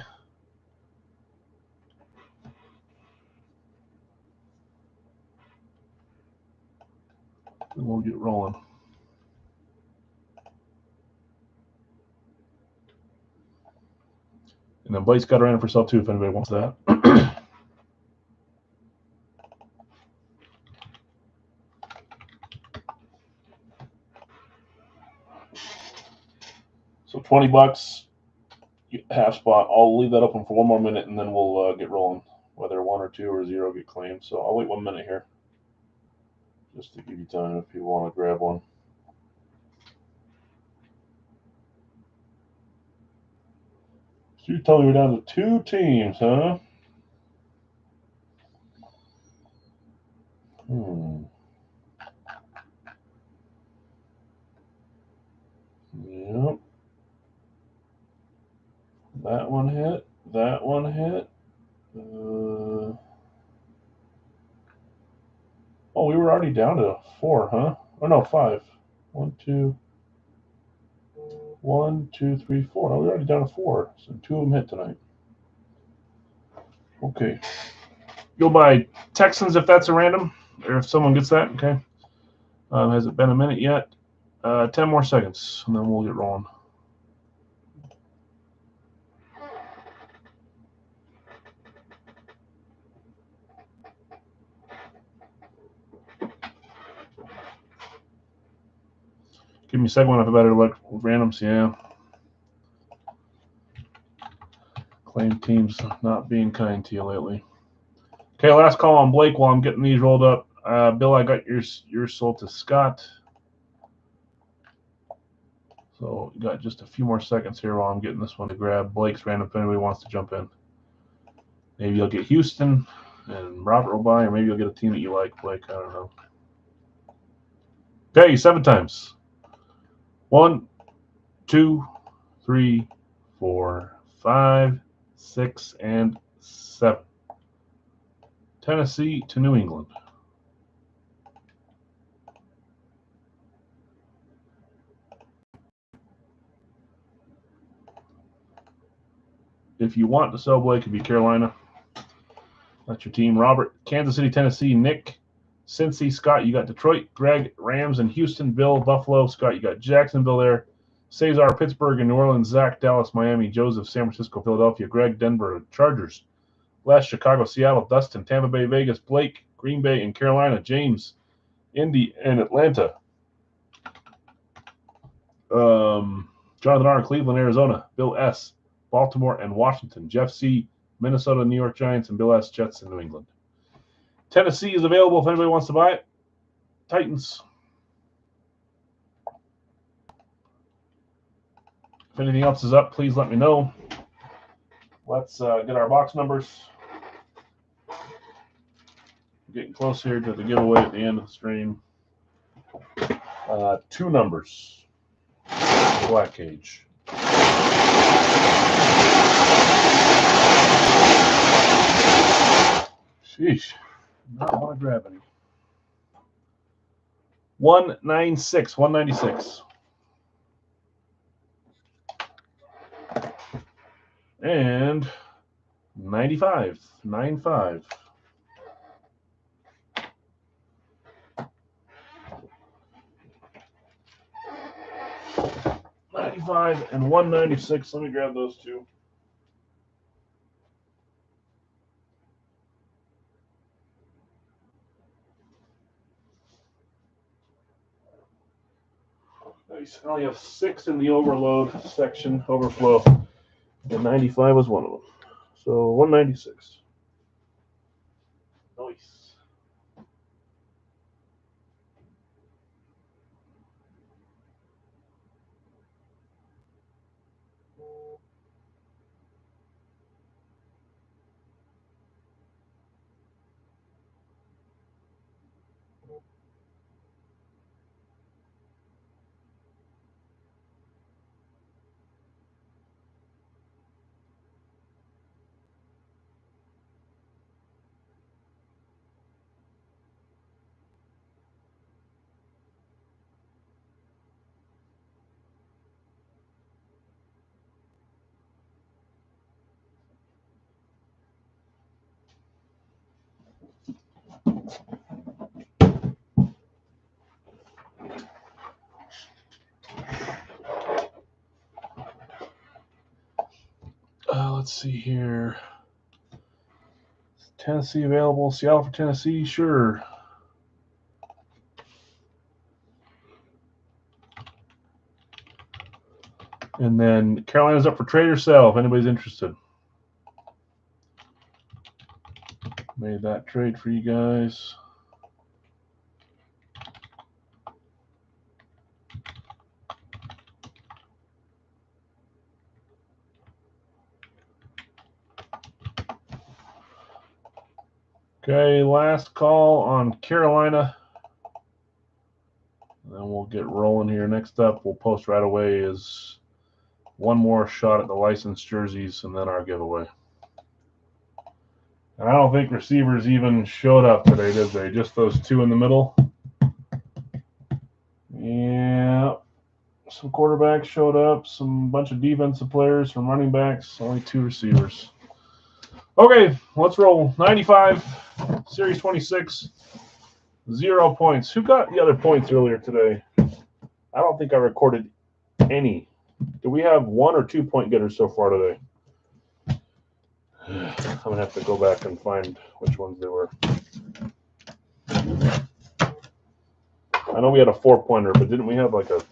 And we'll get rolling. And then Blake's got a random for sale too if anybody wants that. So $20, half spot. I'll leave that open for one more minute and then we'll get rolling. Whether 1 or 2 or 0 get claimed. So I'll wait 1 minute here just to give you time if you want to grab one. So you tell me we're down to 2 teams, huh? Yep. That one hit. That one hit. Oh, we were already down to 4, huh? Oh no, 5. 1, 2, 1, 2, 3, 4. Oh, we're already down to 4. So 2 of them hit tonight. Okay. Go by Texans if that's a random, or if someone gets that. Okay. Has it been a minute yet? 10 more seconds, and then we'll get rolling. Give me a second one if I better look with randoms. Yeah. Same team's not being kind to you lately. Okay, last call on Blake while I'm getting these rolled up. Bill, I got yours sold to Scott. So you got just a few more seconds here while I'm getting this one to grab Blake's random if anybody wants to jump in. Maybe you'll get Houston and Robert will buy, or maybe you'll get a team that you like, Blake. I don't know. Okay, 7 times. 1, 2, 3, 4, 5, 6, and 7. Tennessee to New England. If you want to sell Blake, it'd be Carolina. That's your team. Robert, Kansas City, Tennessee. Nick, Cincy. Scott, you got Detroit. Greg, Rams and Houston. Bill, Buffalo. Scott, you got Jacksonville there. Cesar, Pittsburgh and New Orleans. Zach, Dallas, Miami. Joseph, San Francisco, Philadelphia. Greg, Denver, Chargers. Les, Chicago, Seattle. Dustin, Tampa Bay, Vegas. Blake, Green Bay and Carolina. James, Indy and Atlanta. Jonathan R, Cleveland, Arizona. Bill S, Baltimore and Washington. Jeff C, Minnesota, New York Giants, and Bill S, Jets in New England. Tennessee is available if anybody wants to buy it. Titans. If anything else is up, please let me know. Let's get our box numbers. Getting close here to the giveaway at the end of the stream. 2 numbers. Black cage. Sheesh. Not want to grab any. 196. 196. And 95. 95. And 196. Let me grab those two. Nice. I only have 6 in the overload section, overflow, and 95 was one of them. So 196. Nice. Let's see here. Is Tennessee available? Seattle for Tennessee? Sure. And then Carolina's up for trade or sell if anybody's interested. Made that trade for you guys. Okay, last call on Carolina. And then we'll get rolling here. Next up, we'll post right away is one more shot at the licensed jerseys and then our giveaway. And I don't think receivers even showed up today, did they? Just those 2 in the middle. Yeah. Some quarterbacks showed up, some bunch of defensive players, some running backs, only 2 receivers. Okay, let's roll. 95, Series 26, 0 points. Who got the other points earlier today? I don't think I recorded any. Do we have 1 or 2 point getters so far today? I'm going to have to go back and find which ones they were. I know we had a 4-pointer, but didn't we have like a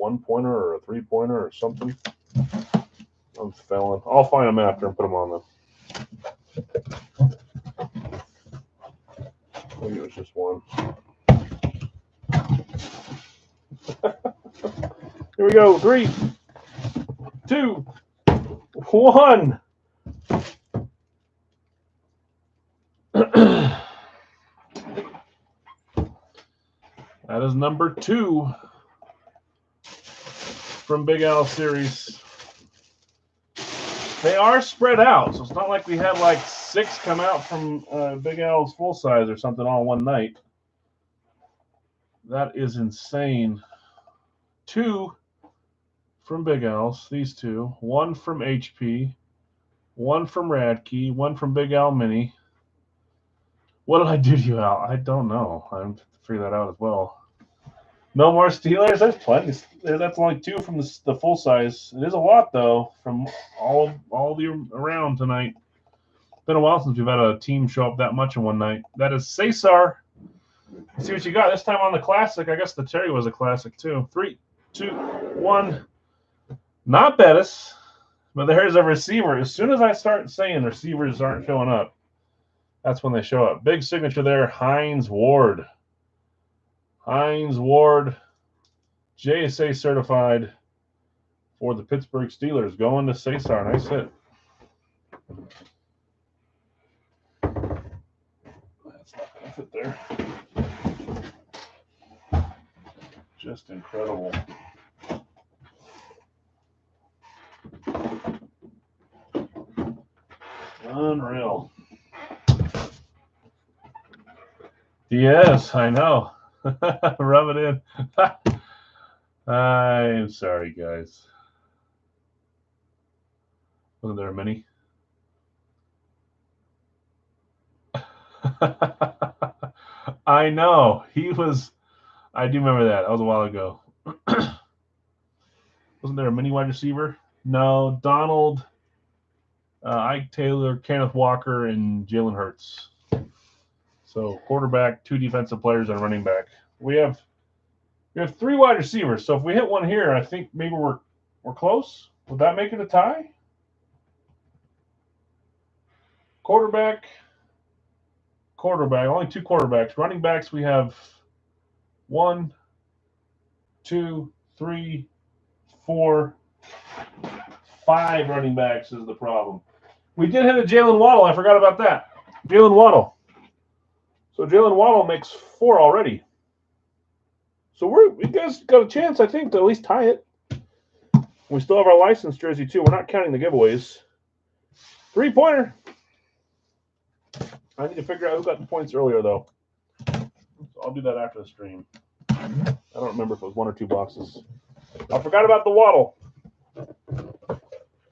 1-pointer or a 3-pointer or something? I'm failing. I'll find them after and put them on them. Maybe it was just one. Here we go. 3, 2, 1. That is number 2 from Big Al series. They are spread out, so it's not like we had like 6 come out from Big Al's full size or something all one night. That is insane. 2 from Big Al's, these 2. 1 from HP, 1 from Radkey, 1 from Big Al Mini. What did I do to you, Al? I don't know. I have to figure that out as well. No more Steelers? There's plenty. That's only 2 from the full size. It is a lot, though, from all the around tonight. It's been a while since we've had a team show up that much in one night. That is Cesar. Let's see what you got. This time on the Classic. I guess the Terry was a Classic, too. 3, 2, 1. Not Bettis, but there's a receiver. As soon as I start saying receivers aren't showing up, that's when they show up. Big signature there, Hines Ward. Hines Ward, JSA certified for the Pittsburgh Steelers. Going to Cesar. Nice hit. That's not going to fit there. Just incredible. Unreal. Yes, I know. Rub it in. I'm sorry, guys. Wasn't there many? I know. He was. I do remember that. That was a while ago. Wasn't there a mini wide receiver? No. Donald, Ike Taylor, Kenneth Walker, and Jalen Hurts. So quarterback, 2 defensive players, and a running back. We have 3 wide receivers. So if we hit one here, I think maybe we're close. Would that make it a tie? Quarterback. Only 2 quarterbacks. Running backs, we have 1, 2, 3, 4, 5 running backs is the problem. We did hit a Jalen Waddle. I forgot about that. Jalen Waddle. So Jalen Waddle makes 4 already. So we guys got a chance, I think, to at least tie it. We still have our license jersey, too. We're not counting the giveaways. 3-pointer. I need to figure out who got the points earlier, though. So I'll do that after the stream. I don't remember if it was 1 or 2 boxes. I forgot about the Waddle.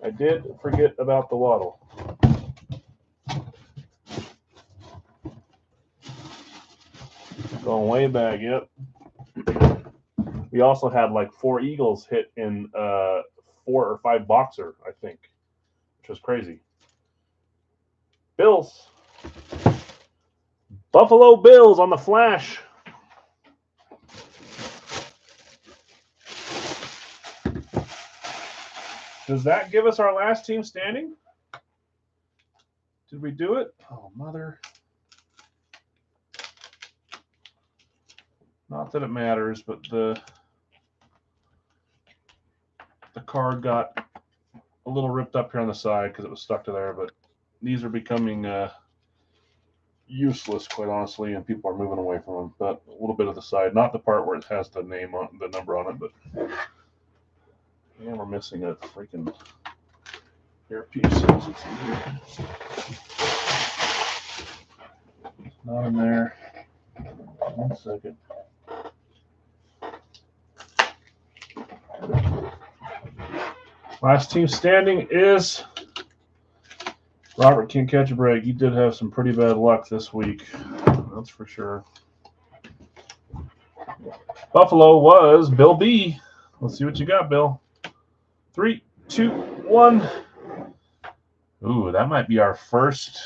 I did forget about the Waddle. Going way back, yep. We also had like 4 Eagles hit in 4 or 5 boxer, I think, which was crazy. Bills. Buffalo Bills on the flash. Does that give us our last team standing? Did we do it? Oh, mother. Not that it matters, but the card got a little ripped up here on the side because it was stuck to there, but these are becoming useless, quite honestly, and people are moving away from them. But a little bit of the side, not the part where it has the name on the number on it, but yeah, we're missing a freaking earpiece. It's in here. It's not in there. 1 second. Last team standing is Robert can't catch a break. He did have some pretty bad luck this week. That's for sure. Buffalo was Bill B. Let's see what you got, Bill. 3, 2, 1. Ooh, that might be our first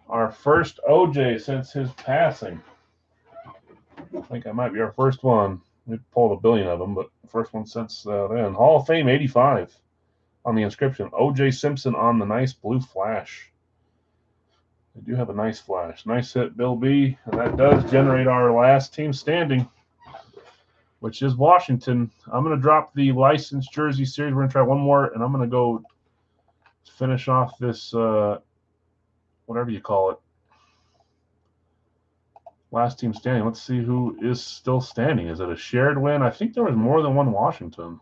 OJ since his passing. I think that might be our first one. We pulled a billion of them, but first one since then. Hall of Fame 85. on the inscription. O.J. Simpson on the nice blue flash. They do have a nice flash. Nice hit, Bill B. And that does generate our last team standing, which is Washington. I'm going to drop the licensed jersey series. We're going to try one more, and I'm going to go finish off this, whatever you call it, last team standing. Let's see who is still standing. Is it a shared win? I think there was more than one Washington.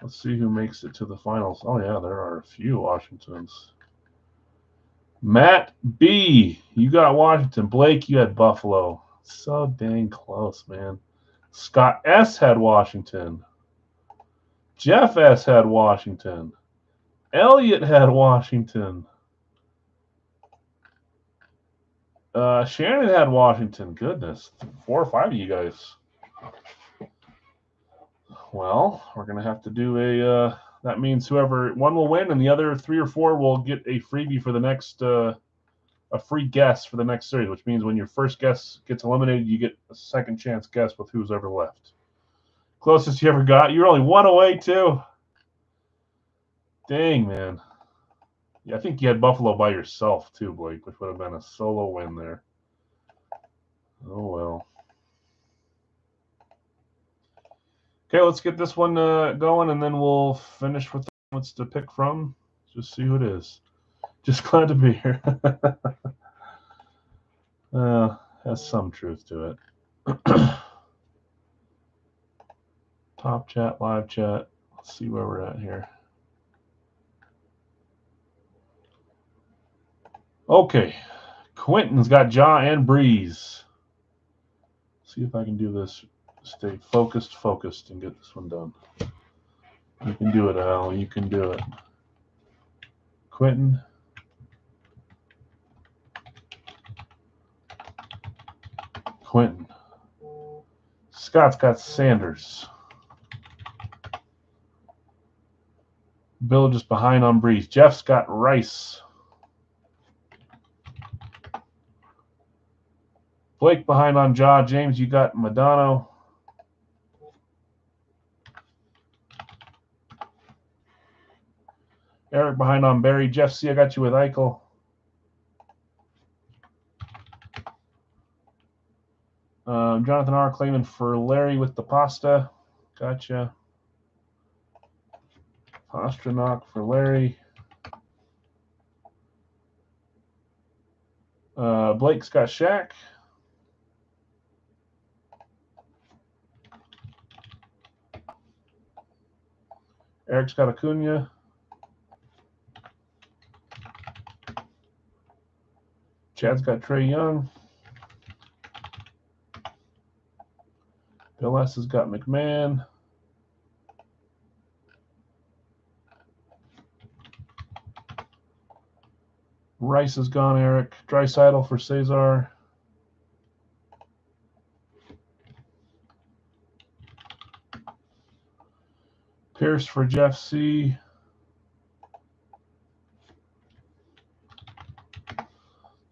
Let's see who makes it to the finals. Oh, yeah, there are a few Washingtons. Matt B., you got Washington. Blake, you had Buffalo. So dang close, man. Scott S. had Washington. Jeff S. had Washington. Elliot had Washington. Shannon had Washington. Goodness, 4 or 5 of you guys. Well, we're going to have to do a, that means whoever, one will win and the other 3 or 4 will get a freebie for the next, a free guess for the next series, which means when your first guess gets eliminated, you get a second chance guess with who's ever left. Closest you ever got. You're only 1 away, too. Dang, man. Yeah, I think you had Buffalo by yourself, too, Blake, which would have been a solo win there. Oh, well. Okay, let's get this one going, and then we'll finish with what's to pick from. Just see who it is. Just glad to be here. Has some truth to it. Top chat, live chat. Let's see where we're at here. Okay. Quentin's got Jaw and Breeze. See if I can do this. Stay focused, and get this one done. You can do it, Al. You can do it. Quentin. Quentin. Scott's got Sanders. Bill just behind on Breeze. Jeff's got Rice. Blake behind on Jaw. James, you got Madonna. Eric behind on Barry. Jeff C, I got you with Eichel. Jonathan R claiming for Larry with the pasta. Gotcha. Pasternak for Larry. Blake's got Shaq. Eric's got Acuna. Chad's got Trey Young. Bill S has got McMahon. Rice is gone, Eric. Draisaitl for Cesar. Pierce for Jeff C.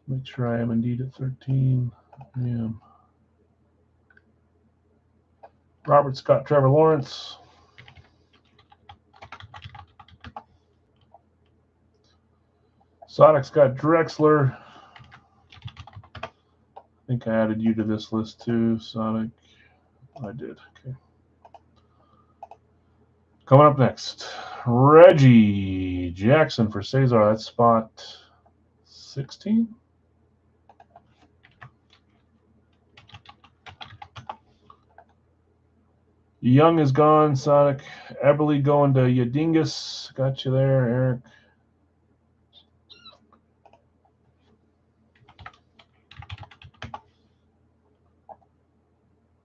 Make sure I am indeed at 13. I am. Robert Scott, Trevor Lawrence. Sonic's got Drexler. I think I added you to this list too, Sonic. I did. Okay. Coming up next, Reggie Jackson for Cesar. That's spot 16. Young is gone, Sonic. Eberle going to Yadingus. Got you there, Eric.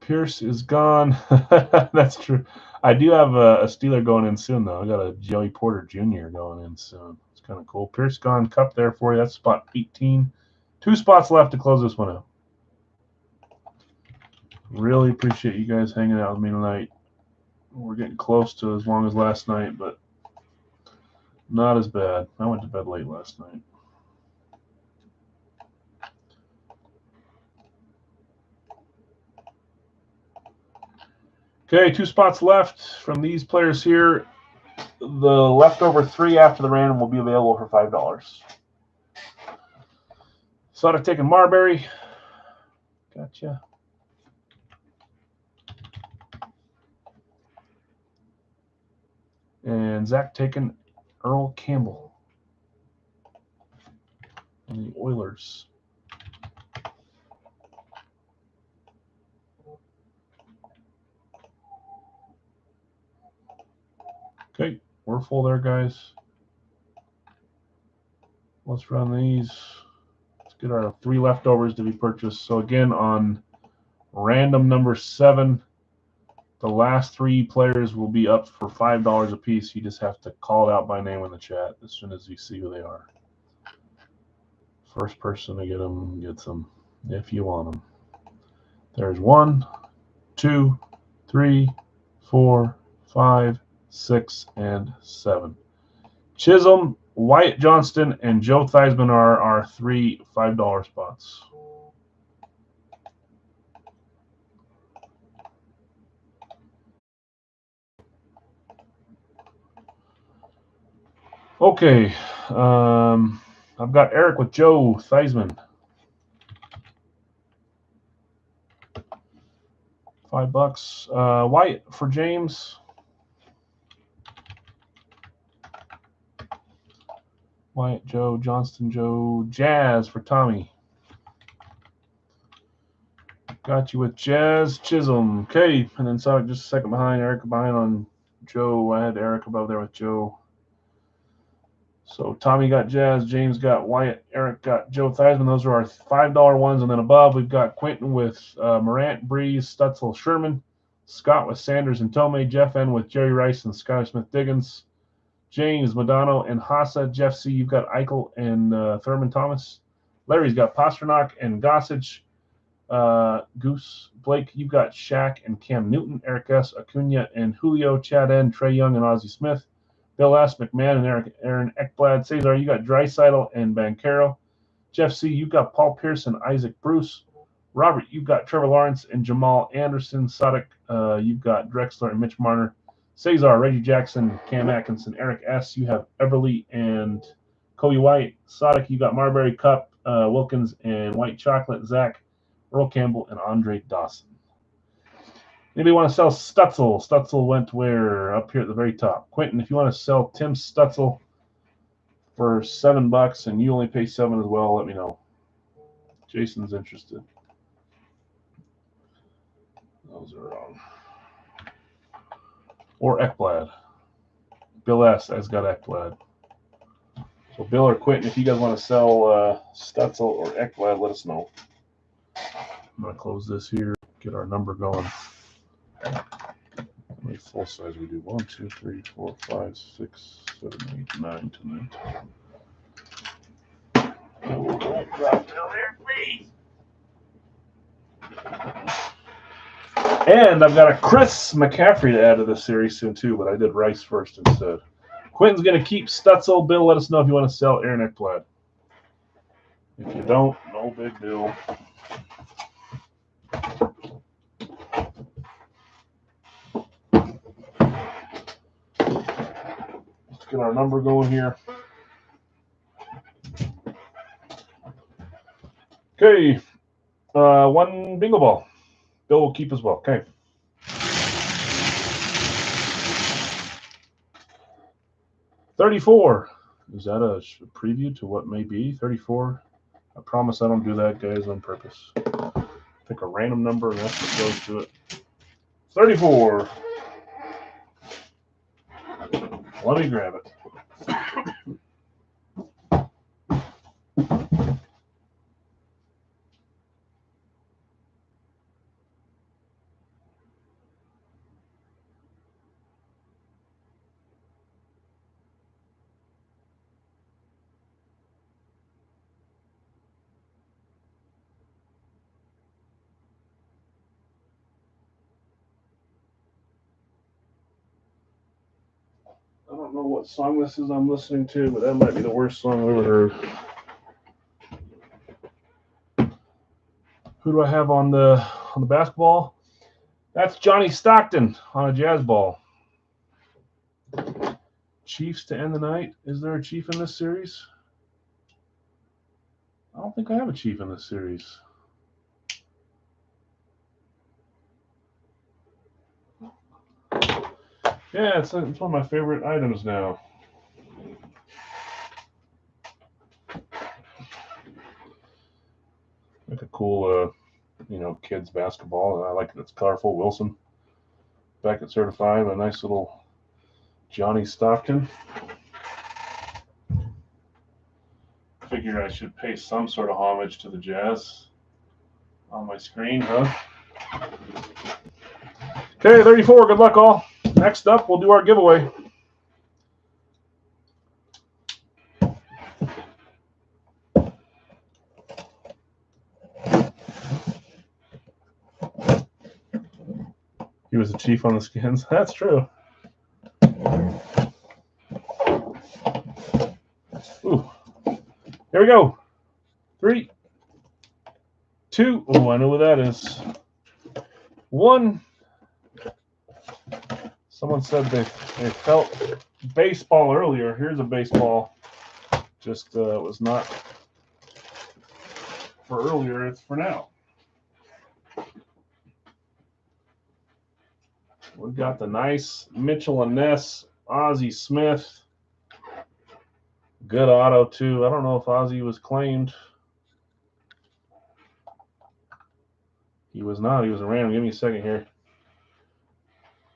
Pierce is gone. That's true. I do have a Steeler going in soon, though. I got a Joey Porter Jr. going in soon. It's kind of cool. Pierce gone. Cup there for you. That's spot 18. 2 spots left to close this one out. Really appreciate you guys hanging out with me tonight. We're getting close to as long as last night, but not as bad. I went to bed late last night. Okay, 2 spots left from these players here. the leftover 3 after the random will be available for $5. Sonic taking Marbury. Gotcha. And Zach taking Earl Campbell. And the Oilers. Okay, we're full there, guys. Let's run these. Let's get our 3 leftovers to be purchased. So again, on random number 7, the last 3 players will be up for $5 a piece. You just have to call it out by name in the chat as soon as you see who they are. First person to get them gets them if you want them. There's 1, 2, 3, 4, 5, 6, and 7. Chisholm, Wyatt Johnston, and Joe Theismann are our 3 $5 spots. Okay, I've got Eric with Joe Theismann. $5. Wyatt for James. Wyatt, Joe, Johnston, Joe, Jazz for Tommy. Got you with Jazz, Chisholm. Okay, and then Sonic just a second behind. Eric behind on Joe. I had Eric above there with Joe. So Tommy got Jazz, James got Wyatt, Eric got Joe Theismann. Those are our $5 ones. And then above, we've got Quentin with Morant, Breeze, Stutzel, Sherman. Scott with Sanders and Tomei. Jeff N with Jerry Rice and Skylar Smith-Diggins. James, Madano, and Hassa. Jeff C, you've got Eichel and Thurman Thomas. Larry's got Pasternak and Gossage. Goose. Blake, you've got Shaq and Cam Newton. Eric S, Acuna and Julio. Chad N, Trey Young and Ozzie Smith. Bill S, McMahon and Aaron Ekblad. Cesar, you got Draisaitl and Banchero. Jeff C, you've got Paul Pierce and Isaac Bruce. Robert, you've got Trevor Lawrence and Jamal Anderson. Sadek, you've got Drexler and Mitch Marner. Cesar, Reggie Jackson, Cam Atkinson. Eric S, you have Everly and Cody White. Sadek, you got Marbury, Cup, Wilkins, and White Chocolate. Zach, Earl Campbell, and Andre Dawson. Anybody want to sell Stutzel? Stutzel went where? Up here at the very top. Quentin, if you want to sell Tim Stutzel for $7 and you only pay 7 as well, let me know. Jason's interested. Those are wrong. Or Ekblad. Bill S has got Ekblad. So Bill or Quentin, if you guys want to sell Stutzel or Ekblad, let us know. I'm going to close this here, get our number going. How many full size we do? 1, 2, 3, 4, 5, 6, 7, 8, 9, 10, 10. Don't drop down there, please. And I've got a Chris McCaffrey to add to this series soon too, but I did Rice first instead. Quentin's going to keep Stutzel. Bill, let us know if you want to sell Aaron Ekblad. If you don't, no big deal. Let's get our number going here. Okay, 1 bingo ball. Bill will keep as well. Okay. $34. Is that a preview to what may be? 34. I promise I don't do that, guys, on purpose. Pick a random number and that's what goes to it. 34. Let me grab it. I don't know what song this is I'm listening to, but that might be the worst song I've ever heard. Who do I have on the basketball? That's Johnny Stockton on a jazz ball. Chiefs to end the night. Is there a Chief in this series? I don't think I have a Chief in this series. Yeah, it's one of my favorite items now. Like a cool, kids basketball. I like it. It's colorful. Wilson, back at certified. A nice little Johnny Stockton. Figure I should pay some sort of homage to the Jazz on my screen, huh? Okay, 34. Good luck, all. Next up, we'll do our giveaway. He was the Chief on the Skins. That's true. Ooh. Here we go. 3, 2. Oh, I know what that is. 1. Someone said they felt baseball earlier. Here's a baseball. Just it was not for earlier. It's for now. We've got the nice Mitchell and Ness, Ozzie Smith. Good auto, too. I don't know if Ozzie was claimed. He was not. He was a random. Give me a second here.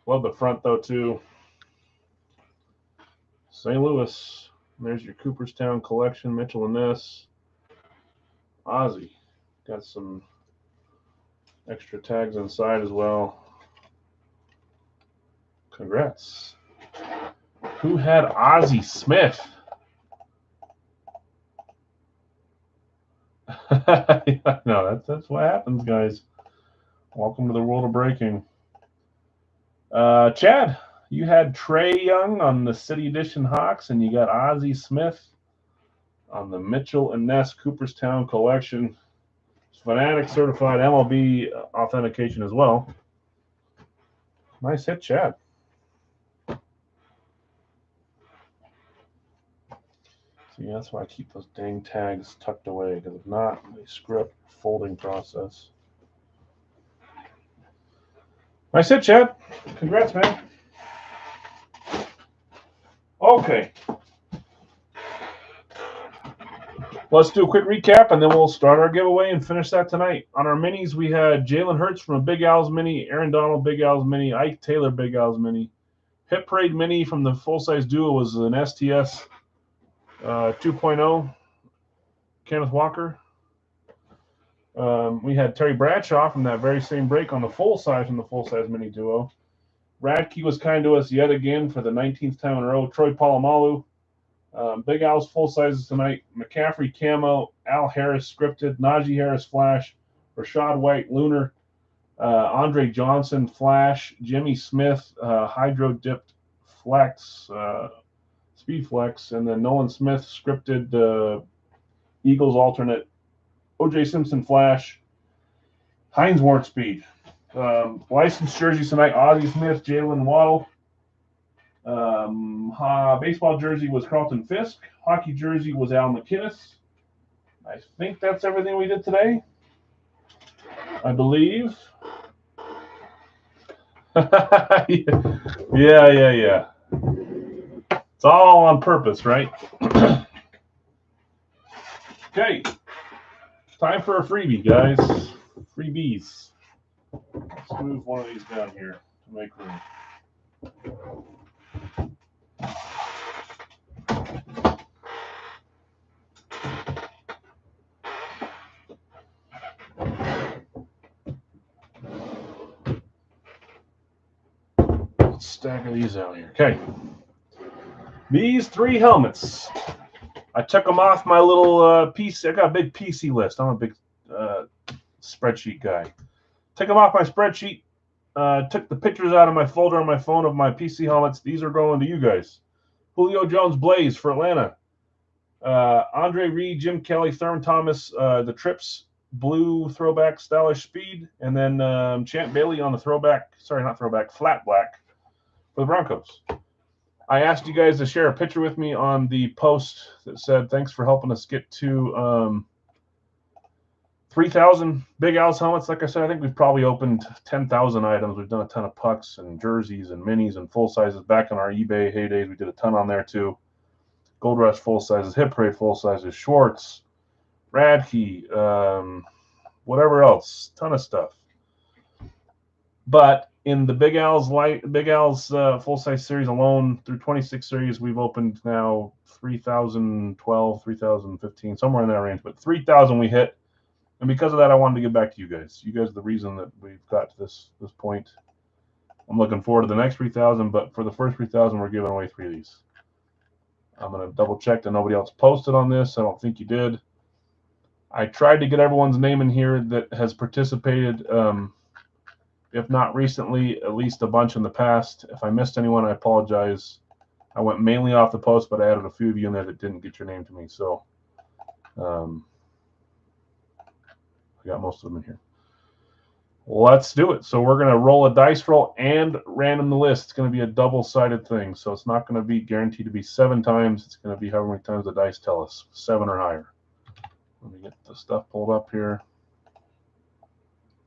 Love the front, though, too. St. Louis. There's your Cooperstown collection, Mitchell and Ness. Ozzie. Got some extra tags inside as well. Congrats. Who had Ozzie Smith? No, that's what happens, guys. Welcome to the world of breaking. Chad, you had Trae Young on the City Edition Hawks, and you got Ozzie Smith on the Mitchell and Ness Cooperstown collection. Fanatic certified MLB authentication as well. Nice hit, Chad. See, that's why I keep those dang tags tucked away, because if not, they screw up the folding process. Nice hit, Chad. Congrats, man. Okay. Let's do a quick recap, and then we'll start our giveaway and finish that tonight. On our minis, we had Jalen Hurts from a Big Al's mini, Aaron Donald Big Al's mini, Ike Taylor Big Al's mini. Hit Parade mini from the full-size duo was an STS 2.0, Kenneth Walker. We had Terry Bradshaw from that very same break on the full size from the full-size mini duo. Radke was kind to us yet again for the 19th time in a row. Troy Polamalu. Big Al's full sizes tonight. McCaffrey Camo, Al Harris scripted, Najee Harris Flash, Rashad White Lunar, Andre Johnson Flash, Jimmy Smith Hydro Dipped Flex, Speed Flex, and then Nolan Smith scripted Eagles alternate, OJ Simpson Flash, Heinz Ward Speed. Licensed jerseys tonight, Ozzie Smith, Jalen Waddle. Baseball jersey was Carlton Fisk. Hockey jersey was Al McInnes. I think that's everything we did today. I believe. Yeah. It's all on purpose, right? Okay. Time for a freebie, guys. Freebies. Let's move one of these down here to make room. Let's stagger these out here. Okay. These 3 helmets. I took them off my little PC. I got a big PC list. I'm a big spreadsheet guy. Took them off my spreadsheet. Took the pictures out of my folder on my phone of my PC helmets. These are going to you guys. Julio Jones Blaze for Atlanta. Andre Reed, Jim Kelly, Thurman Thomas, the Trips blue throwback stylish speed, and then Champ Bailey on the flat black for the Broncos. I asked you guys to share a picture with me on the post that said, thanks for helping us get to 3,000 Big Al's helmets. Like I said, I think we've probably opened 10,000 items. We've done a ton of pucks and jerseys and minis and full sizes. Back in our eBay heydays, we did a ton on there too. Gold Rush full sizes, Hit Parade full sizes, shorts, Radkey, whatever else, ton of stuff. But in the Big Al's full size series alone, through 26 series, we've opened now 3,012, 3,015, somewhere in that range. But 3,000 we hit, and because of that, I wanted to get back to you guys. You guys are the reason that we've got to this point. I'm looking forward to the next 3,000, but for the first 3,000, we're giving away 3 of these. I'm going to double check that nobody else posted on this. I don't think you did. I tried to get everyone's name in here that has participated. If not recently, at least a bunch in the past. If I missed anyone, I apologize. I went mainly off the post, but I added a few of you in there that didn't get your name to me. So I got most of them in here. Let's do it. So we're going to roll a dice roll and random the list. It's going to be a double-sided thing. So it's not going to be guaranteed to be 7 times. It's going to be however many times the dice tell us, 7 or higher. Let me get the stuff pulled up here.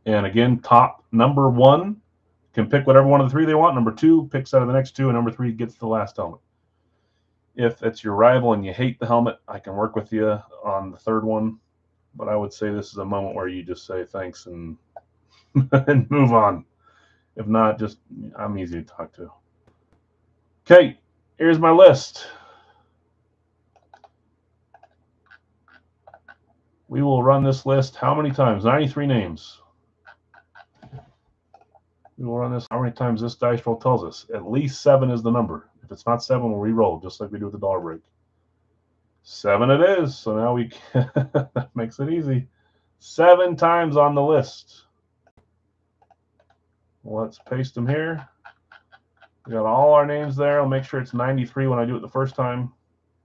And again, top number 1 can pick whatever one of the 3 they want. Number 2 picks out of the next 2, and number 3 gets the last helmet. If it's your rival and you hate the helmet, I can work with you on the 3rd one. But I would say this is a moment where you just say thanks and and move on. If not, just I'm easy to talk to. Okay, here's my list. We will run this list how many times? 93 names. We will run this how many times this dice roll tells us. At least 7 is the number. If it's not 7, we'll re-roll, just like we do with the dollar break. 7 it is. So now we can that makes it easy. 7 times on the list. Let's paste them here. We got all our names there. I'll make sure it's 93 when I do it the first time.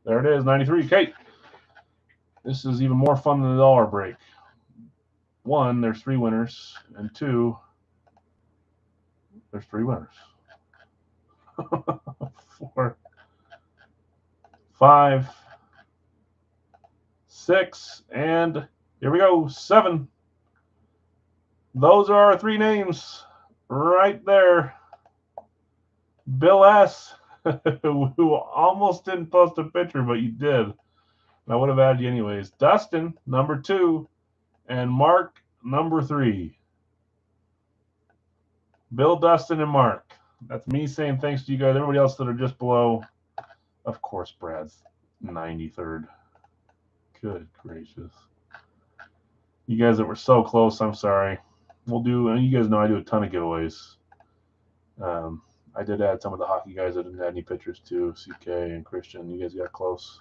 There it is, 93. Okay. This is even more fun than the dollar break. 1, there's 3 winners, and 2, there's 3 winners. 4, 5, 6, and here we go, 7. Those are our 3 names right there. Bill S., who almost didn't post a picture, but you did. I would have added you anyways. Dustin, number 2, and Mark, number 3. Bill, Dustin, and Mark. That's me saying thanks to you guys. Everybody else that are just below. Of course, Brad's 93rd. Good gracious. You guys that were so close, I'm sorry. We'll do, and you guys know I do a ton of giveaways. I did add some of the hockey guys that didn't add any pictures too. CK and Christian, you guys got close.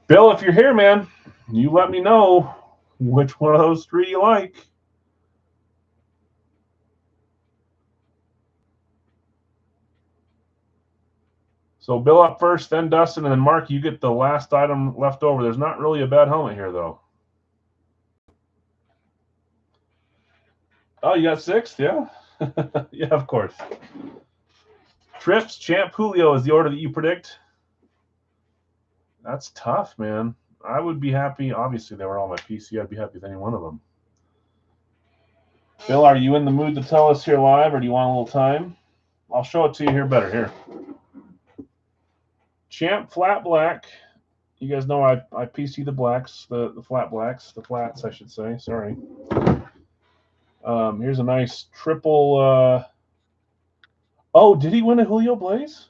Bill, if you're here, man, you let me know which one of those 3 you like. So Bill up first, then Dustin, and then Mark, you get the last item left over. There's not really a bad helmet here, though. Oh, you got 6th? Yeah. Yeah, of course. Trips, Champ, Julio is the order that you predict. That's tough, man. I would be happy. Obviously, they were all my PC. I'd be happy with any one of them. Bill, are you in the mood to tell us here live, or do you want a little time? I'll show it to you here better. Here. Champ flat black. You guys know I PC the blacks, the flat blacks, the flats, I should say. Sorry. Here's a nice triple. Oh, did he win a Julio Blaze?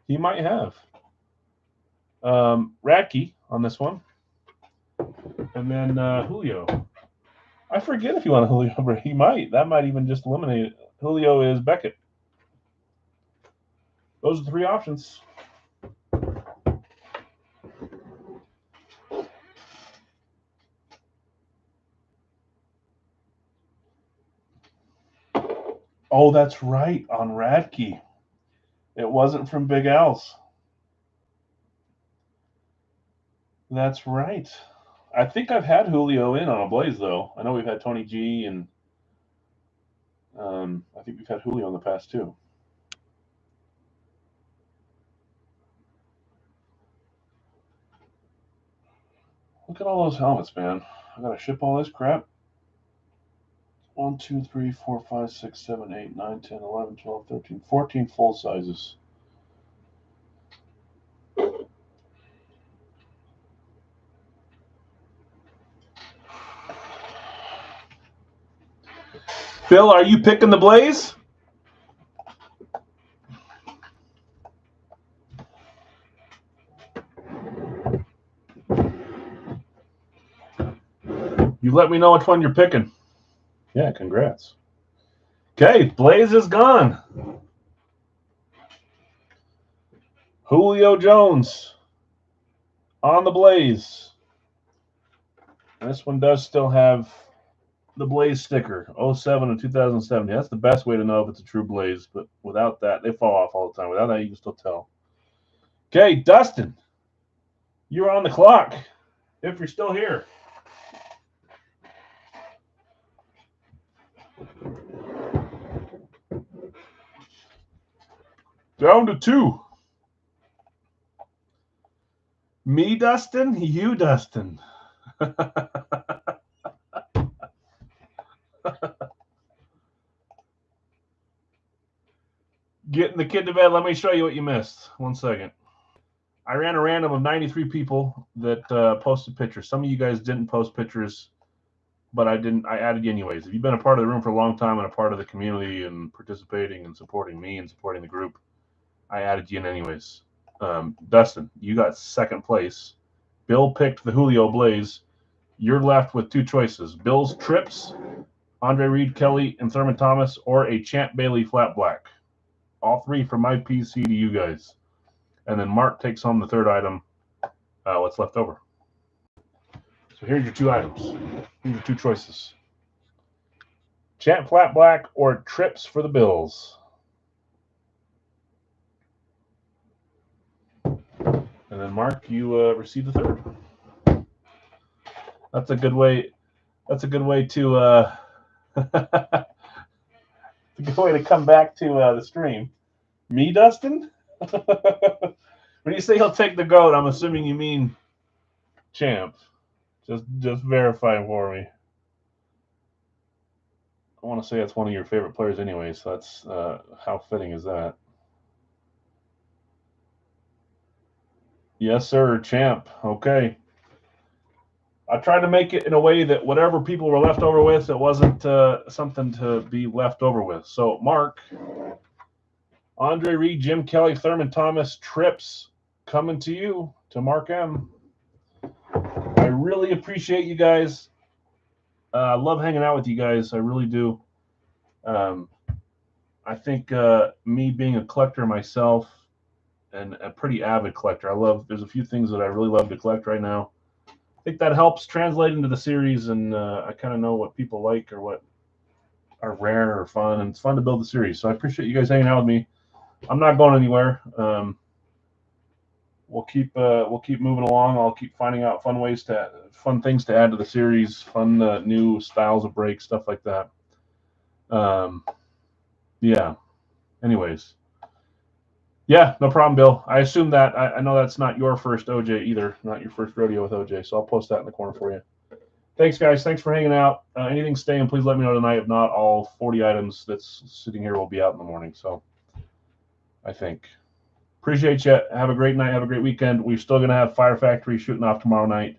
He might have. Radkey on this one. And then Julio. I forget if you want a Julio, but he might. That might even just eliminate it. Julio is Beckett. Those are the 3 options. Oh, that's right, on Radkey. It wasn't from Big Al's. That's right. I think I've had Julio in on a Blaze, though. I know we've had Tony G, and I think we've had Julio in the past, too. Look at all those helmets, man. I gotta ship all this crap. 1, 2, 3, 4, 5, 6, 7, 8, 9, 10, 11, 12, 13, 14 full sizes. Phil, are you picking the Blaze? You let me know which one you're picking. Yeah, congrats. Okay, Blaze is gone. Julio Jones on the Blaze. This one does still have the Blaze sticker, 07 and 2070. That's the best way to know if it's a true Blaze, but without that, they fall off all the time. Without that, you can still tell. Okay, Dustin, you're on the clock if you're still here. Down to 2. Me, Dustin? You, Dustin. Getting the kid to bed. Let me show you what you missed. 1 second. I ran a random of 93 people that posted pictures. Some of you guys didn't post pictures, but I added you anyways. If you've been a part of the room for a long time and a part of the community and participating and supporting me and supporting the group, I added you in anyways. Dustin, you got second place. Bill picked the Julio Blaze. You're left with 2 choices. Bill's Trips, Andre Reed, Kelly, and Thurman Thomas, or a Champ Bailey flat black. All 3 from my PC to you guys. And then Mark takes home the 3rd item, what's left over. So here's your 2 items. Here's your 2 choices. Champ flat black or Trips for the Bills. And then Mark, you receive the 3rd. That's a good way. That's a good way to. A good way to come back to the stream. Me, Dustin. When you say he'll take the goat, I'm assuming you mean Champ. Just verify for me. I want to say that's one of your favorite players anyway, so that's how fitting is that? Yes, sir, Champ. Okay. I tried to make it in a way that whatever people were left over with, it wasn't something to be left over with. So, Mark, Andre Reed, Jim Kelly, Thurman Thomas, Trips coming to you, to Mark M. I really appreciate you guys. I love hanging out with you guys. I really do. I think me being a collector myself and a pretty avid collector, there's a few things that I really love to collect right now. I think that helps translate into the series, and I kind of know what people like or what are rare or fun, and it's fun to build the series. So I appreciate you guys hanging out with me. I'm not going anywhere. We'll keep moving along. I'll keep finding out fun things to add to the series, fun new styles of breaks, stuff like that. Yeah. Anyways. Yeah, no problem, Bill. I assume that I know that's not your first OJ either, not your first rodeo with OJ. So I'll post that in the corner for you. Thanks, guys. Thanks for hanging out. Anything staying, please let me know tonight. If not, all 40 items that's sitting here will be out in the morning. So I think. Appreciate you. Have a great night. Have a great weekend. We're still going to have Fire Factory shooting off tomorrow night,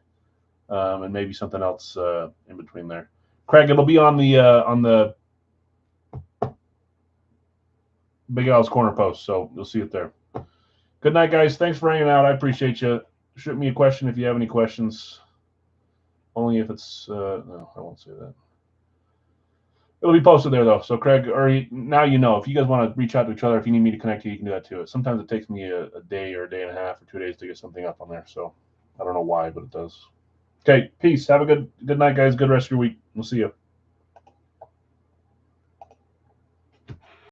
and maybe something else in between there. Craig, it'll be on the Big Al's Corner post, so you'll see it there. Good night, guys. Thanks for hanging out. I appreciate you. Shoot me a question if you have any questions. Only if it's no, I won't say that. It'll be posted there, though. So, Craig, now you know. If you guys want to reach out to each other, if you need me to connect you can do that too. Sometimes it takes me a day or a day and a half or 2 days to get something up on there. So, I don't know why, but it does. Okay, peace. Have a good night, guys. Good rest of your week. We'll see you.